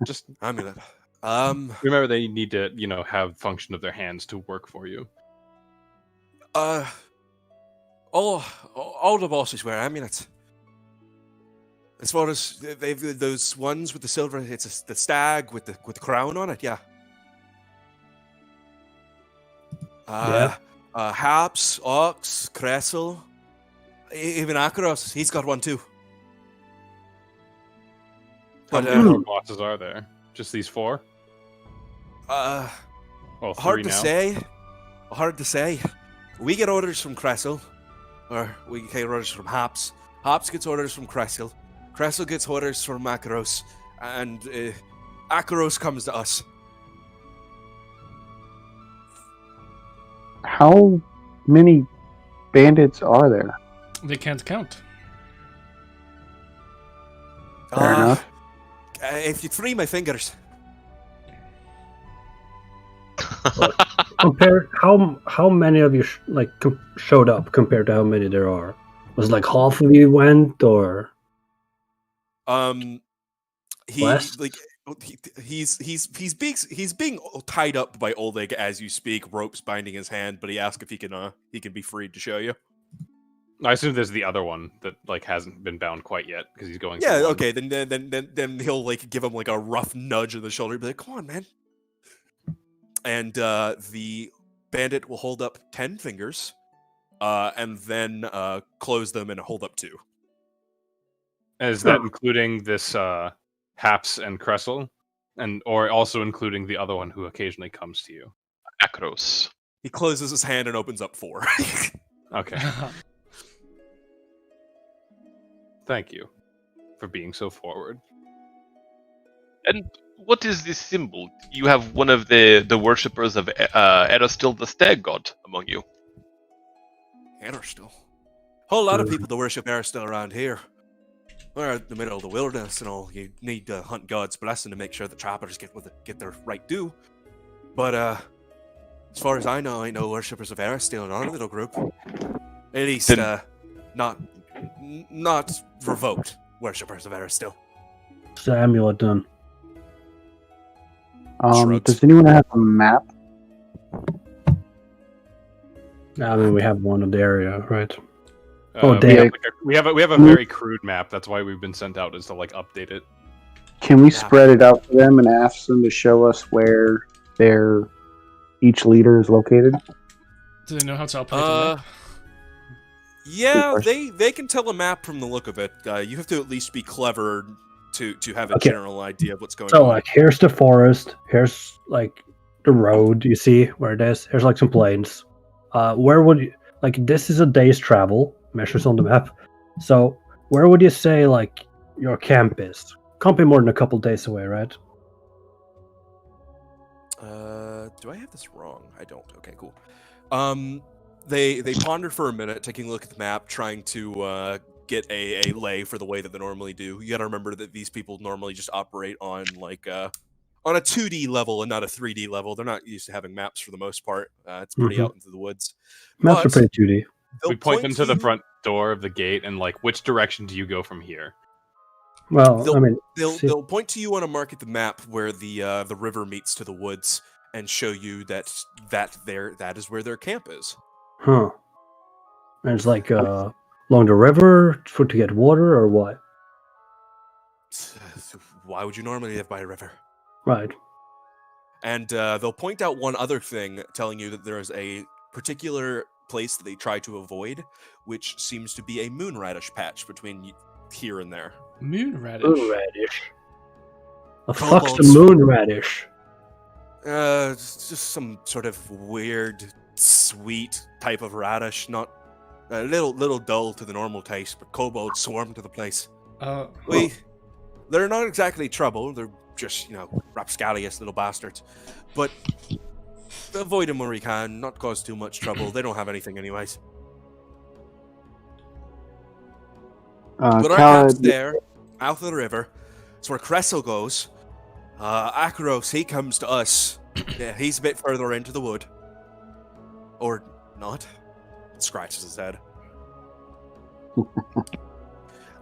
Just amulet. Remember, they need to, have function of their hands to work for you. All the bosses wear amulets. As far as they've those ones with the silver, it's the stag with the crown on it. Yeah. Haps, Ox, Kressel, even Akaros, he's got one too. How many more bosses are there? Just these 4? Well, 3 hard to now. say. Hard to say. We get orders from Kressel, or we get orders from Haps. Haps gets orders from Kressel. Kressel gets orders from Akaros, and Akaros comes to us. How many bandits are there? They can't count. Fair enough. If you free my fingers. Compare how many of you showed up compared to how many there are. Was it like half of you went, or he's being tied up by Oleg as you speak, ropes binding his hand, but he asks if he can be freed to show you. I assume there's the other one that hasn't been bound quite yet because he's going. Yeah, okay. Then he'll give him a rough nudge on the shoulder, be like, "Come on, man." And the bandit will hold up 10 fingers, and then close them and hold up 2. Is that including this Haps and Kressel, or also including the other one who occasionally comes to you? Akros. He closes his hand and opens up 4. Okay. Thank you for being so forward. And what is this symbol? You have one of the worshippers of Erastil the Stag God among you. Erastil? Whole lot of people that worship Erastil around here. We're in the middle of the wilderness and all. You need to hunt God's blessing to make sure the trappers get their right due. But as far as I know, ain't no worshippers of Erastil in our little group. At least not revoked worshippers of Erastil. What's the amulet done? Shrugs. Does anyone have a map? I mean, we have one of the area, right? We damn. have a very crude map. That's why we've been sent out, is to like update it. Can we spread it out to them and ask them to show us where each leader is located? Do they know how to operate a map? Yeah, they can tell a map from the look of it. You have to at least be clever to have a Okay. general idea of what's going So, on. like, here's the forest. Here's, like, the road. You see where it is? Here's, like, some plains. Where would you... Like, this is a day's travel. Measures on the map. So, where would you say, like, your camp is? Can't be more than a couple days away, right? Do I have this wrong? I don't. Okay, cool. They pondered for a minute, taking a look at the map, trying to get a lay for the way that they normally do. You gotta remember that these people normally just operate on like on a 2D level and not a 3D level. They're not used to having maps for the most part. It's pretty out into the woods. Maps are But pretty 2D. We point them to the you- front door of the gate and like, which direction do you go from here? Well, I mean... They'll point to you on a mark at the map where the river meets to the woods and show you that is where their camp is. Huh. And it's like along the river to get water or what? Why would you normally live by a river? Right. And they'll point out one other thing, telling you that there is a particular place that they try to avoid, which seems to be a moonradish patch between here and there. Moonradish. Moonradish. The Kobolds. fuck's the moonradish? It's just some sort of weird, sweet type of radish. Not a little dull to the normal taste, but kobolds swarm to the place. They're not exactly trouble. They're just, rapscallious little bastards. But avoid them where we can, not cause too much trouble. They don't have anything anyways. But our camp's there, out of the river. It's where Kressel goes. Akaros, he comes to us. Yeah, he's a bit further into the wood. Or not. Scratches his head.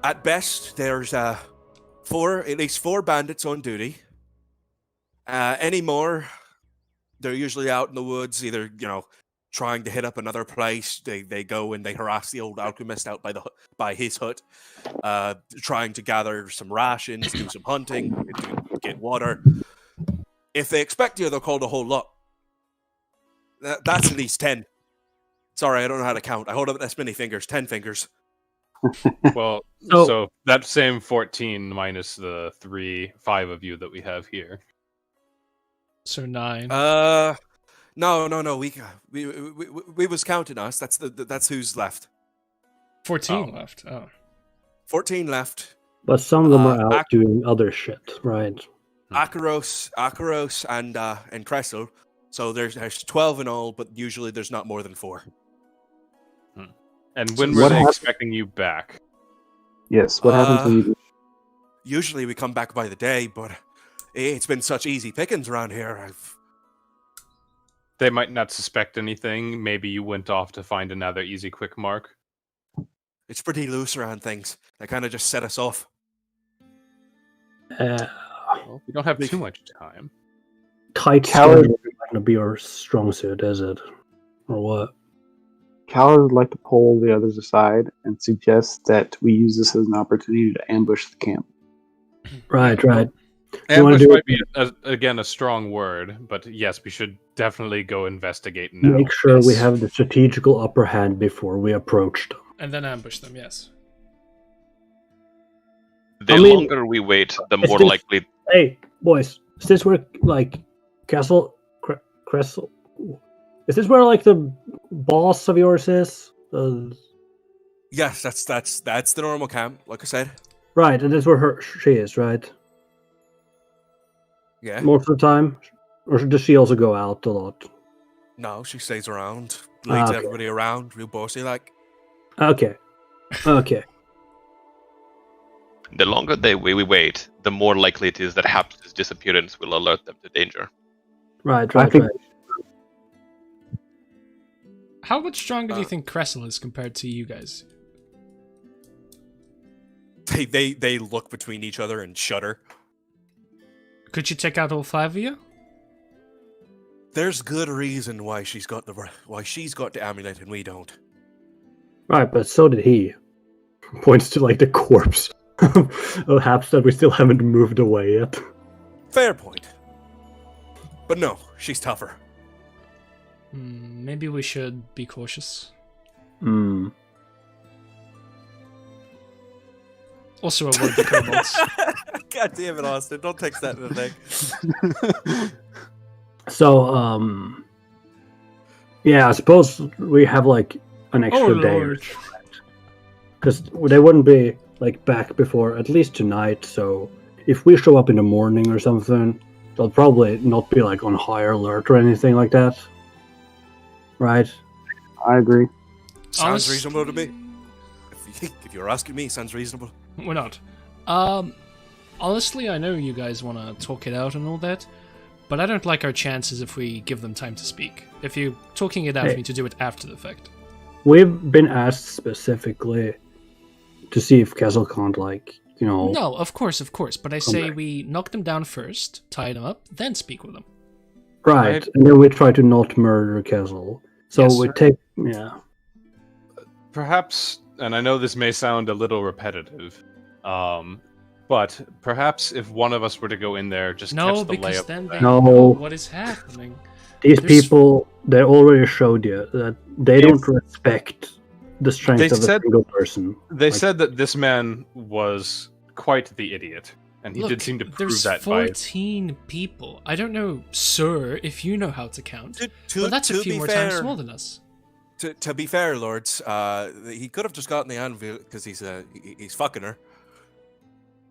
At best, there's at least four bandits on duty. Any more, they're usually out in the woods, either, trying to hit up another place. They go and they harass the old alchemist out by his hut, trying to gather some rations, do some hunting, get water. If they expect you, they'll call the whole lot. That's at least 10. Sorry, I don't know how to count. I hold up this many fingers. 10 fingers. Well, so that same 14 minus the 5 of you that we have here. So 9. No. We was counting us. That's who's left. 14 left. Oh. 14 left. But some of them are out doing other shit, right? Akaros, and Kressel. So there's 12 in all, but usually there's not more than 4. And when were they expecting you back? Yes, what happens when you... Usually we come back by the day, but it's been such easy pickings around here. They might not suspect anything. Maybe you went off to find another easy quick mark. It's pretty loose around things. They kind of just set us off. Well, we don't have too much time. Tight schedule is not going to be our strong suit, is it? Or what? Cal would like to pull the others aside and suggest that we use this as an opportunity to ambush the camp. Right. Ambush might be, again, a strong word, but yes, we should definitely go investigate now. Make sure we have the strategical upper hand before we approach them. And then ambush them, yes. The longer we wait, the more likely... Hey, boys, is this where, Kressel... Is this where, the boss of yours is? Yes, that's the normal camp, like I said. Right, and that's where she is, right? Yeah. Most of the time? Or does she also go out a lot? No, she stays around, leads everybody around, real bossy like. Okay. The longer we wait, the more likely it is that Haps's disappearance will alert them to danger. Right. How much stronger do you think Kressel is compared to you guys? They look between each other and shudder. Could you take out all 5 of you? There's good reason why she's got the amulet and we don't. Right, but so did he. Points to like the corpse of Haps that we still haven't moved away yet. Fair point. But no, she's tougher. Maybe we should be cautious. Also avoid the kobolds. God damn it, Austin. Don't text that in the thing. So, yeah, I suppose we have like an extra day. Because they wouldn't be like back before at least tonight, so if we show up in the morning or something, they'll probably not be like on high alert or anything like that. Right? I agree. Sounds reasonable to me. If you're asking me, sounds reasonable. We're not. Honestly, I know you guys want to talk it out and all that, but I don't like our chances if we give them time to speak. If you're talking it out, you need to do it after the fact. We've been asked specifically to see if Kessel can't, like, you know... No, of course, but I say we knock them down first, tie them up, then speak with them. Right, and then we try to not murder Kessel. So we take... Yeah. Perhaps, and I know this may sound a little repetitive, but perhaps if one of us were to go in there, just catch the lay because of then they No. know what is happening. These people, they already showed you that they don't respect the strength of a single person. They said that this man was quite the idiot, and he did seem to prove that by... There's 14 people. I don't know, sir, if you know how to count. But that's a few more times more than us. To be fair, lords, he could have just gotten the anvil because he's fucking her.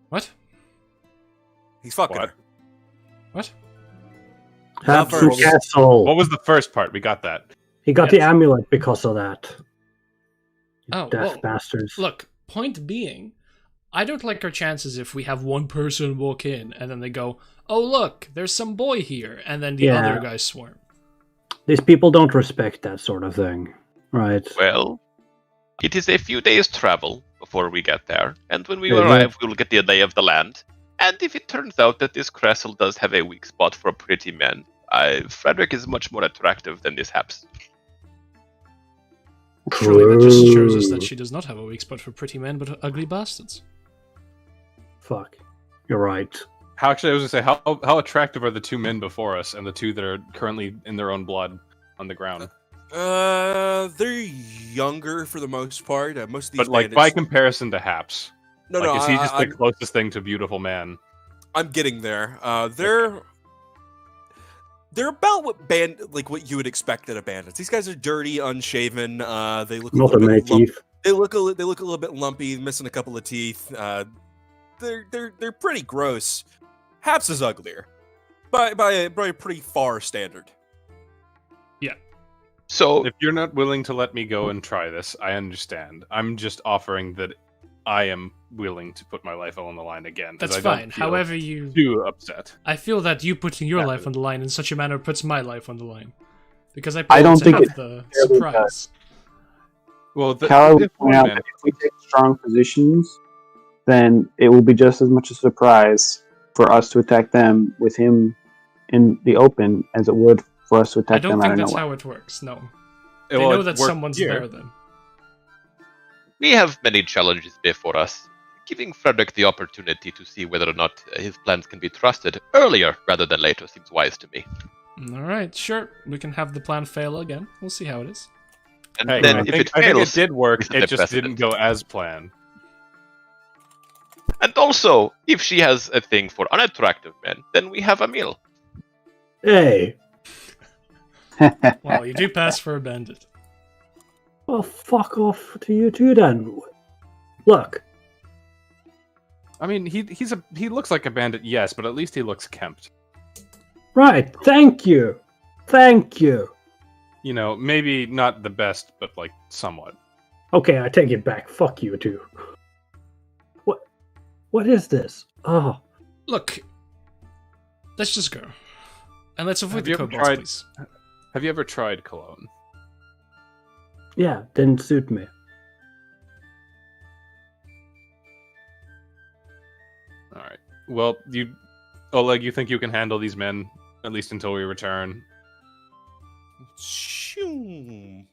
What? He's fucking her. What? Kessel. What was the first part? We got that. He got the amulet because of that. Oh, Death bastards. Look, point being, I don't like our chances if we have one person walk in and then they go, oh look, there's some boy here, and then the other guys swarm. These people don't respect that sort of thing, right? Well, it is a few days' travel before we get there, and when we arrive, we will get the lay of the land. And if it turns out that this Kressel does have a weak spot for pretty men, Frederick is much more attractive than this Haps. Surely that just shows us that she does not have a weak spot for pretty men, but ugly bastards. Fuck. You're right. Actually, I was going to say, how attractive are the two men before us and the two that are currently in their own blood on the ground? They're younger for the most part. Most of these bandits... by comparison to Haps. Is he just the closest thing to beautiful man? I'm getting there. They're about what you would expect at a bandit. These guys are dirty, unshaven. They look not many teeth. They look a little bit lumpy, missing a couple of teeth. They're pretty gross. Haps is uglier, by a pretty far standard. Yeah. So if you're not willing to let me go and try this, I understand. I'm just offering that I am willing to put my life on the line again. That's fine. However you too upset. I feel that you putting your life on the line in such a manner puts my life on the line. Because I don't think have the surprise. Well, Cal would point out that if we take strong positions, then it will be just as much a surprise for us to attack them with him in the open as it would for us to attack them out of nowhere. I don't think that's how it works, no. They know that someone's there then. We have many challenges before us. Giving Frederick the opportunity to see whether or not his plans can be trusted earlier rather than later seems wise to me. Alright, sure. We can have the plan fail again. We'll see how it is. And then I think it did work, it just didn't go as planned. And also, if she has a thing for unattractive men, then we have a meal. Hey! Well, you do pass for a bandit. Well, fuck off to you too then. Look. I mean, he looks like a bandit, yes, but at least he looks kempt. Right, thank you. Thank you. You know, maybe not the best, but like somewhat. Okay, I take it back. Fuck you too. What is this? Oh. Look. Let's just go. And let's avoid the kobolds, please. Have you ever tried cologne? Yeah, didn't suit me. Well, Oleg, you think you can handle these men at least until we return? Shoo.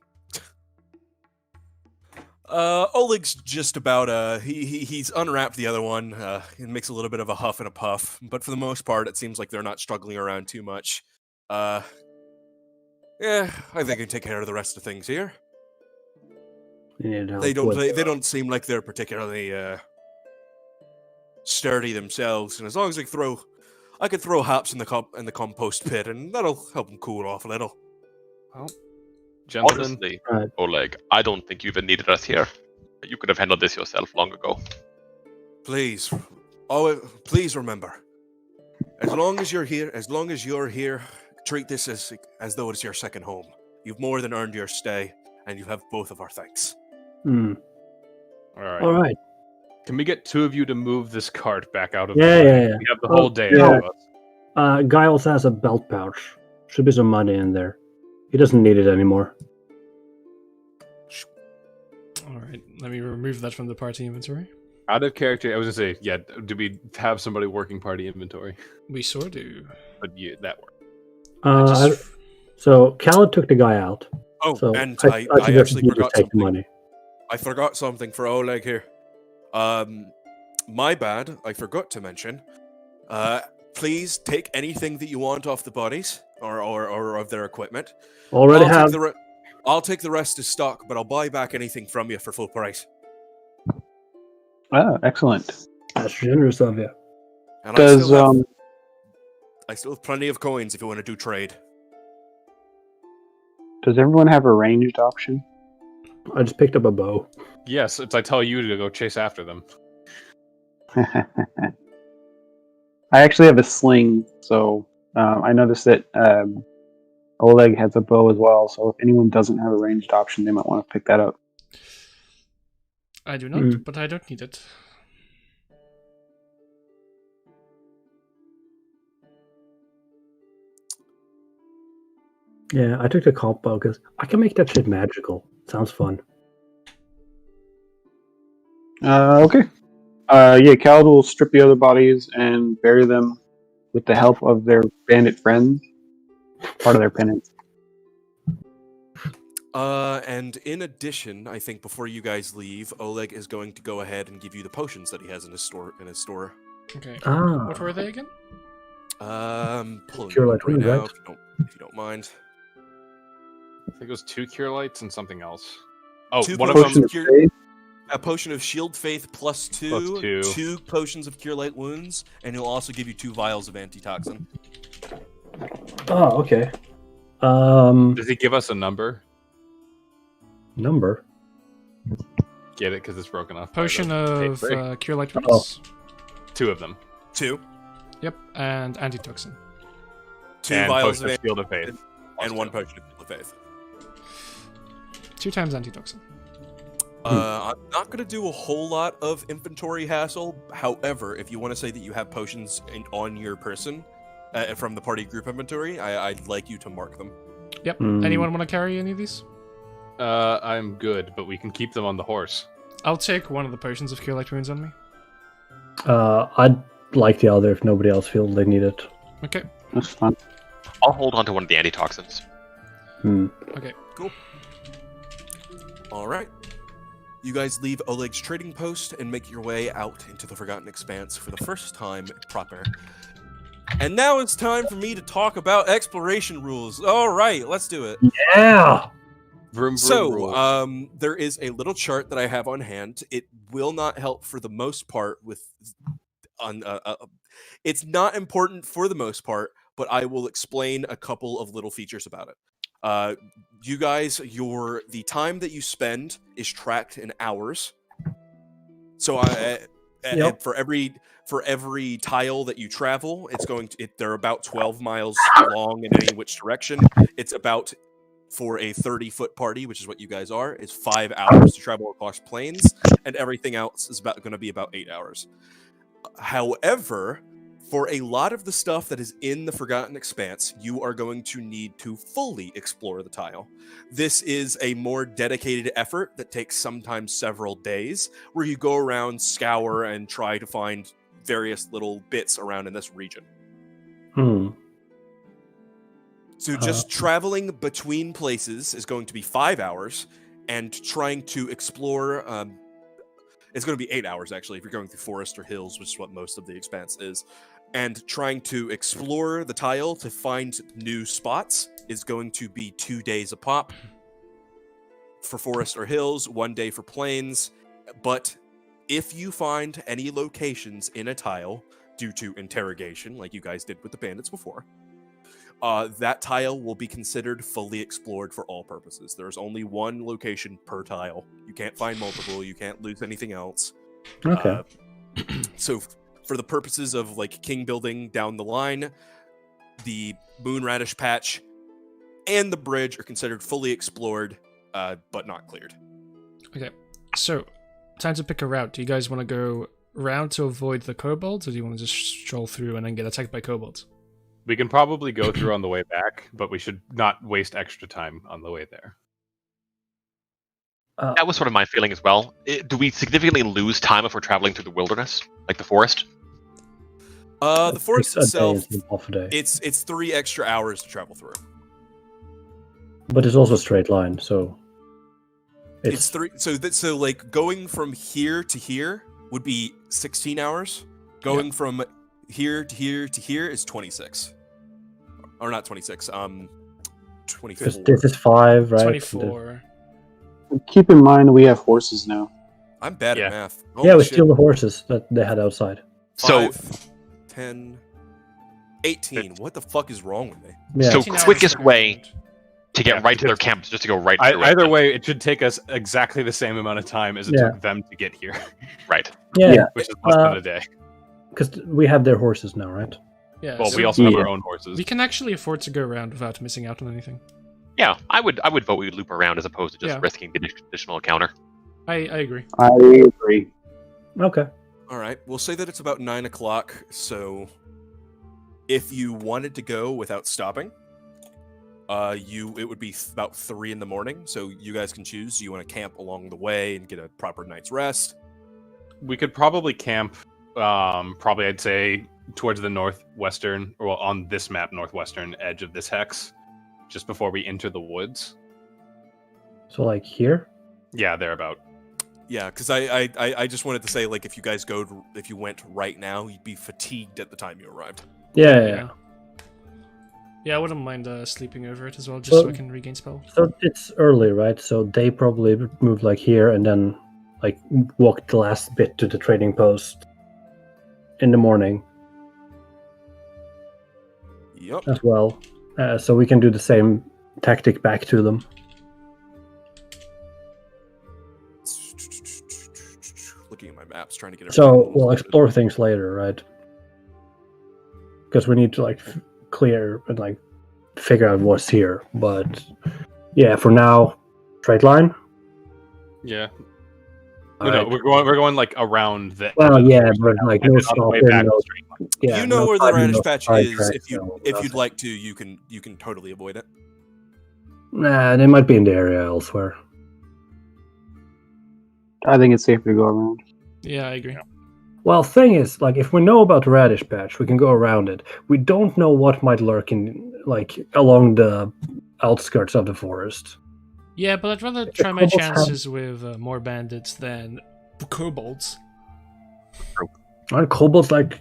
Oleg's just about he's unwrapped the other one. It makes a little bit of a huff and a puff, but for the most part, it seems like they're not struggling around too much. Yeah, I think I can take care of the rest of things here. You need help They with, they don't seem like they're particularly sturdy themselves, and as long as I could throw hops in the compost pit, and that'll help them cool off a little. Well, gentlemen, Honestly, Right. Oleg, I don't think you even needed us here. You could have handled this yourself long ago. Please, please remember, as long as you're here, treat this as though it's your second home. You've more than earned your stay, and you have both of our thanks. Hmm. all All right. Can we get two of you to move this cart back out of Yeah, the way? yeah, yeah. We have the Oh, whole day yeah. ahead of us. Guy also has a belt pouch. Should be some money in there. He doesn't need it anymore. All right, let me remove that from the party inventory. Out of character, I was gonna say, yeah. Do we have somebody working party inventory? We sure do. But yeah, that worked. So Khaled took the guy out. Oh, So and I I suggest actually you just forgot take the something. money. I forgot something for Oleg here. My bad. I forgot to mention. Please take anything that you want off the bodies or of their equipment. Already have. I'll take the rest as stock, but I'll buy back anything from you for full price. Ah, excellent. That's generous of you. And Does I still have plenty of coins if you want to do trade. does everyone have a ranged option? I just picked up a bow. Yes, I tell you to go chase after them. I actually have a sling, so I noticed that Oleg has a bow as well. So if anyone doesn't have a ranged option, they might want to pick that up. I do not, but I don't need it. Yeah, I took the comp bow because I can make that shit magical. Sounds fun. Okay. Yeah, Khaled will strip the other bodies and bury them with the help of their bandit friends. Part of their penance. And in addition, I think before you guys leave, Oleg is going to go ahead and give you the potions that he has in his store. Okay. Ah. What were they again? Pulling Cure them light up right wounds, now, right? if you don't mind. I think it was 2 cure lights and something else. Oh, Two one of potions them. of cure, a potion of shield faith plus two, +2. 2 potions of cure light wounds, and he'll also give you 2 vials of antitoxin. Oh, okay. Does he give us a number? Number. Get it because it's broken up. Potion of Cure Light Oh. Wounds. 2 of them. 2. Yep, and antitoxin. 2 And vials potion of of Shield of Faith. and 1 potion of shield of faith. 2 times antitoxin. I'm not going to do a whole lot of inventory hassle. However, if you want to say that you have potions on your person from the party group inventory, I'd like you to mark them. Yep. Anyone want to carry any of these? I'm good, but we can keep them on the horse. I'll take one of the potions of Cure Light Wounds on me. I'd like the other if nobody else feels they need it. Okay. That's fun. I'll hold on to one of the antitoxins. Okay. Cool. All right. You guys leave Oleg's trading post and make your way out into the Forgotten Expanse for the first time proper. And now it's time for me to talk about exploration rules. All right, let's do it. Yeah. Vroom, vroom, So, roll. there is a little chart that I have on hand. It will not help for the most part with it's not important for the most part, but I will explain a couple of little features about it. You guys, the time that you spend is tracked in hours. So Yep. for every tile that you travel, they're about 12 miles long in any which direction. It's about, for a 30-foot party, which is what you guys are, is 5 hours to travel across plains, and everything else is going to be about 8 hours. However, for a lot of the stuff that is in the Forgotten Expanse, you are going to need to fully explore the tile. This is a more dedicated effort that takes sometimes several days, where you go around, scour, and try to find various little bits around in this region. Hmm. So just traveling between places is going to be 5 hours, and trying to explore it's going to be 8 hours actually if you're going through forest or hills, which is what most of the expanse is. And trying to explore the tile to find new spots is going to be 2 days a pop for forest or hills, 1 day for plains. But if you find any locations in a tile due to interrogation, like you guys did with the bandits before, that tile will be considered fully explored for all purposes. There's only one location per tile. You can't find multiple. You can't lose anything else. Okay. So for the purposes of like king building down the line, the moon radish patch and the bridge are considered fully explored, but not cleared. Okay, so time to pick a route. Do you guys want to go round to avoid the kobolds, or do you want to just stroll through and then get attacked by kobolds? We can probably go through on the way back, but we should not waste extra time on the way there. That was sort of my feeling as well. Do we significantly lose time if we're traveling through the wilderness, like the forest? The forest itself, half a day. it's 3 extra hours to travel through. But it's also a straight line, so It's 3. So like going from here to here would be 16 hours. Going from here to here to here is 26. Or not 26. 24. This is 5, right? 24. Keep in mind we have horses now. I'm bad Yeah. at math. Yeah, we shit. steal the horses that they had outside. So, 5, 10, 18. What the fuck is wrong with me? Yeah. So 18 hours quickest per way round. to get Yeah, right to their because camp is just to go right through it. Either way, it should take us exactly the same amount of time as it took them to get here, Right. Yeah, which is less than a day. because we have their horses now, right? Yeah, Well, so we also have our own horses. we can actually afford to go around without missing out on anything. Yeah, I would vote we would loop around as opposed to just Yeah. risking the additional encounter. I agree. I agree. Okay. All right, we'll say that it's about 9 o'clock. So if you wanted to go without stopping, it would be about 3 in the morning. So you guys can choose. Do you want to camp along the way and get a proper night's rest? We could probably camp, probably I'd say towards the northwestern, or well, on this map, northwestern edge of this hex, just before we enter the woods. So like here? Yeah, thereabout. Yeah, because I just wanted to say, like, if you went right now, you'd be fatigued at the time you arrived. Yeah. Yeah, I wouldn't mind sleeping over it as well, just so I can regain spell. So it's early, right? So they probably move like here and then like walk the last bit to the trading post in the morning Yep. as well. So we can do the same tactic back to them. Looking at my maps, trying to get. So everything we'll sorted. explore things later, right? Because we need to like clear and like figure out what's here. But yeah, for now, straight line. Yeah. All No, right. we're going like around the. Well, edge of the yeah, forest but now, like and no then on the way stopping, back, no- straight line. Yeah, You know no where the climbing, radish no patch side is. tracks, If no you'd nothing. like to, you can totally avoid it. Nah, they might be in the area elsewhere. I think it's safer to go around. Yeah, I agree. Well, thing is, like, if we know about the radish patch, we can go around it. We don't know what might lurk in, like, along the outskirts of the forest. Yeah, but I'd rather try my kobolds have- chances with more bandits than kobolds. Aren't kobolds like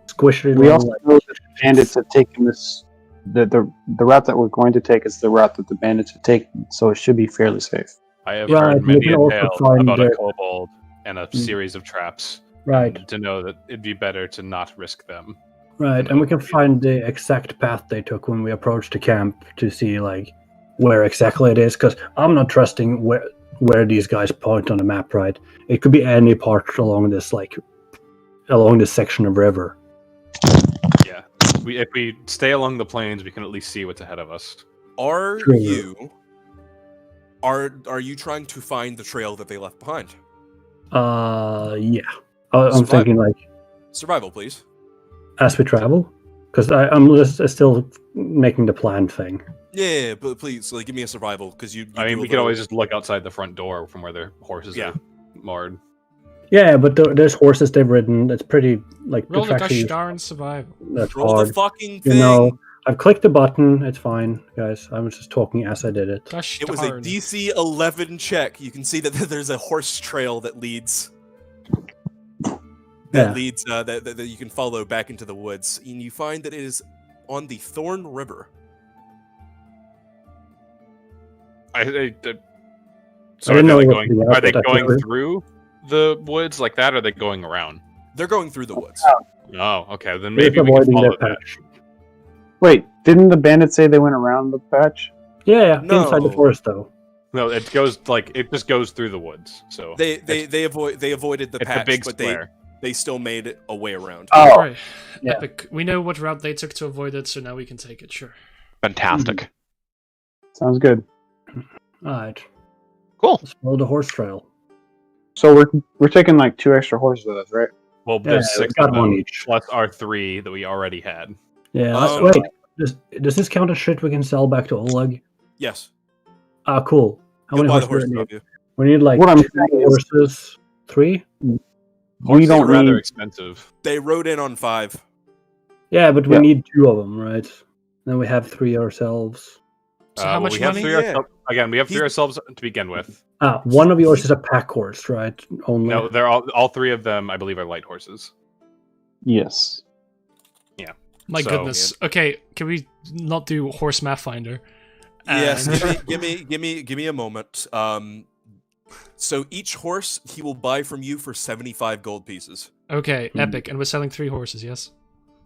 squishy? We little, also like, know that the bandits have taken this. The route that we're going to take is the route that the bandits have taken, so it should be fairly safe. I have Right, heard we many can a also tale find about a their- kobold and a series of traps. right, To know that it'd be better to not risk them. right, and we can find the exact path they took when we approached the camp to see like where exactly it is. Because I'm not trusting where these guys point on the map. Right, it could be any part along this section of river. Yeah. If we stay along the plains, we can at least see what's ahead of us. Are True. you trying to find the trail that they left behind? Yeah. I'm Survival. thinking like Survival, please. as we travel, because I'm just still making the plan thing. Yeah, but please, like, give me a survival because you. I mean, we could always just look outside the front door from where their horses Yeah. are moored. Yeah, but there's horses they've ridden. It's pretty like Roll it's the actually gosh darn survival. that's Roll hard. the fucking You thing. know, I've clicked the button. It's fine, guys. I was just talking as I did it. Gosh It was a darn. DC 11 check. You can see that there's a horse trail that leads. Yeah. That you can follow back into the woods, and you find that it is on the Thorn River. So I didn't know it was are the they outfit, going actually. through the woods like that, or are they going around? They're going through the woods. Oh, okay. Then They're maybe we can avoiding follow their that. patch. Wait, didn't the bandits say they went around the patch? Yeah, No. inside the forest though. No, it just goes through the woods. So They avoided the it's patch, a big but square. they still made a way around. Oh, Alright, yeah. epic. We know what route they took to avoid it, so now we can take it, sure. Fantastic. sounds good. Alright. Cool. Let's follow the horse trail. So we're taking like 2 extra horses with us, right? Well, Yeah, there's we 6 got of one them, each. plus our 3 that we already had. Yeah. Um, Wait. Does this count as shit we can sell back to Oleg? Yes. Ah, cool. How He'll many buy the horses horses do we off need? you. We need like What I'm 2 saying is- horses. 3? We Horses don't are rather need. expensive. They rode in on 5. Yeah, but we Yeah. need 2 of them, right? Then we have 3 ourselves. So how much we have money? 3 Yeah. again, we have 3 He- ourselves to begin with. Ah, one of yours is a pack horse, right? Only. No, they're all 3 of them, I believe, are light horses. Yes. My So- goodness. Okay, can we not do horse map finder? Yes. And- Give me a moment. So each horse he will buy from you for 75 gold pieces. Okay, Hmm. epic. And we're selling 3 horses, yes?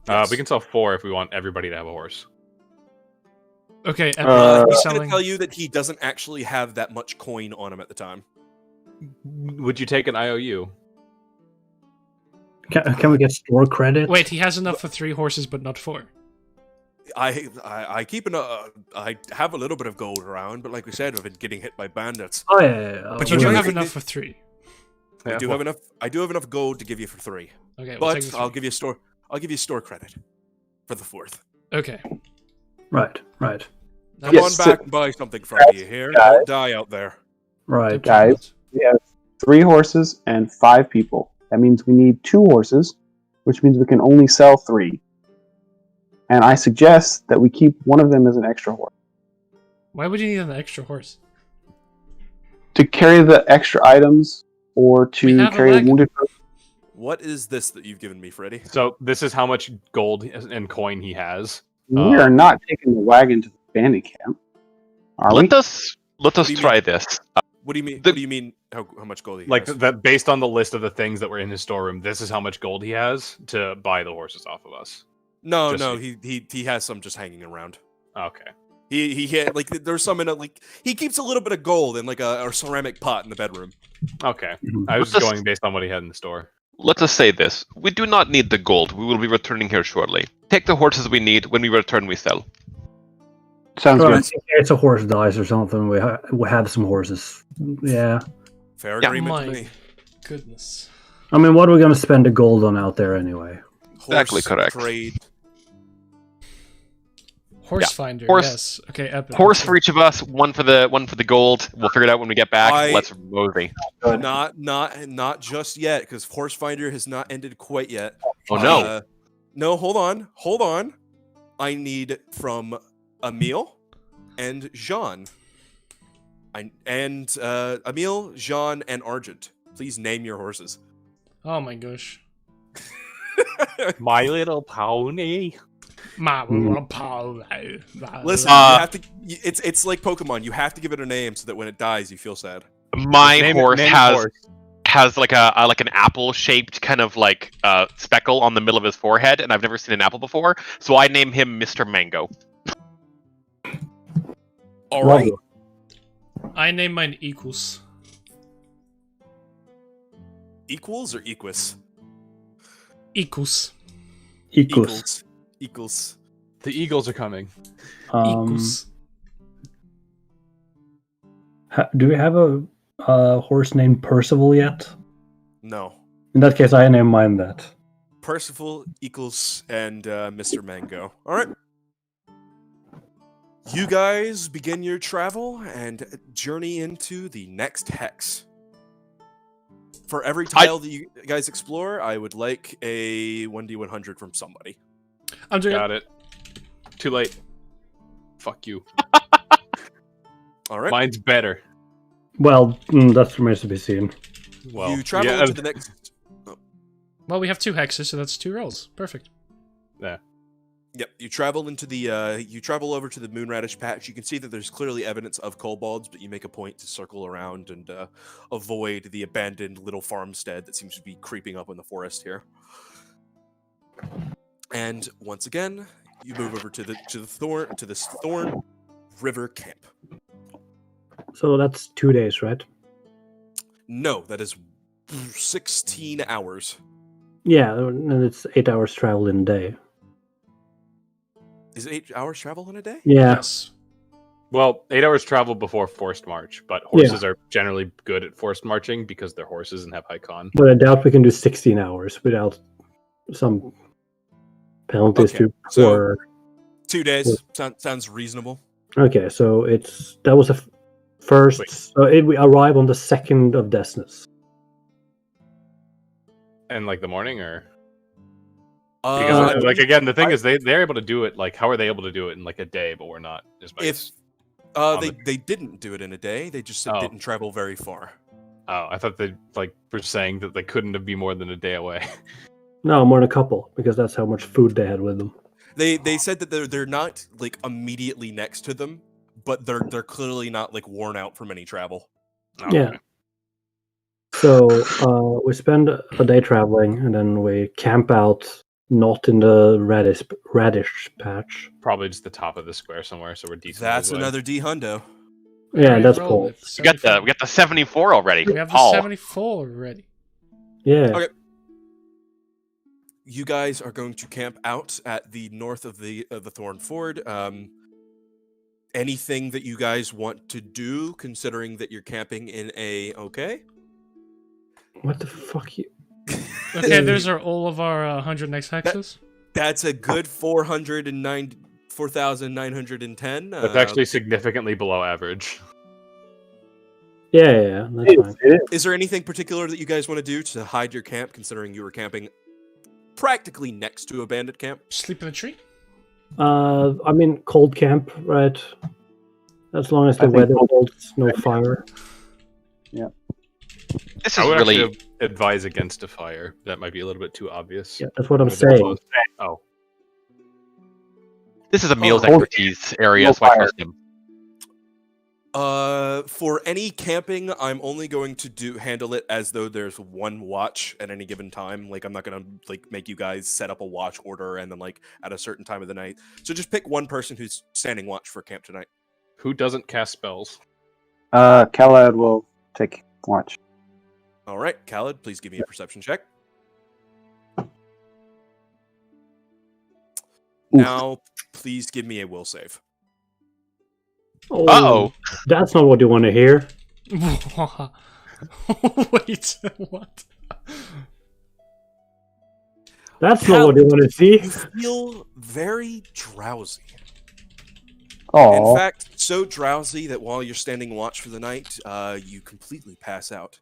Yes. We can sell 4 if we want everybody to have a horse. Okay, epic. Uh, we're He's going to selling... tell you that he doesn't actually have that much coin on him at the time. Would you take an IOU? Can we get store credit? Wait, he has enough for 3 horses, but not 4. I keep I have a little bit of gold around, but like we said, I've been getting hit by bandits. Oh yeah. But So you we don't have think enough that- for 3. I do have enough. I do have enough gold to give you for 3, Okay, we'll but take the I'll 3. give you store. I'll give you store credit for the 4th. Okay. Right. Come Yes, on back and buy something from me here. guys. Don't die out there. Right. Guys. We have 3 horses and 5 people. That means we need 2 horses, which means we can only sell 3. And I suggest that we keep one of them as an extra horse Why would you need an extra horse? to carry the extra items or We to have a carry a wagon. wounded person. What is this that you've given me, Freddy? So this is how much gold and coin he has. We are not taking the wagon to the bandit camp. Are we? Let us What do you try mean? this. What do you mean? The- What do you mean? How much gold he Like has? that, based on the list of the things that were in his storeroom, this is how much gold he has to buy the horses off of us. No, just- no, he has some just hanging around. Okay. He had like there's some in a like he keeps a little bit of gold in like a ceramic pot in the bedroom. Okay. Mhm. I was Just- going based on what he had in the store. Let us say this. We do not need the gold. We will be returning here shortly. Take the horses we need. When we return, we sell. Sounds Well, good. in case a horse dies or something, we have some horses. Yeah. Fair Yeah, agreement to my- me. Goodness. I mean, what are we going to spend the gold on out there anyway? Exactly Horse correct. Trade. Horse Yeah, finder, horse- yes. Okay, epic. Horse Let's for each of us. One for the gold. We'll figure it out when we get back. I- Let's mosey. Not just yet, because Horse Finder has not ended quite yet. Oh no. No, hold on. I need from Emil and Jean. Emil, Jean, and Argent. Please name your horses. Oh my gosh. My Little Pony. Listen, Uh, you have to. It's like Pokemon. You have to give it a name so that when it dies, you feel sad. My Name- horse name has horse. has like an apple shaped kind of like speckle on the middle of his forehead, and I've never seen an apple before, so I name him Mr. Mango. All right. I name mine Equals. Equals or equus? Equals. Equals. Equals. The Eagles are coming. Equals. Do we have a horse named Percival yet? No. In that case, I name mine that. Percival, Equals, and Mr. Mango. All right. You guys begin your travel and journey into the next hex. For every tile that you guys explore, I would like a 1d100 from somebody. I'm doing Got it. Too late. Fuck you. All right. Mine's better. Well, that remains to be seen. Well, you travel yeah, into the next. Well, we have 2 hexes, so that's 2 rolls. Perfect. Yeah. Yep, you travel into the. You travel over to the Moonradish patch. You can see that there's clearly evidence of kobolds, but you make a point to circle around and avoid the abandoned little farmstead that seems to be creeping up in the forest here. And once again, you move over to this Thorn River camp. So that's 2 days, right? No, that is 16 hours. Yeah, and it's 8 hours travel in a day. Is it 8 hours travel in a day? Yeah. Yes. Well, 8 hours travel before forced march, but horses are generally good at forced marching because they're horses and have high con. But I doubt we can do 16 hours without some penalties Okay, to so- for. 2 days sounds reasonable. Okay, so that was a first. Wait. So we arrive on the 2nd of Desnus. And like the morning, or Uh, because like again, the thing is they're able to do it. Like, how are they able to do it in like a day? But we're not. if they didn't do it in a day, they just Oh. didn't travel very far. Oh, I thought they were saying that they couldn't be more than a day away. No, more than a couple, because that's how much food they had with them. They said that they're not like immediately next to them, but they're clearly not like worn out from any travel. Oh, Yeah. okay. So we spend a day traveling, and then we camp out, not in the radish patch. Probably just the top of the square somewhere, so we're decent. That's away. another D hundo. Yeah, Alright, that's roll cool. it. We got 74. the 74 already. We have the Paul. 74 already. Yeah. Okay. You guys are going to camp out at the north of the Thorn Ford. Anything that you guys want to do, considering that you're camping in a What the fuck? Okay, those are all of our 100 next hexes. That's a good 4,910. That's actually significantly below average. Yeah, that's fine. Is there anything particular that you guys want to do to hide your camp, considering you were camping practically next to a bandit camp? Sleep in a tree? I mean, cold camp, right? As long as the I think weather cold- holds, no fire. This I is would really actually advise against a fire. That might be a little bit too obvious. Yeah, that's what I'm A bit saying. close. Oh, this is a meals Oh, expertise area, no so I fire. trust him. For any camping, I'm only going to handle it as though there's one watch at any given time. Like, I'm not gonna make you guys set up a watch order and then at a certain time of the night. So just pick one person who's standing watch for camp tonight. who doesn't cast spells? Khaled will take watch. All right, Khaled, please give me a perception check. Now, please give me a will save. Oh, Uh-oh. That's not what you want to hear. Wait, what? That's not what you want to see. You feel very drowsy. Oh, In fact, so drowsy that while you're standing watch for the night, you completely pass out.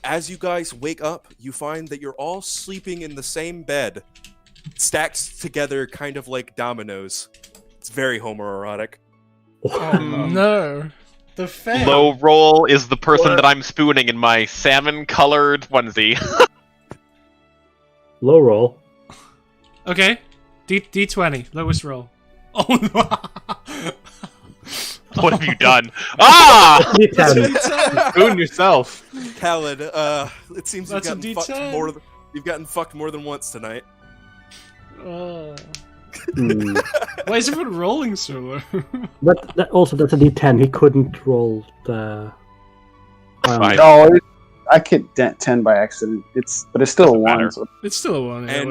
As you guys wake up, you find that you're all sleeping in the same bed, stacked together kind of like dominoes. It's very homoerotic. Oh no. The fan. Low roll is the person that I'm spooning in my salmon-colored onesie. Low roll. Okay. D20, lowest roll. Oh no. What have you done? Ah! D10. Spoon yourself. Khaled, it seems That's a you've gotten fucked D10. you've gotten fucked more than once tonight. Oh. Hmm. Why is everyone rolling so low? But that's a D10. He couldn't roll the. Fine. no, I hit 10 by accident. It's still a Doesn't matter. one. So It's still a one, yeah, And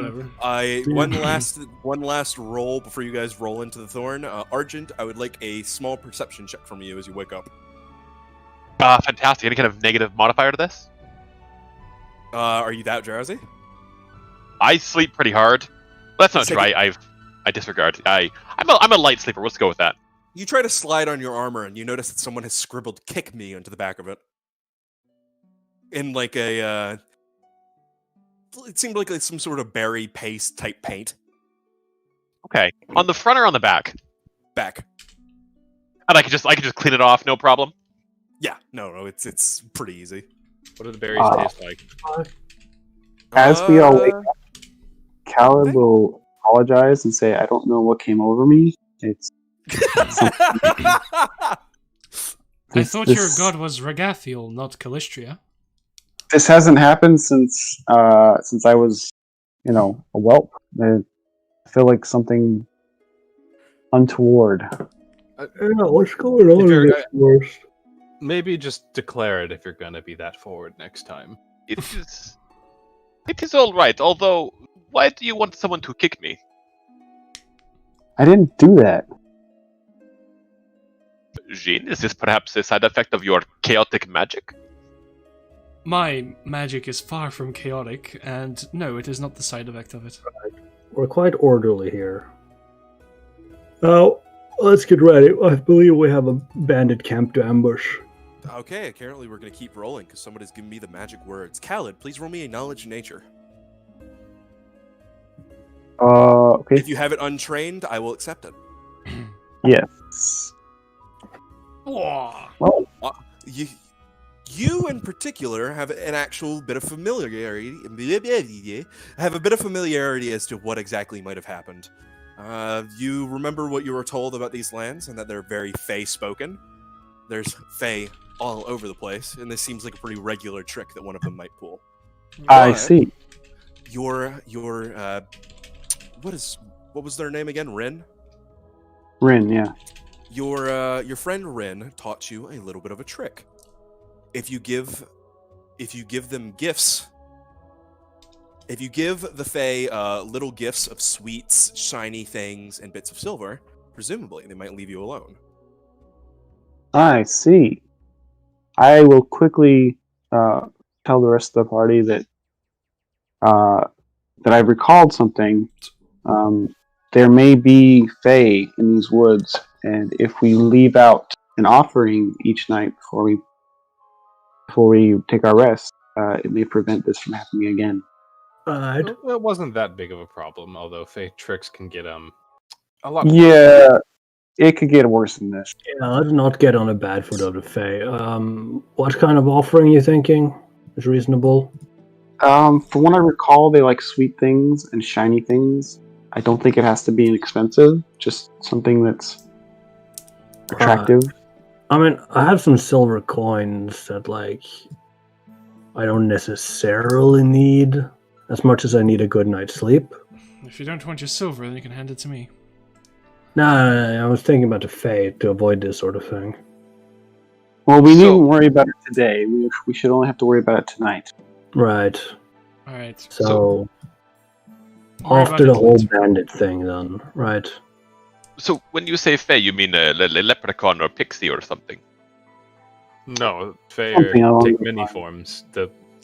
whatever. one last roll before you guys roll into the thorn. Argent, I would like a small perception check from you as you wake up. Fantastic. Any kind of negative modifier to this? Are you that drowsy? I sleep pretty hard. That's not Second- true. I disregard. I'm a light sleeper. Let's go with that. You try to slide on your armor and you notice that someone has scribbled "kick me" onto the back of it. in like a. It seemed like some sort of berry paste type paint. Okay. On the front or on the back? Back. And I can just clean it off, no problem. Yeah, no, it's pretty easy. What do the berries taste like? As we all wake Uh, up, Khaled will apologize and say, "I don't know what came over me. It's I thought your god was Ragathiel, not Calistria. This hasn't happened since I was, a whelp. I feel like something untoward. What's going on in this forest? Maybe just declare it if you're gonna be that forward next time. It is all right. Although, why do you want someone to kick me? I didn't do that. Jean, is this perhaps a side effect of your chaotic magic? My magic is far from chaotic, and no, it is not the side effect of it. We're quite orderly here. Oh, let's get ready. I believe we have a bandit camp to ambush. Okay, apparently we're going to keep rolling because somebody's giving me the magic words. Khaled, please roll me a knowledge of nature. Okay. If you have it untrained, I will accept it. Yes. Whoa. Well, You in particular have an actual bit of familiarity. Have a bit of familiarity as to what exactly might have happened. You remember what you were told about these lands and that they're very Fey-spoken. There's Fey all over the place, and this seems like a pretty regular trick that one of them might pull. I But see. Your what was their name again? Rin? Rin, yeah. Your friend Rin taught you a little bit of a trick. If you give them gifts, if you give the Fae little gifts of sweets, shiny things, and bits of silver, presumably they might leave you alone. I see. I will quickly tell the rest of the party that I've recalled something. There may be Fae in these woods, and if we leave out an offering each night before we take our rest, it may prevent this from happening again. It wasn't that big of a problem, although Fey tricks can get a lot. Yeah, it could get worse than this. Yeah, let's not get on a bad foot of the Fae. What kind of offering you thinking is reasonable? From what I recall, they like sweet things and shiny things. I don't think it has to be inexpensive, just something that's attractive. I mean, I have some silver coins that, I don't necessarily need as much as I need a good night's sleep. If you don't want your silver, then you can hand it to me. No, I was thinking about the Fae to avoid this sort of thing. Well, we needn't worry about it today. We should only have to worry about it tonight. Right. Alright. So Worry after about the it whole later. bandit thing, then, right? So when you say Fae, you mean a leprechaun or pixie or something? No, Fey Something along take those many lines. forms.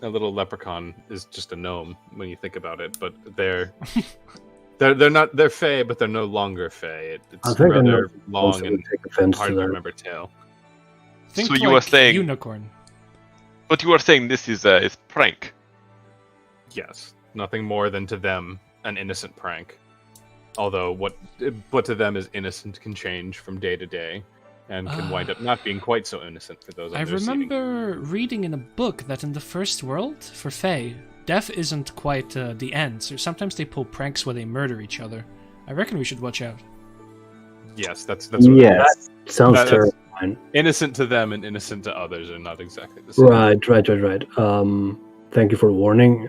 A little leprechaun is just a gnome when you think about it, but they're not they're Fey, but they're no longer Fey. I It's think I know rather long most and take offense hard to to that. remember tail. Think So you were saying- unicorn. But you are saying this is prank. Yes, nothing more than to them an innocent prank. Although what to them is innocent can change from day to day, and can wind up not being quite so innocent for those. I on their seating. remember reading in a book that in the first world, for Fae, death isn't quite the end. So sometimes they pull pranks where they murder each other. I reckon we should watch out. Yes, that's what Yes. Sounds That's- terrifying. innocent to them and innocent to others are not exactly the same. Right. Thank you for the warning.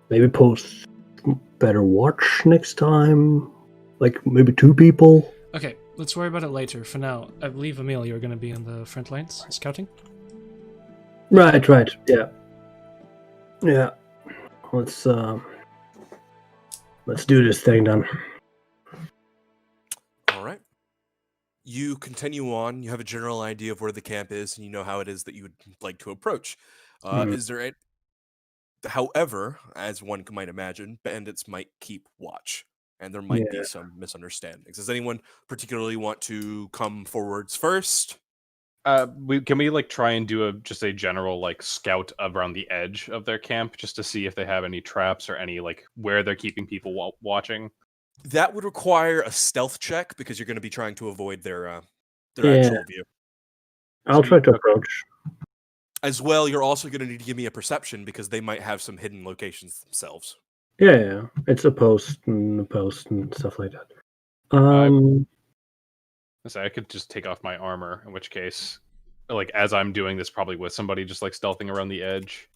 Maybe post better watch next time. Like maybe 2 people. Okay, let's worry about it later. For now, I believe, Emil, you're going to be on the front lines scouting. Right. Yeah. Let's do this thing then. All right. You continue on. You have a general idea of where the camp is, and you know how it is that you would like to approach. Mhm. Is there? However, as one might imagine, bandits might keep watch, and there might be some misunderstandings. Does anyone particularly want to come forwards first? Can we like try and do just a general like scout around the edge of their camp just to see if they have any traps or any like where they're keeping people watching? That would require a stealth check because you're going to be trying to avoid their Yeah. actual view. I'll try to approach. As well, you're also going to need to give me a perception because they might have some hidden locations themselves. Yeah. It's a post and stuff like that. I could just take off my armor, in which case, like as I'm doing this, probably with somebody just like stealthing around the edge,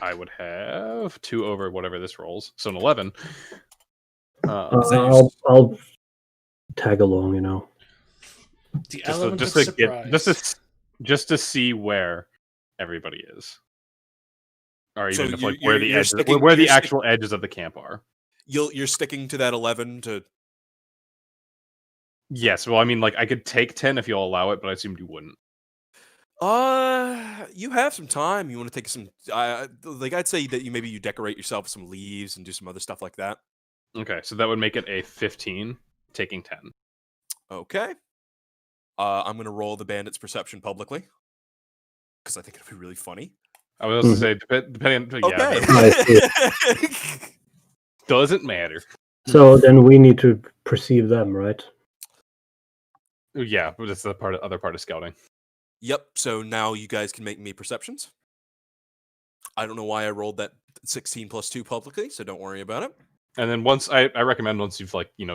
I would have 2 over whatever this rolls, so an 11. I'll tag along, The element of surprise. Just to see where everybody is, or even So if like where the actual edges of the camp are. You're sticking to that 11 to. Yes, well, I mean, like I could take 10 if you'll allow it, but I assumed you wouldn't. You have some time. You want to take some? I'd say that you decorate yourself with some leaves and do some other stuff like that. Okay, so that would make it a 15, taking 10. Okay. I'm gonna roll the bandit's perception publicly because I think it'd be really funny. I was going to say, depending on Okay. Doesn't matter. So then we need to perceive them, right? Yeah, but that's the other part of scouting. Yep. So now you guys can make me perceptions. I don't know why I rolled that 16 plus 2 publicly, so don't worry about it. And then I recommend once you've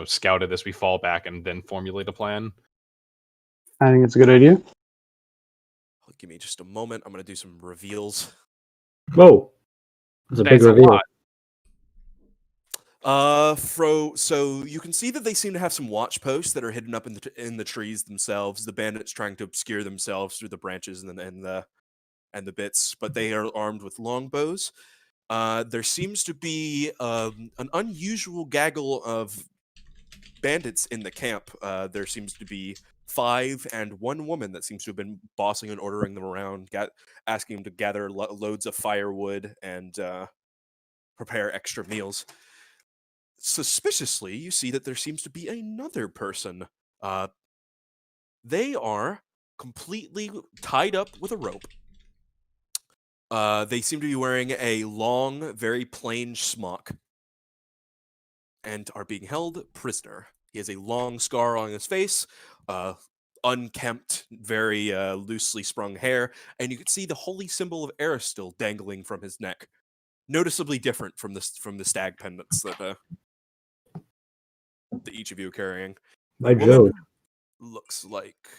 scouted this, we fall back and then formulate a plan. I think it's a good idea. Give me just a moment. I'm going to do some reveals. Whoa. It's a big reveal. So you can see that they seem to have some watch posts that are hidden up in the trees themselves. The bandits trying to obscure themselves through the branches and the bits, but they are armed with longbows. There seems to be an unusual gaggle of bandits in the camp. There seems to be 5 and 1 woman that seems to have been bossing and ordering them around, asking them to gather loads of firewood and prepare extra meals. Suspiciously, you see that there seems to be another person. They are completely tied up with a rope. They seem to be wearing a long, very plain smock and are being held prisoner. He has a long scar on his face, unkempt, very loosely sprung hair, and you can see the holy symbol of Aristil dangling from his neck. Noticeably different from the stag pendants that each of you are carrying. By Joe. Looks like.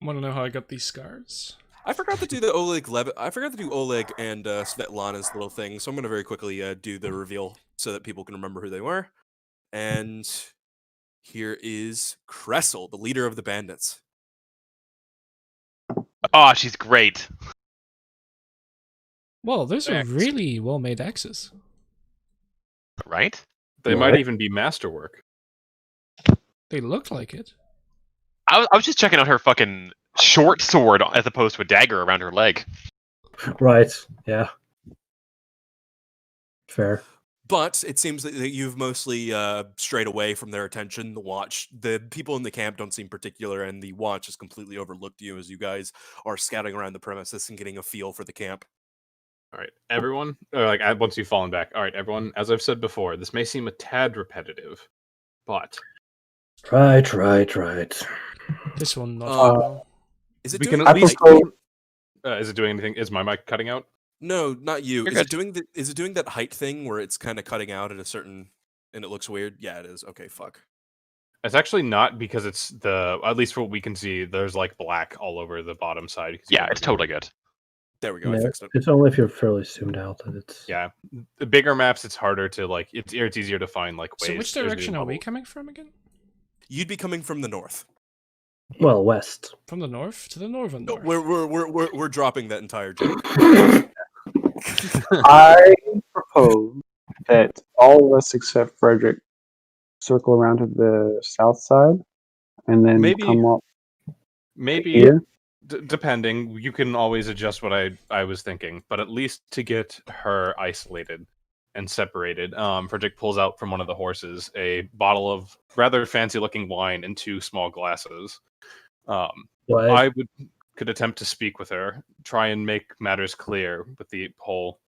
Want to know how I got these scars? I forgot to do the Oleg. I forgot to do Oleg and Svetlana's little thing, so I'm going to very quickly do the reveal so that people can remember who they were. And here is Cressel, the leader of the bandits. Oh, she's great. Well, those are really well-made axes. Right? They might even be masterwork. They look like it. I was just checking out her fucking short sword as opposed to a dagger around her leg. Right, yeah. Fair. But it seems that you've mostly strayed away from their attention. The people in the camp don't seem particular, and the watch has completely overlooked you as you guys are scouting around the premises and getting a feel for the camp. All right, everyone. Once you've fallen back. All right, everyone. As I've said before, this may seem a tad repetitive, but Right. This one not well. Is it we doing? Can at least. Is it doing anything? Is my mic cutting out? No, not you. You're Is good. it doing that height thing where it's kind of cutting out at a certain, and it looks weird? Yeah, it is. Okay, fuck. It's actually not because it's at least for what we can see, there's like black all over the bottom side. Yeah, it's totally good. There we go. Yeah, I fixed it. it's only if you're fairly zoomed out that it's. Yeah, the bigger maps, it's harder to it's easier to find ways. So which direction are we coming from again? You'd be coming from the north. Well, west. From the north to the northern No, north. we're dropping that entire joke. I propose that all of us except Frederick circle around to the south side and then come up here. Depending, you can always adjust what I was thinking, but at least to get her isolated and separated, Frederick pulls out from one of the horses a bottle of rather fancy looking wine in 2 small glasses. What? I could attempt to speak with her, try and make matters clear with the whole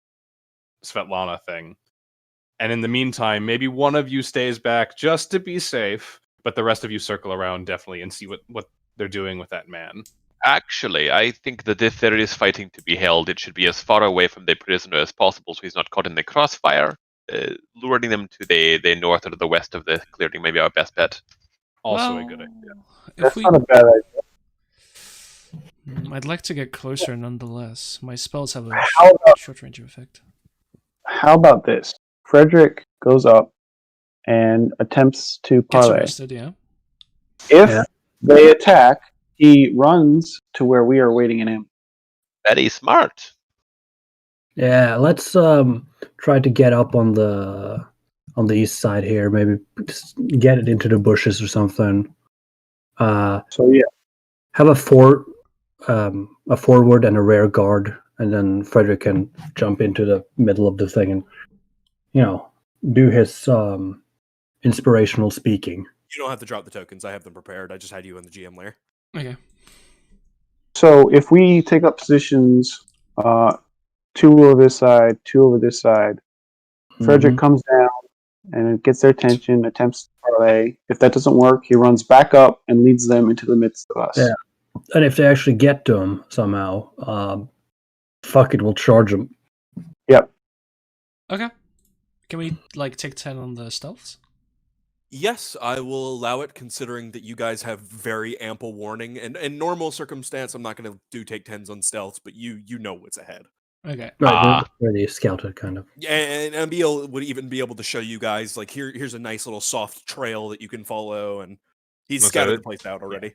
Svetlana thing. And in the meantime, maybe one of you stays back just to be safe, but the rest of you circle around definitely and see what they're doing with that man. Actually, I think that if there is fighting to be held, it should be as far away from the prisoner as possible so he's not caught in the crossfire. Luring them to the north or the west of the clearing may be our best bet. Also a good idea. That's not a bad idea. I'd like to get closer nonetheless. My spells have a How about- short range of effect. How about this? Frederick goes up and attempts to Gets parlay. arrested, yeah. If Yeah. they attack, he runs to where we are waiting in him. Very smart. Yeah, let's try to get up on the east side here. Maybe just get it into the bushes or something. So yeah, Have a forward and a rear guard, and then Frederick can jump into the middle of the thing and do his inspirational speaking. You don't have to drop the tokens. I have them prepared. I just had you in the GM layer. Okay. so if we take up positions, 2 over this side, 2 over this side, Frederick comes down and it gets their attention, attempts to parlay. If that doesn't work, he runs back up and leads them into the midst of us. Yeah. And if they actually get to him somehow, fuck it, we'll charge him. Yep. Okay. Can we take 10 on the stealths? Yes, I will allow it, considering that you guys have very ample warning. And in normal circumstance, I'm not going to take 10s on stealth, but you know what's ahead. Okay. Right, already scouted, kind of. Yeah, and Emil would even be able to show you guys, here's a nice little soft trail that you can follow, and he's scattered the place out already.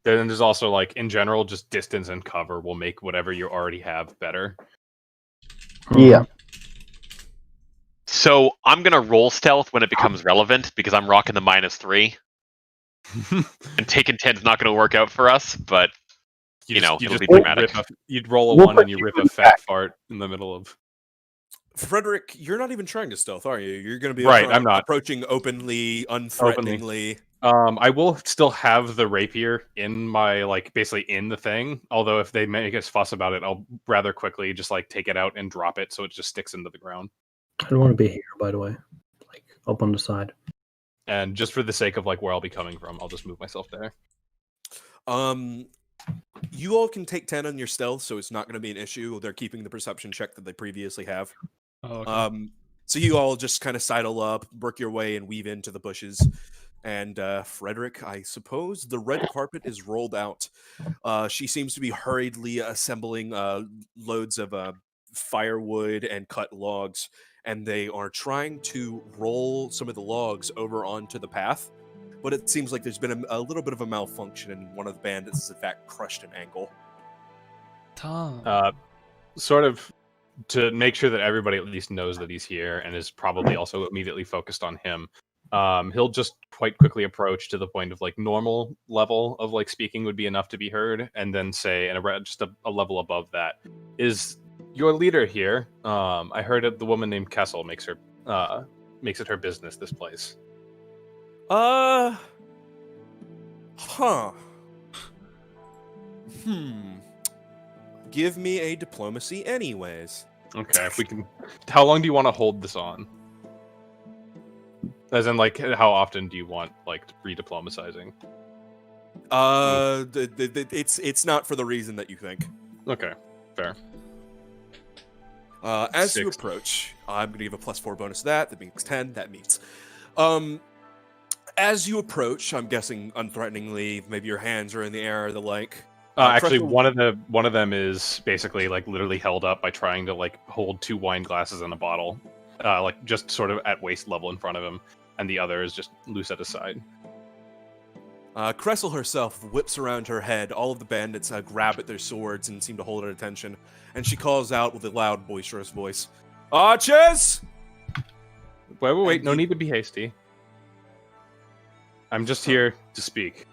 Then there's also, in general, just distance and cover will make whatever you already have better. Yeah. So I'm gonna roll stealth when it becomes relevant because I'm rocking the -3, and taking 10's not gonna work out for us. But it'll be dramatic. You'd roll a We'll 1 put and you you rip in a the fat back. fart in the middle of. Frederick, you're not even trying to stealth, are you? You're going to be Right, I'm not. approaching openly, unthreateningly. I will still have the rapier in my basically in the thing. Although if they make a fuss about it, I'll rather quickly just take it out and drop it so it just sticks into the ground. I don't want to be here, by the way. Up on the side. And just for the sake of where I'll be coming from, I'll just move myself there. You all can take 10 on your stealth, so it's not going to be an issue. They're keeping the perception check that they previously have. Oh, okay. So you all just kind of sidle up, work your way, and weave into the bushes. And Frederick, I suppose the red carpet is rolled out. She seems to be hurriedly assembling loads of firewood and cut logs, and they are trying to roll some of the logs over onto the path. But it seems like there's been a little bit of a malfunction, and one of the bandits has in fact crushed an ankle. Tom. Sort of to make sure that everybody at least knows that he's here and is probably also immediately focused on him. He'll just quite quickly approach to the point of normal level of speaking would be enough to be heard, and then say, and just a level above that, is your leader here. I heard the woman named Kessel makes it her business, this place. Give me a diplomacy anyways. Okay, if we can. How long do you want to hold this on? As in, how often do you want, re-diplomatizing? It's not for the reason that you think. Okay, fair. As you 6. approach, I'm going to give a +4 bonus to that. That means 10. That means. As you approach, I'm guessing unthreateningly, maybe your hands are in the air or the like. Actually, one of them is basically literally held up by trying to hold 2 wine glasses and a bottle, just sort of at waist level in front of him, and the other is just loose at his side. Cressel herself whips around her head. All of the bandits grab at their swords and seem to hold her attention, and she calls out with a loud, boisterous voice, "Archers!" Wait, no need to be hasty. I'm just here to speak.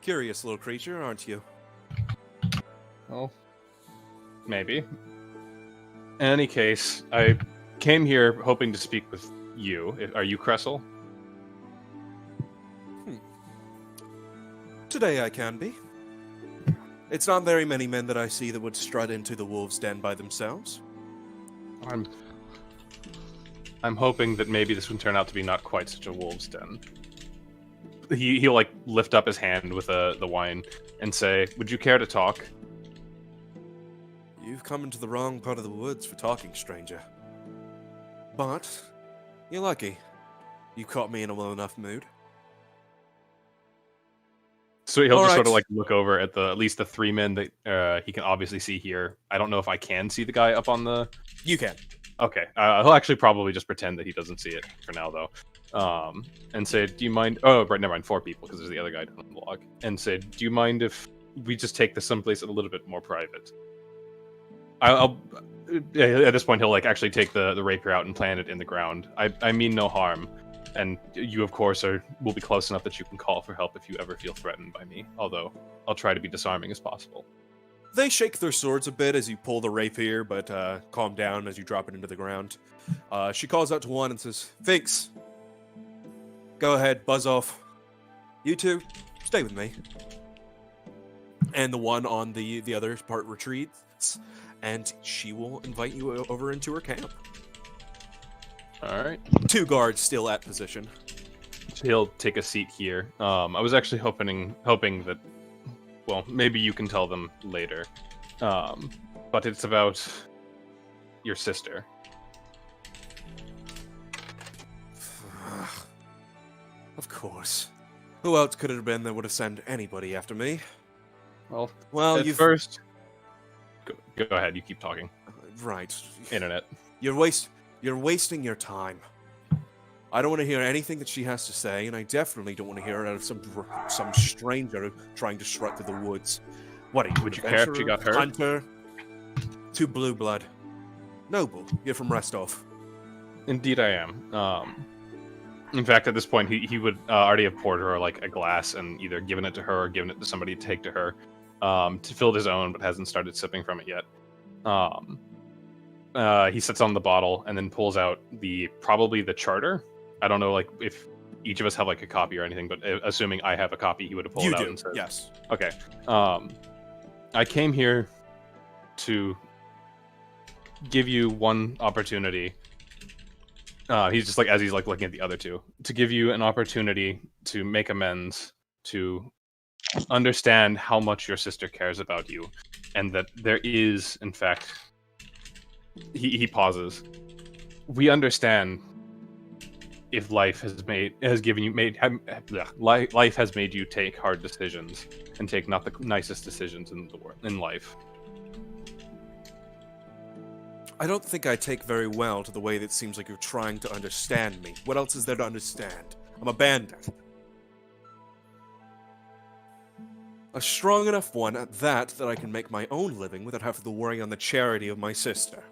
Curious little creature, aren't you? Well, maybe. In any case, I came here hoping to speak with you. Are you Cressel? Today I can be. It's not very many men that I see that would strut into the wolves' den by themselves. I'm hoping that maybe this would turn out to be not quite such a wolves' den. He'll like lift up his hand with the wine and say, "Would you care to talk?" You've come into the wrong part of the woods for talking, stranger. But you're lucky. You caught me in a well enough mood. So he'll just sort of Alright. like look over at at least the three men that he can obviously see here. I don't know if I can see the guy up on the. You can. Okay, he'll actually probably just pretend that he doesn't see it for now, though, and say, "Do you mind?" Oh, right, never mind. 4 people because there's the other guy on the log. And say, "Do you mind if we just take this someplace a little bit more private?" I'll at this point he'll like actually take the rapier out and plant it in the ground. I mean no harm, and you of course will be close enough that you can call for help if you ever feel threatened by me. Although I'll try to be disarming as possible. They shake their swords a bit as you pull the rapier, but calm down as you drop it into the ground. She calls out to one and says, "Finks, go ahead, buzz off. You two, stay with me." And the one on the other part retreats, and she will invite you over into her camp. All right. 2 guards still at position. So he'll take a seat here. I was actually hoping that, well, maybe you can tell them later. But it's about your sister. Of course. Who else could it have been that would have sent anybody after me? Well, you first. Go ahead. You keep talking. Right. Internet. You're wasting your time. I don't want to hear anything that she has to say, and I definitely don't want to hear it out of some stranger trying to strut through the woods. What are you? Would you care if she got hurt? Hunter? 2 blue blood. Noble. You're from Restov. Indeed, I am. In fact, at this point, he would already have poured her like a glass and either given it to her or given it to somebody to take to her to fill his own, but hasn't started sipping from it yet. He sits on the bottle and then pulls out probably the charter. I don't know, like if each of us have like a copy or anything, but assuming I have a copy, he would have pulled it out and said, yes. Okay. I came here to give you one opportunity. He's just like, as he's like looking at the other two, to give you an opportunity to make amends, to understand how much your sister cares about you, and that there is, in fact, he pauses. We understand if life has made you take hard decisions and take not the nicest decisions in life. I don't think I take very well to the way that it seems like you're trying to understand me. What else is there to understand? I'm a bandit. A strong enough one at that I can make my own living without having to worry on the charity of my sister.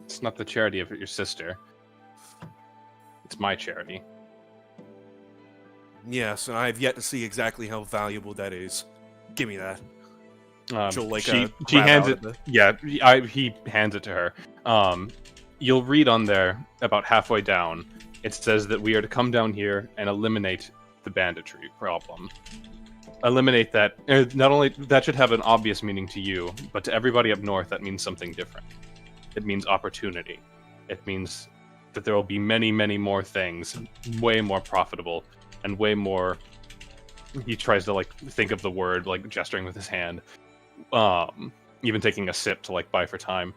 It's not the charity of your sister. It's my charity. Yes, and I have yet to see exactly how valuable that is. Give me that. She hands it. Yeah, he hands it to her. You'll read on there about halfway down. It says that we are to come down here and eliminate the banditry problem. Eliminate that. Not only that should have an obvious meaning to you, but to everybody up north, that means something different. It means opportunity. It means that there will be many, many more things, way more profitable, and way more. He tries to like think of the word, like gesturing with his hand. Even taking a sip to like buy for time.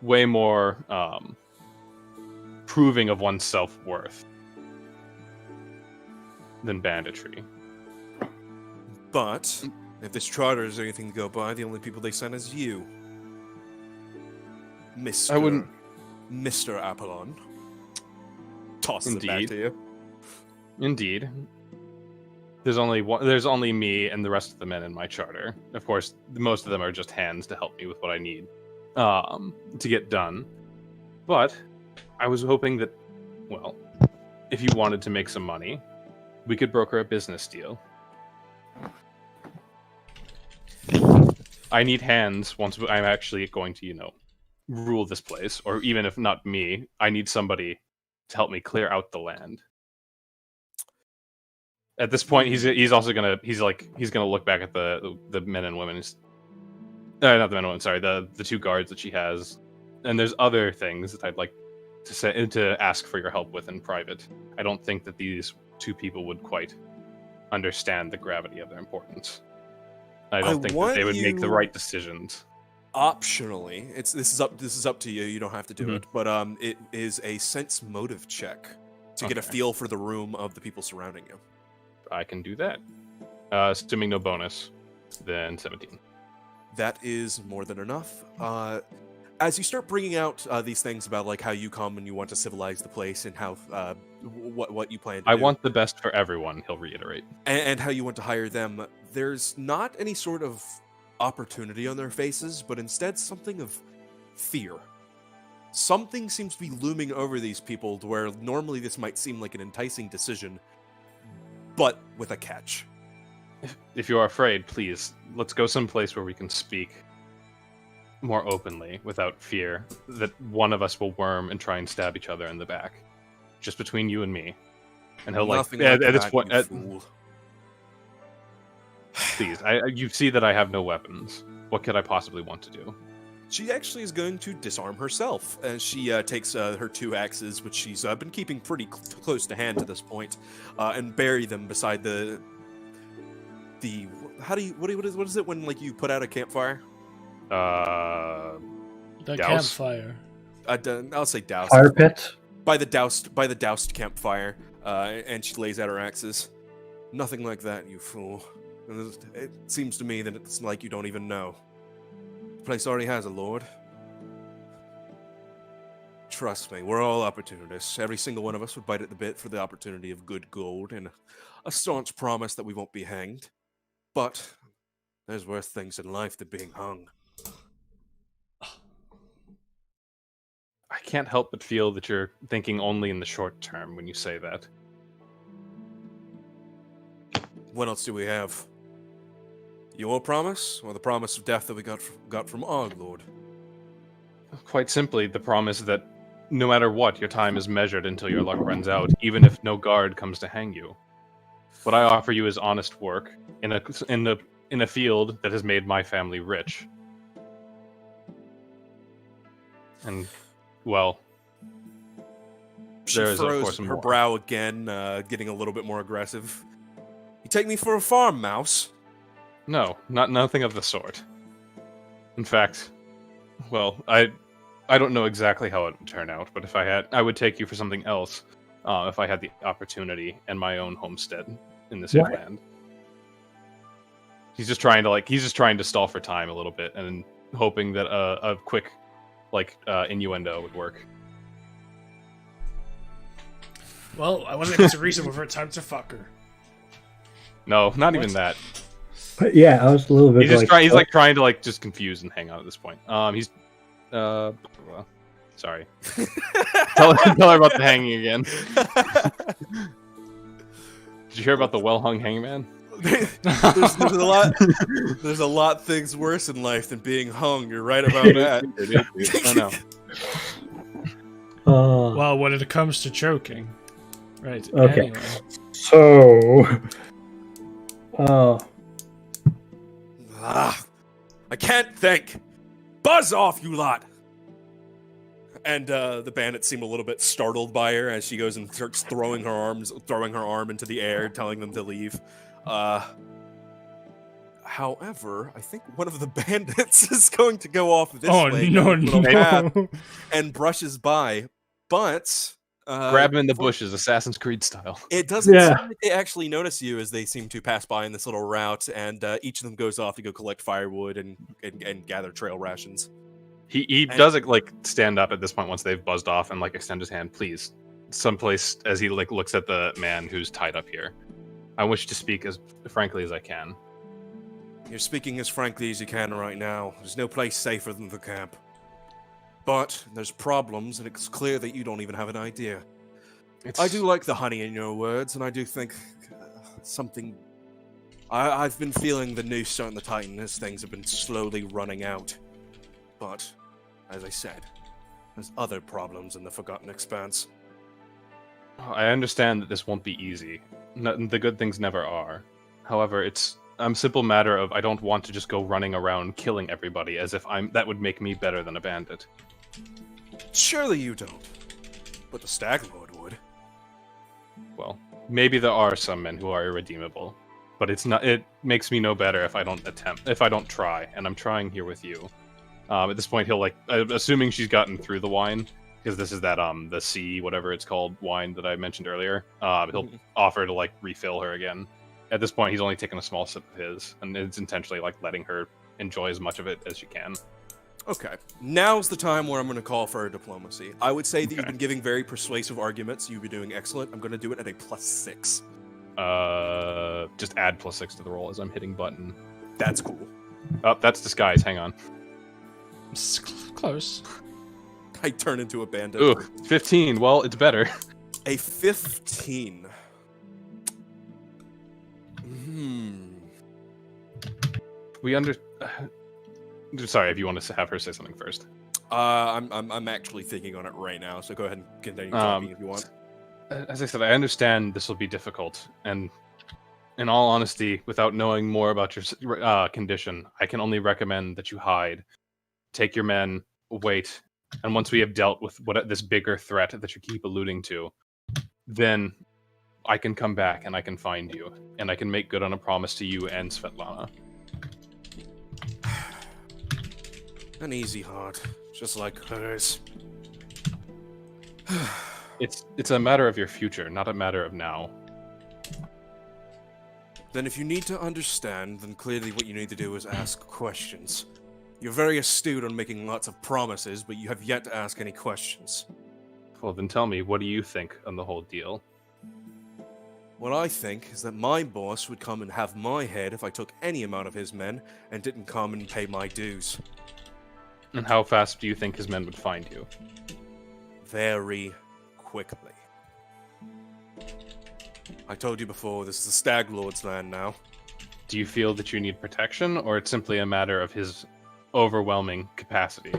Way more proving of one's self-worth than banditry. But if this charter is anything to go by, the only people they send is you, Mr. Apollon. Tosses it back to you. Indeed. There's only me and the rest of the men in my charter. Of course, most of them are just hands to help me with what I need to get done. But I was hoping that, well, if you wanted to make some money, we could broker a business deal. I need hands once I'm actually going to, rule this place. Or even if not me, I need somebody to help me clear out the land. At this point, he's also gonna look back at the men and women. Not the men and women. Sorry, the two guards that she has. And there's other things that I'd like to ask for your help with in private. I don't think that these two people would quite understand the gravity of their importance. I don't think that they would make the right decisions. Optionally, this is up to you. You don't have to do it, but it is a sense motive check to get a feel for the room of the people surrounding you. I can do that. Assuming no bonus, then 17. That is more than enough. As you start bringing out these things about like how you come and you want to civilize the place and how what you plan to do. I want the best for everyone, he'll reiterate. And how you want to hire them. There's not any sort of opportunity on their faces, but instead something of fear. Something seems to be looming over these people to where normally this might seem like an enticing decision, but with a catch. If you are afraid, please, let's go someplace where we can speak more openly without fear that one of us will worm and try and stab each other in the back. Just between you and me. And he'll at this point... Please, you see that I have no weapons. What could I possibly want to do? She actually is going to disarm herself as she takes her 2 axes, which she's been keeping pretty close to hand to this point, and bury them beside the what is it when like you put out a campfire? The douse? campfire. I'll say douse. Fire pit. By the doused campfire, and she lays out her axes. Nothing like that, you fool. It seems to me that it's like you don't even know. The place already has a lord. Trust me, we're all opportunists. Every single one of us would bite at the bit for the opportunity of good gold and a staunch promise that we won't be hanged. But there's worse things in life than being hung. I can't help but feel that you're thinking only in the short term when you say that. What else do we have? Your promise, or the promise of death that we got from our lord? Quite simply, the promise that no matter what, your time is measured until your luck runs out, even if no guard comes to hang you. What I offer you is honest work in a field that has made my family rich. And, well, she there is of furrows course her more. brow again, getting a little bit more aggressive. You take me for a farm mouse? No, nothing of the sort. In fact, well, I don't know exactly how it would turn out, but if I would take you for something else, if I had the opportunity and my own homestead in this land. He's just trying to stall for time a little bit and hoping that a quick innuendo would work. Well, I want to make this a reason for time to fuck her. No, not even that. But yeah, I was a little bit. He's trying to just confuse and hang out at this point. He's sorry. tell her about the hanging again. Did you hear about the well-hung hangman? There's a lot things worse in life than being hung. You're right about that. I know. Well, when it comes to choking, right? Okay. Anyway. So, I can't think. Buzz off, you lot. And the bandits seem a little bit startled by her as she goes and starts throwing her arm into the air, telling them to leave. However, I think one of the bandits is going to go off this way. No. And brushes by, but grab him in the bushes, Assassin's Creed style. It doesn't seem like they actually notice you as they seem to pass by in this little route, and each of them goes off to go collect firewood and gather trail rations. He does stand up at this point once they've buzzed off and extend his hand, please, someplace as he looks at the man who's tied up here. I wish to speak as frankly as I can. You're speaking as frankly as you can right now. There's no place safer than the camp. But there's problems, and it's clear that you don't even have an idea. I do like the honey in your words, and I do think something... I've been feeling the noose starting to tighten as things have been slowly running out. But, as I said, there's other problems in the Forgotten Expanse. I understand that this won't be easy, the good things never are. However, it's a simple matter of I don't want to just go running around killing everybody as if that would make me better than a bandit. Surely you don't. But the Stag Lord would. Well, maybe there are some men who are irredeemable, but it makes me no better if I don't try, and I'm trying here with you. At this point, he'll assuming she's gotten through the wine, because this is that the sea, whatever it's called, wine that I mentioned earlier. He'll offer to refill her again. At this point, he's only taken a small sip of his, and it's intentionally letting her enjoy as much of it as she can. Okay, now's the time where I'm going to call for a diplomacy. I would say that you've been giving very persuasive arguments. You've been doing excellent. I'm going to do it at a +6. Just add +6 to the roll as I'm hitting button. That's cool. Oh, that's disguise. Hang on. It's close. I turn into a bandit. Ooh, 15. Well, it's better. A 15. Sorry, if you want to have her say something first. I'm actually thinking on it right now, so go ahead and continue talking if you want. As I said, I understand this will be difficult, and in all honesty, without knowing more about your condition, I can only recommend that you hide. Take your men, wait, and once we have dealt with this bigger threat that you keep alluding to, then I can come back and I can find you, and I can make good on a promise to you and Svetlana. An easy heart, just like hers. It's a matter of your future, not a matter of now. Then if you need to understand, then clearly what you need to do is ask questions. You're very astute on making lots of promises, but you have yet to ask any questions. Well, then tell me, what do you think on the whole deal? What I think is that my boss would come and have my head if I took any amount of his men and didn't come and pay my dues. And how fast do you think his men would find you? Very quickly. I told you before, this is the Stag Lord's land now. Do you feel that you need protection, or it's simply a matter of his overwhelming capacity?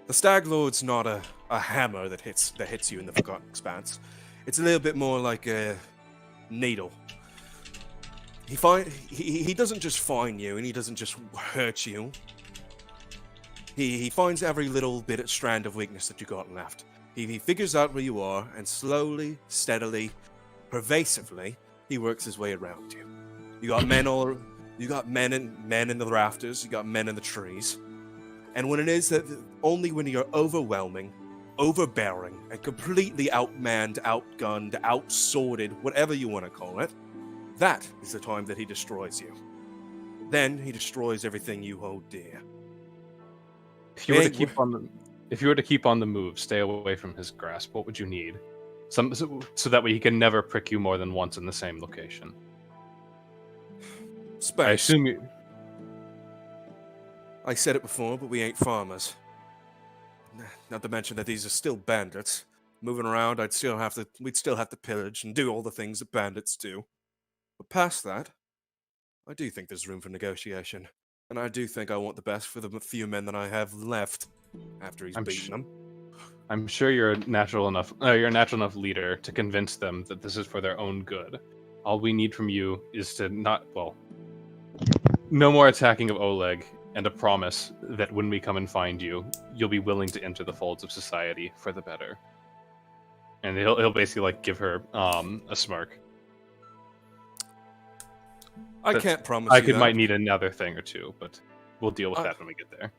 The Stag Lord's not a hammer that hits you in the Forgotten Expanse. It's a little bit more like a needle. He doesn't just find you, and he doesn't just hurt you. He finds every little bit of strand of weakness that you got left. He figures out where you are, and slowly, steadily, pervasively, he works his way around you. You got men in the rafters, you got men in the trees. And when it is that only when you're overwhelming, overbearing, and completely outmanned, outgunned, outsworded, whatever you want to call it, that is the time that he destroys you. Then he destroys everything you hold dear. If you were to keep on the move, stay away from his grasp, what would you need? So that way he can never prick you more than once in the same location. Space. I assume you... I said it before, but we ain't farmers. Not to mention that these are still bandits. Moving around, we'd still have to pillage and do all the things that bandits do. But past that, I do think there's room for negotiation. And I do think I want the best for the few men that I have left after he's beaten them. I'm sure you're a natural enough leader to convince them that this is for their own good. All we need from you is to no more attacking of Oleg, and a promise that when we come and find you, you'll be willing to enter the folds of society for the better. And he'll basically give her a smirk. I can't promise you that. Might need another thing or two, but we'll deal with that when we get there.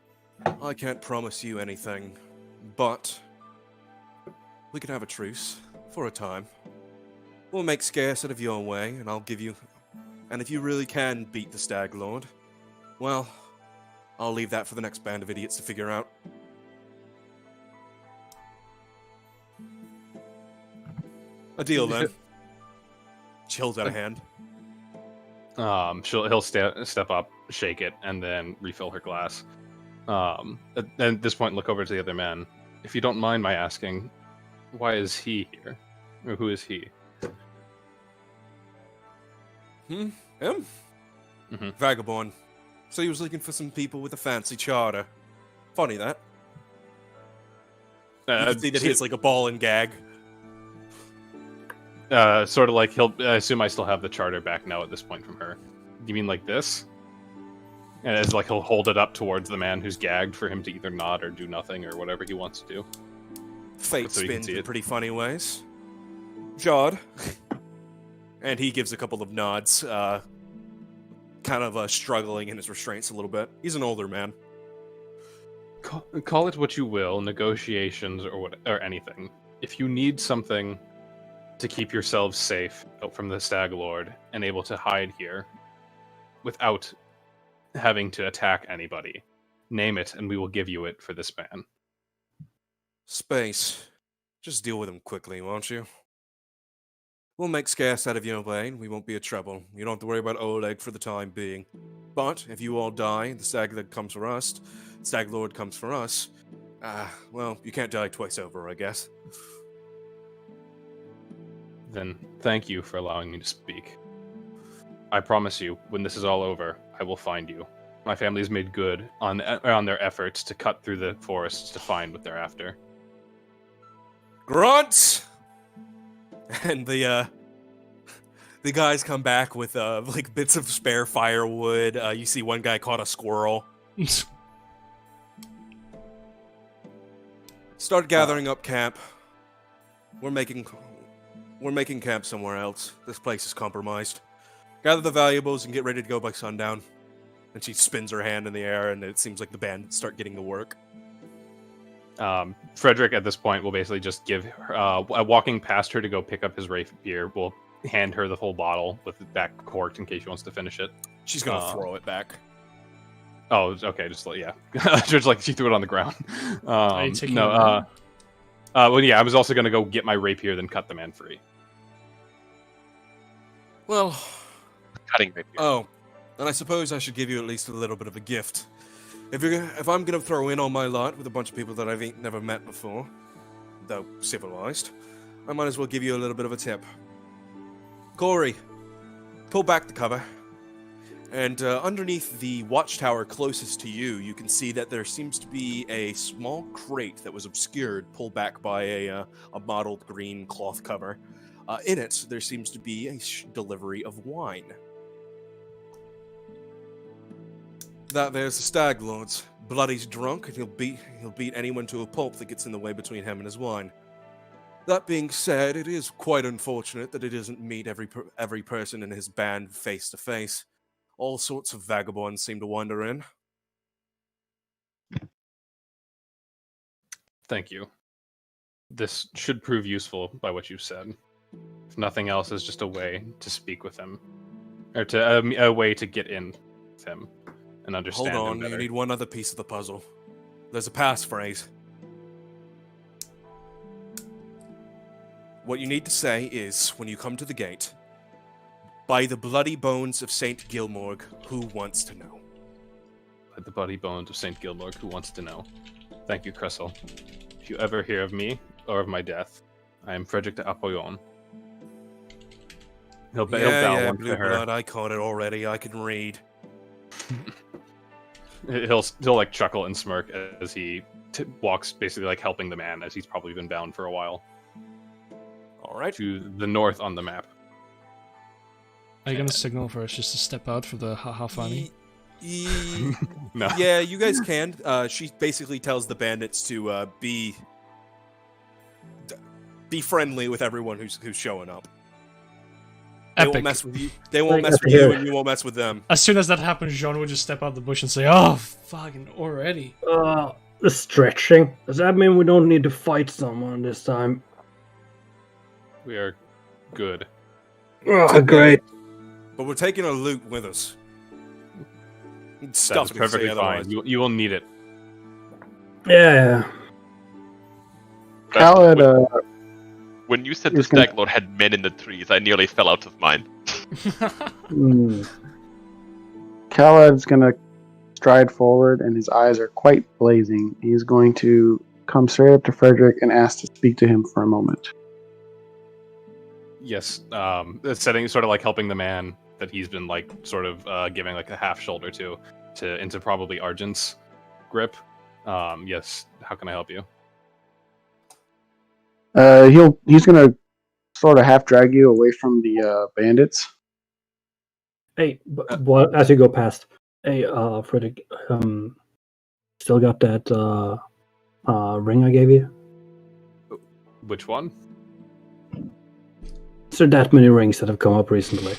I can't promise you anything, but we can have a truce for a time. We'll make scarce out of your way, and I'll give you... And if you really can beat the Stag Lord, well, I'll leave that for the next band of idiots to figure out. A deal, then. She holds out a hand. He'll step up, shake it, and then refill her glass. At this point, look over to the other man. If you don't mind my asking, why is he here? Or who is he? Him? Mm-hmm. Vagabond. So he was looking for some people with a fancy charter. Funny that. You can see that he has a ball and gag. Sort of like I assume I still have the charter back now at this point from her. You mean like this? And it's like he'll hold it up towards the man who's gagged for him to either nod or do nothing or whatever he wants to do. Fate So he can spins see in it. pretty funny ways. Jod. And he gives a couple of nods, kind of struggling in his restraints a little bit. He's an older man. Call it what you will, negotiations or anything. If you need something to keep yourselves safe out from the Stag Lord and able to hide here without having to attack anybody, name it and we will give you it for this man. Space. Just deal with him quickly, won't you? We'll make scarce out of your lane. We won't be a trouble. You don't have to worry about Oleg for the time being. But if you all die, the Stag Lord comes for us. Stag Lord comes for us. Well, you can't die twice over, I guess. Then thank you for allowing me to speak. I promise you, when this is all over, I will find you. My family has made good on their efforts to cut through the forests to find what they're after. Grunts! And the guys come back with like bits of spare firewood. You see one guy caught a squirrel. Start gathering up camp. We're making camp somewhere else. This place is compromised. Gather the valuables and get ready to go by sundown. And she spins her hand in the air, and it seems like the bandits start getting to work. Frederick, at this point, will basically just give her, walking past her to go pick up his rapier, will hand her the whole bottle with it back corked in case she wants to finish it. She's gonna throw it back. Oh, okay, just like, yeah. Just like she threw it on the ground. Are you taking it? Well, yeah, I was also gonna go get my rapier, then cut the man free. Well, Cutting rapier. oh, and I suppose I should give you at least a little bit of a gift. If I'm gonna throw in on my lot with a bunch of people that I've never met before, though civilized, I might as well give you a little bit of a tip. Corey, pull back the cover, and underneath the watchtower closest to you, you can see that there seems to be a small crate that was obscured, pulled back by a mottled green cloth cover. In it, there seems to be a delivery of wine. That there's the Stag Lord's. Bloody's drunk, and he'll beat anyone to a pulp that gets in the way between him and his wine. That being said, it is quite unfortunate that he doesn't meet every person in his band face to face. All sorts of vagabonds seem to wander in. Thank you. This should prove useful by what you've said. If nothing else, is just a way to speak with him, or to a way to get in with him and understand Hold him on, better. you need one other piece of the puzzle. There's a passphrase. What you need to say is, when you come to the gate, by the bloody bones of Saint Gilmorg, who wants to know? By the bloody bones of Saint Gilmorg, who wants to know? Thank you, Cressel. If you ever hear of me or of my death, I am Frederick de Apollon. He'll bow one Blue to her. Blood, I caught it already. I can read. He'll like chuckle and smirk as he walks, basically like helping the man, as he's probably been bound for a while. All right. To the north on the map. Are you gonna signal for us just to step out for the haha funny? No. Yeah, you guys can. She basically tells the bandits to be friendly with everyone who's showing up. They Epic. won't mess with you. They won't Like mess with you, and you won't mess with them. As soon as that happens, Jean would just step out the bush and say, "Oh, fucking already." The stretching. Does that mean we don't need to fight someone this time? We are good. Oh, great. But we're taking our loot with us. Stuff That is perfectly fine. You will need it. Yeah. Khaled, When you said the He's gonna- Stag Lord had men in the trees, I nearly fell out of mine. Khaled's gonna stride forward, and his eyes are quite blazing. He's going to come straight up to Frederick and ask to speak to him for a moment. Yes. Setting, sort of like helping the man that he's been like sort of giving like a half shoulder to into probably Argent's grip. Yes. How can I help you? He's gonna sort of half drag you away from the bandits. Hey, but as you go past, hey, Frederick, still got that ring I gave you? Which one? Is there that many rings that have come up recently?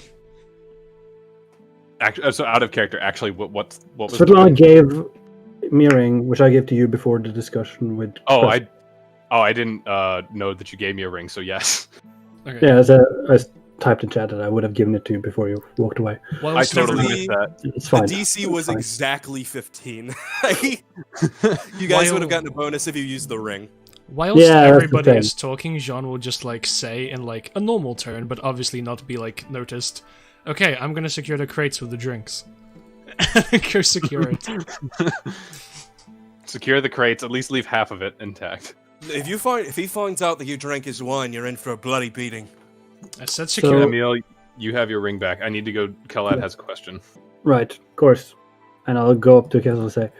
Actually, so out of character. Actually, what was? Svetlana gave me a ring, which I gave to you before the discussion with. I didn't know that you gave me a ring. So yes. Okay. Yeah, I typed in chat that I would have given it to you before you walked away. Well, I it's totally never- missed that. It's fine. The DC It's was fine. exactly 15. You guys would have gotten a bonus if you used the ring. Whilst Yeah, that's the everybody thing. is talking, Jean will just like say in like a normal tone, but obviously not be like noticed. Okay, I'm gonna secure the crates with the drinks. Go secure it. Secure the crates. At least leave half of it intact. If he finds out that you drank his wine, you're in for a bloody beating. I said So- secure. Emil, you have your ring back. I need to go. Kelad has a question. Right, of course. And I'll go up to Kessel and say,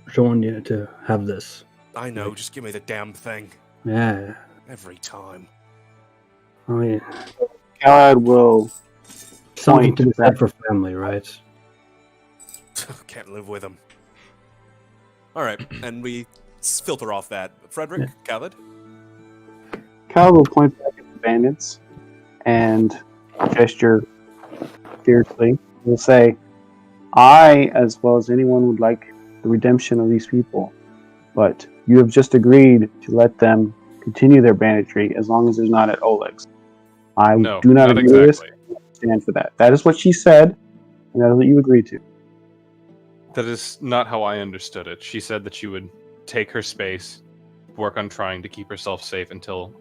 Sean, you need to have this. I know, just give me the damn thing. Yeah. Every time. I mean, Galad will something Point to be to said that. for family, right? Can't live with him. Alright, and we filter off that. Frederick, Khaled? Galad will point back at the bandits and gesture fiercely. He'll say, I, as well as anyone, would like the redemption of these people, but you have just agreed to let them continue their banditry as long as it's not at Oleg's. I No, do not not agree with this. exactly. I stand for that. That is what she said, and that is what you agreed to. That is not how I understood it. She said that she would take her space, work on trying to keep herself safe until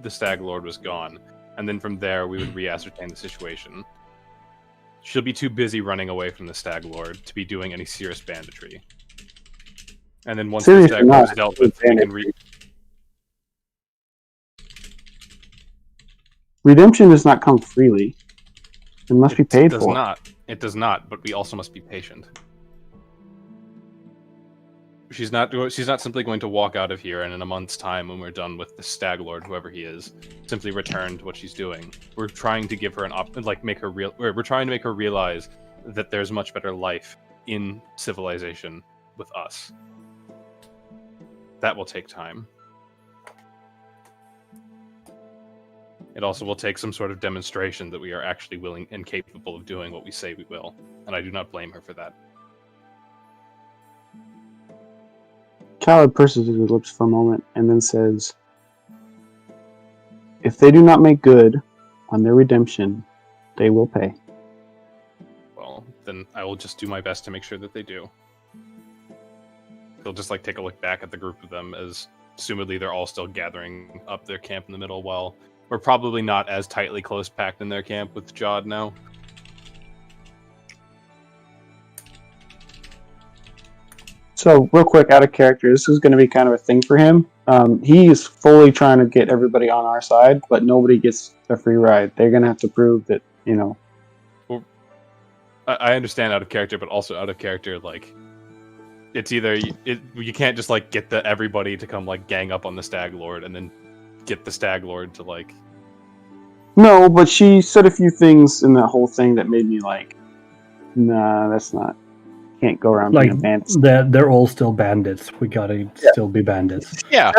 the Stag Lord was gone, and then from there we would re-ascertain the situation. She'll be too busy running away from the Stag Lord to be doing any serious banditry. And then once Serious the or Stag Lord is not, dealt with, we can Redemption does not come freely. It must be paid does for. not. It does not, but we also must be patient. She's not simply going to walk out of here and in a month's time when we're done with the Stag Lord, whoever he is, simply return to what she's doing. We're trying to give her we're trying to make her realize that there's much better life in civilization with us. That will take time. It also will take some sort of demonstration that we are actually willing and capable of doing what we say we will, and I do not blame her for that. Khaled purses his lips for a moment and then says, if they do not make good on their redemption, they will pay. Well, then I will just do my best to make sure that they do. He'll just take a look back at the group of them as assumedly they're all still gathering up their camp in the middle while we're probably not as tightly close packed in their camp with Jod now. So, real quick, out of character, this is going to be kind of a thing for him. He is fully trying to get everybody on our side, but nobody gets a free ride. They're going to have to prove that, I understand out of character, but also out of character, it's either you can't just get everybody to come gang up on the Stag Lord and then get the Stag Lord to No, but she said a few things in that whole thing that made me nah, that's not. Can't go around being a bandit. They're all still bandits. We gotta still be bandits. Yeah,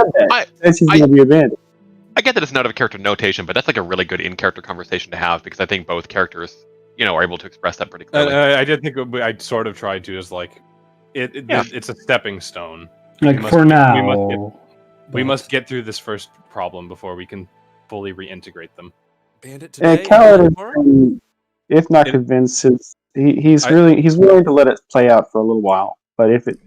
Says he's gonna be a bandit. I get that it's not of character notation, but that's a really good in-character conversation to have because I think both characters, are able to express that pretty clearly. I did think I sort of tried to it's a stepping stone. For now, We must get through this first problem before we can fully reintegrate them. Bandit today? Khaled tomorrow? is, if not convinced, he's willing to let it play out for a little while. But if it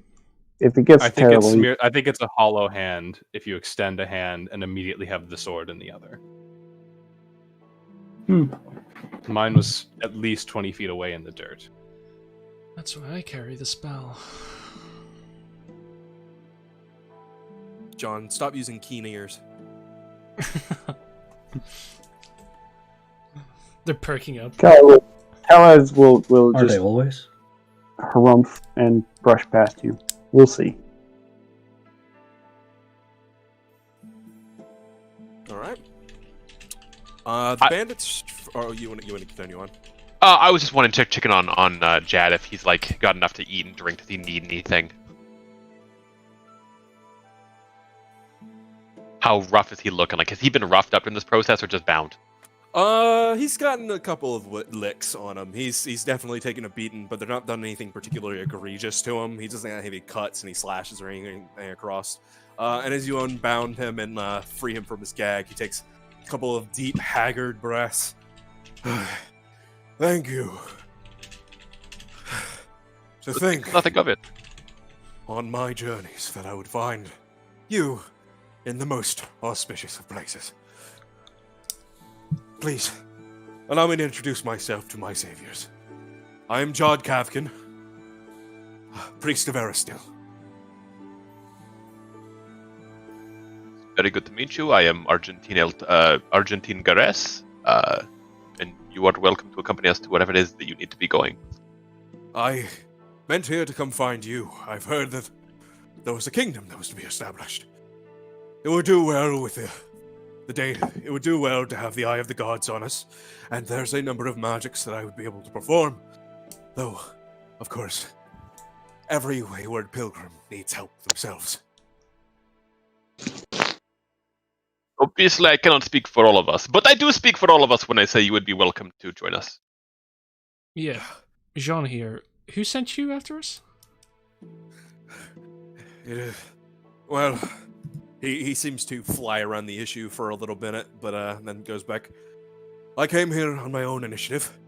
gets I think terrible, I think it's a hollow hand if you extend a hand and immediately have the sword in the other. Mine was at least 20 feet away in the dirt. That's why I carry the spell. John, stop using keen ears. They're perking up. Khaled will are just they always? harumph and brush past you. We'll see. Alright. The bandits. Oh, you want to continue on? I was just wanting to check in on Jad if he's like got enough to eat and drink. Does he need anything? How rough is he looking? Like, has he been roughed up in this process or just bound? He's gotten a couple of licks on him. He's definitely taken a beating, but they're not done anything particularly egregious to him. He doesn't have any cuts, and he slashes or anything across. And as you unbound him and free him from his gag, he takes a couple of deep, haggard breaths. Thank you. To think Nothing of it. on my journeys that I would find you in the most auspicious of places. Please, allow me to introduce myself to my saviors. I am Jod Kavkin, priest of Aristil. Very good to meet you. I am Argentine Gares, and you are welcome to accompany us to whatever it is that you need to be going. I meant here to come find you. I've heard that there was a kingdom that was to be established. It would do well with the data. It would do well to have the eye of the gods on us, and there's a number of magics that I would be able to perform. Though, of course, every wayward pilgrim needs help themselves. Obviously, I cannot speak for all of us, but I do speak for all of us when I say you would be welcome to join us. Yeah, Jean here. Who sent you after us? Well, he seems to fly around the issue for a little minute, but then goes back. I came here on my own initiative.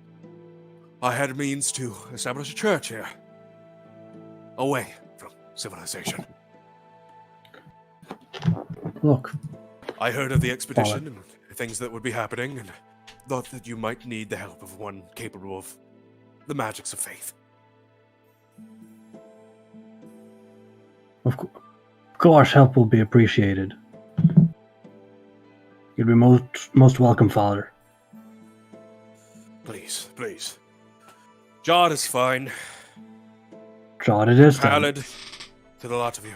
I had means to establish a church here, away from civilization. Look, I heard of the expedition and things that would be happening, and thought that you might need the help of one capable of the magics of faith. of course, help will be appreciated. You'd be most welcome, Father. Please, please. Jod is fine. Jod it is then. Pallid to the lot of you.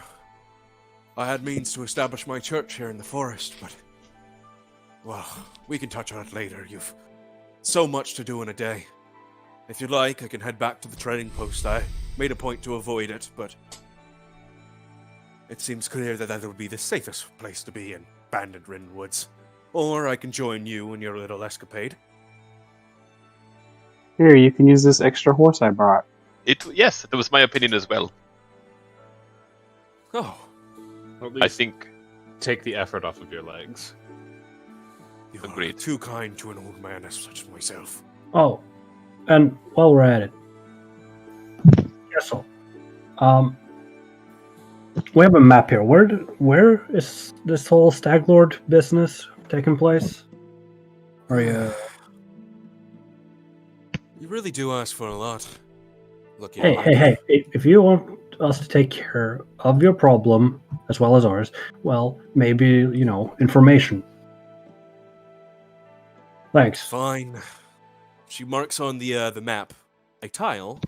I had means to establish my church here in the forest, but... well, we can touch on it later. You've so much to do in a day. If you'd like, I can head back to the trading post. I made a point to avoid it, but... it seems clear that would be the safest place to be in Bandit Rin Woods. Or I can join you in your little escapade. Here, you can use this extra horse I brought. Yes, that was my opinion as well. Oh, At I least think take the effort off of your legs. you Agreed. are too kind to an old man as such as myself. Oh, and while we're at it, Kessel, we have a map here. Where is this whole Stag Lord business taking place? Are you? You really do ask for a lot. Look, Hey! If you want us to take care of your problem as well as ours, well, maybe information. Thanks. Fine. She marks on the map a tile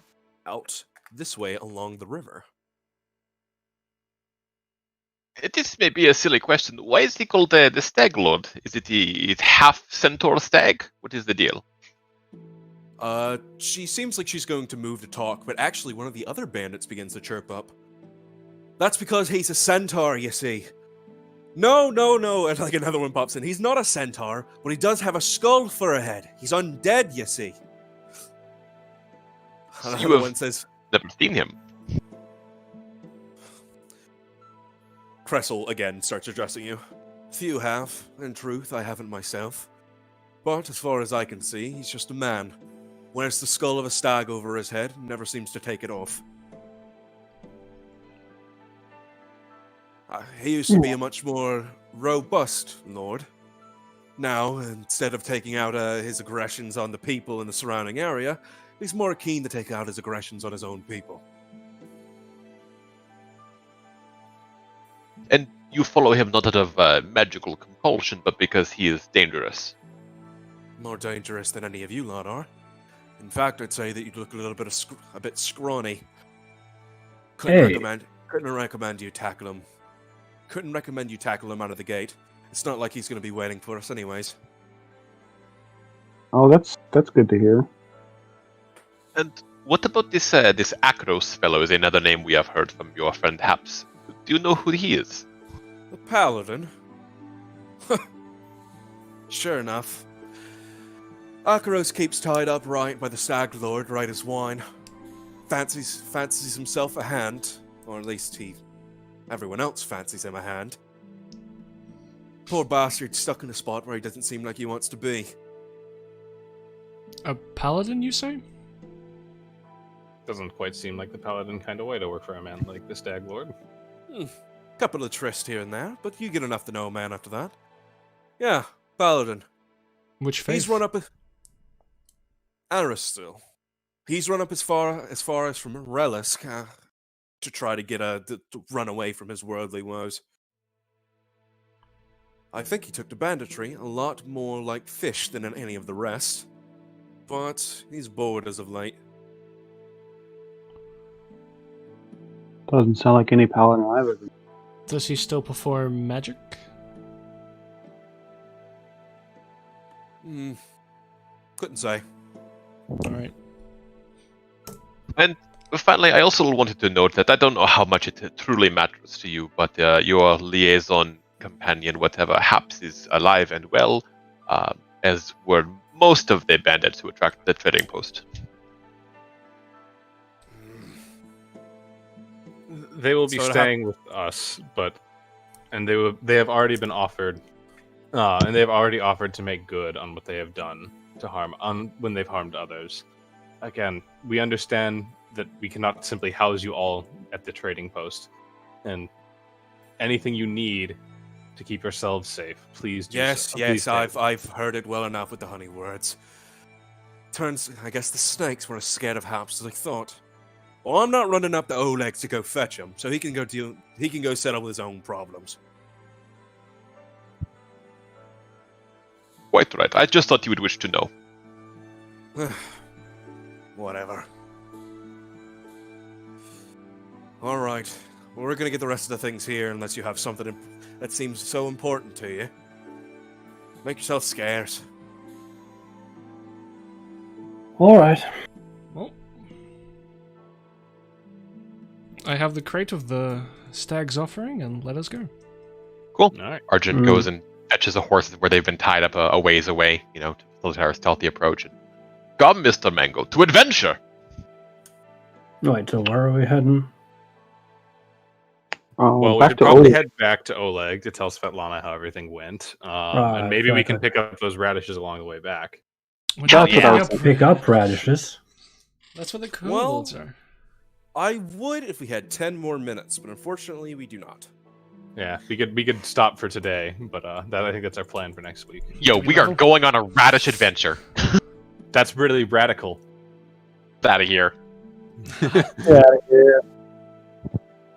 out this way along the river. this may be a silly question. Why is he called the Stag Lord? Is it the half centaur stag? What is the deal? She seems like she's going to move to talk, but actually one of the other bandits begins to chirp up. That's because he's a centaur, you see. No, and like another one pops in. He's not a centaur, but he does have a skull for a head. He's undead, you see. And You another have one says, never seen him. Kressel again starts addressing you. Few have. In truth, I haven't myself. But as far as I can see, he's just a man. Wears the skull of a stag over his head and never seems to take it off. He used to be a much more robust lord. Now, instead of taking out his aggressions on the people in the surrounding area, he's more keen to take out his aggressions on his own people. And you follow him not out of magical compulsion, but because he is dangerous. More dangerous than any of you lot are. In fact, I'd say that you look a little bit a bit scrawny. Couldn't recommend you tackle him. Couldn't recommend you tackle him out of the gate. It's not like he's going to be waiting for us anyways. Oh, that's good to hear. And what about this Akros fellow? Is another name we have heard from your friend Haps. Do you know who he is? The paladin? Sure enough. Akaros keeps tied up right by the Stag Lord, right as wine. Fancies himself a hand, or at least everyone else fancies him a hand. Poor bastard stuck in a spot where he doesn't seem like he wants to be. A paladin, you say? Doesn't quite seem like the paladin kind of way to work for a man like the Stag Lord. Couple of trysts here and there, but you get enough to know a man after that. Yeah, paladin. Which faith? He's run up Aristil. He's run up as far as from Relisk to try to get to run away from his worldly woes. I think he took to banditry a lot more like fish than in any of the rest. But he's bored as of late. Doesn't sound like any paladin I've ever. Does he still perform magic? Couldn't say. Alright. And finally, I also wanted to note that I don't know how much it truly matters to you, but your liaison companion, whatever, Haps, is alive and well, as were most of the bandits who attracted the trading post. They will be staying with us, they have already been offered, and they have already offered to make good on what they have done to when they've harmed others. Again, we understand that we cannot simply house you all at the trading post, and anything you need to keep yourselves safe, please do Yes, so. yes, I've heard it well enough with the honey words. Turns, I guess the snakes weren't as scared of Haps as I thought. Well, I'm not running up to Oleg to go fetch him, so he can go settle his own problems. Quite right. I just thought you would wish to know. Whatever. Alright. Well, we're gonna get the rest of the things here unless you have something that seems so important to you. Make yourself scarce. Alright. Well, I have the crate of the stag's offering, and let us go. Cool. All right. Argent goes and fetches the horses where they've been tied up a ways away, to facilitate our stealthy approach. And, come, Mr. Mango, to adventure! Right, so where are we heading? Well, we back should to probably Oleg. head back to Oleg to tell Svetlana how everything went. Right, and maybe we can exactly. pick up those radishes along the way back. We're Hell not yeah. picking up- Pick up radishes. That's what the kobolds are. I would if we had 10 more minutes, but unfortunately we do not. Yeah, we could stop for today, but I think that's our plan for next week. Yo, we are going on a radish adventure. That's really radical. Out of here.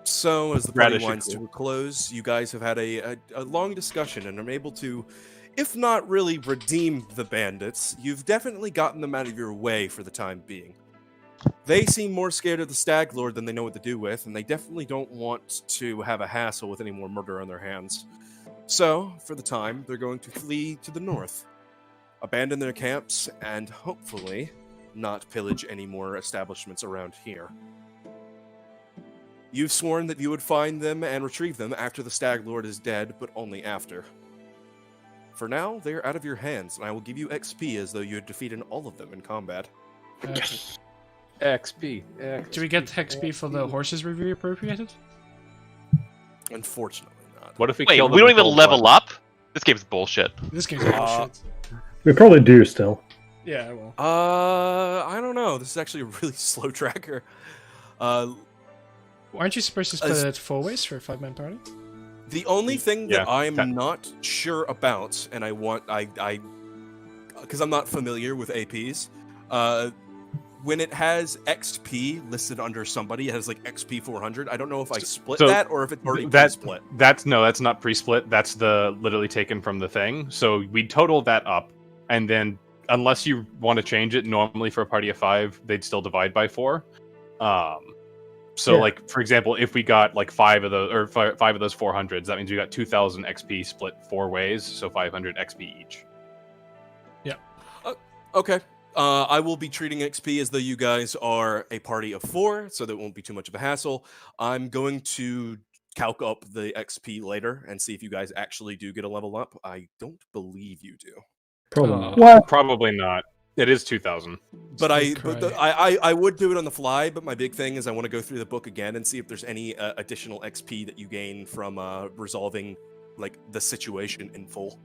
So, as the party Radish winds is to cool. a close, you guys have had a long discussion and are able to, if not really redeem the bandits, you've definitely gotten them out of your way for the time being. They seem more scared of the Stag Lord than they know what to do with, and they definitely don't want to have a hassle with any more murder on their hands. So, for the time, they're going to flee to the north, abandon their camps, and hopefully not pillage any more establishments around here. You've sworn that you would find them and retrieve them after the Stag Lord is dead, but only after. For now, they're out of your hands, and I will give you XP as though you had defeated all of them in combat. XP. Do we get XP for the horses we reappropriated? Unfortunately not. What if we Wait, kill them we don't with even cold level blood? up? This game's bullshit. This game's bullshit. We probably do still. Yeah, well. I don't know. This is actually a really slow tracker. Aren't you supposed to split it 4 ways for a 5-man party? The only thing that Yeah, I'm that- not sure about, and because I'm not familiar with APs, when it has XP listed under somebody, it has like XP 400. I don't know if I split So that or if it's already That- split. That's not pre-split. That's the literally taken from the thing. So we total that up, and then unless you want to change it, normally for a party of 5, they'd still divide by 4. So Yeah. like for example, if we got like 5 of those or 5 of those 400s, that means we got 2,000 XP split 4 ways, so 500 XP each. Okay. I will be treating XP as though you guys are a party of 4, so that won't be too much of a hassle. I'm going to calc up the XP later and see if you guys actually do get a level up. I don't believe you do. Probably Oh. not. What? Probably not. It is 2,000. But Good I would do it on the fly. But my big thing is I want to go through the book again and see if there's any additional XP that you gain from resolving like the situation in full.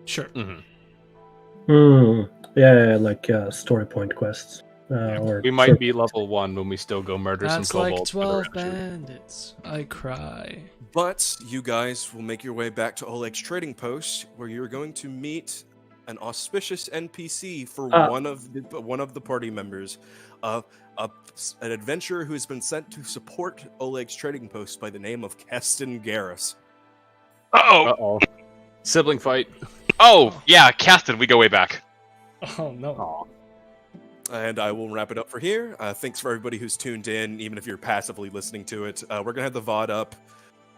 Sure. Yeah, like story point quests. Or We might be level 1 when we still go murder That's some like kobolds. 12 bandits. I cry. But you guys will make your way back to Oleg's trading post, where you're going to meet an auspicious NPC for one of the party members, an adventurer who has been sent to support Oleg's trading post by the name of Keston Garrus. Uh-oh. Sibling fight. Oh, yeah, Caston, we go way back. Oh no. Aw. And I will wrap it up for here. Thanks for everybody who's tuned in, even if you're passively listening to it. We're going to have the VOD up,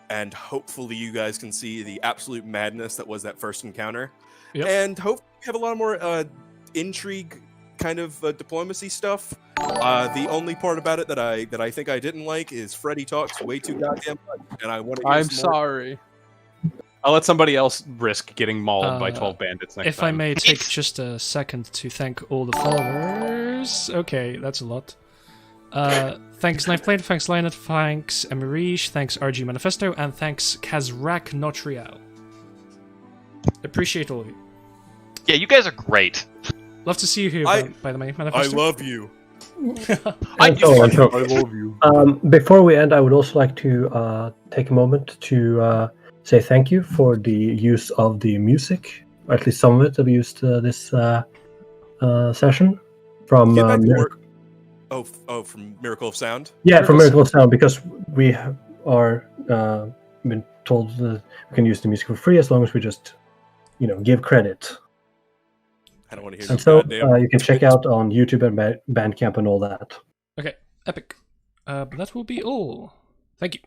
and hopefully you guys can see the absolute madness that was that first encounter. Yep. And hopefully we have a lot more intrigue, kind of diplomacy stuff. The only part about it that I think I didn't like is Freddy talks way too goddamn much, and I want to. I'm sorry. I'll let somebody else risk getting mauled by 12 bandits next If time. I may take just a second to thank all the followers. Okay, that's a lot. Thanks Knife Blade, thanks Lionel, thanks Emirish, thanks RG Manifesto, and thanks Kazrak Notrial. Appreciate all of you. Yeah, you guys are great. Love to see you here, by the way, I Manifesto. love you. And so on. I love you. Before we end, I would also like to take a moment to say thank you for the use of the music, or at least some of it that we used this session from. Get back to work. From Miracle of Sound. Yeah, from Miracle of Sound, because we are been told that we can use the music for free as long as we just, give credit. I don't want to hear. And this so goddamn you can check out on YouTube and Bandcamp and all that. Okay, epic. But that will be all. Thank you.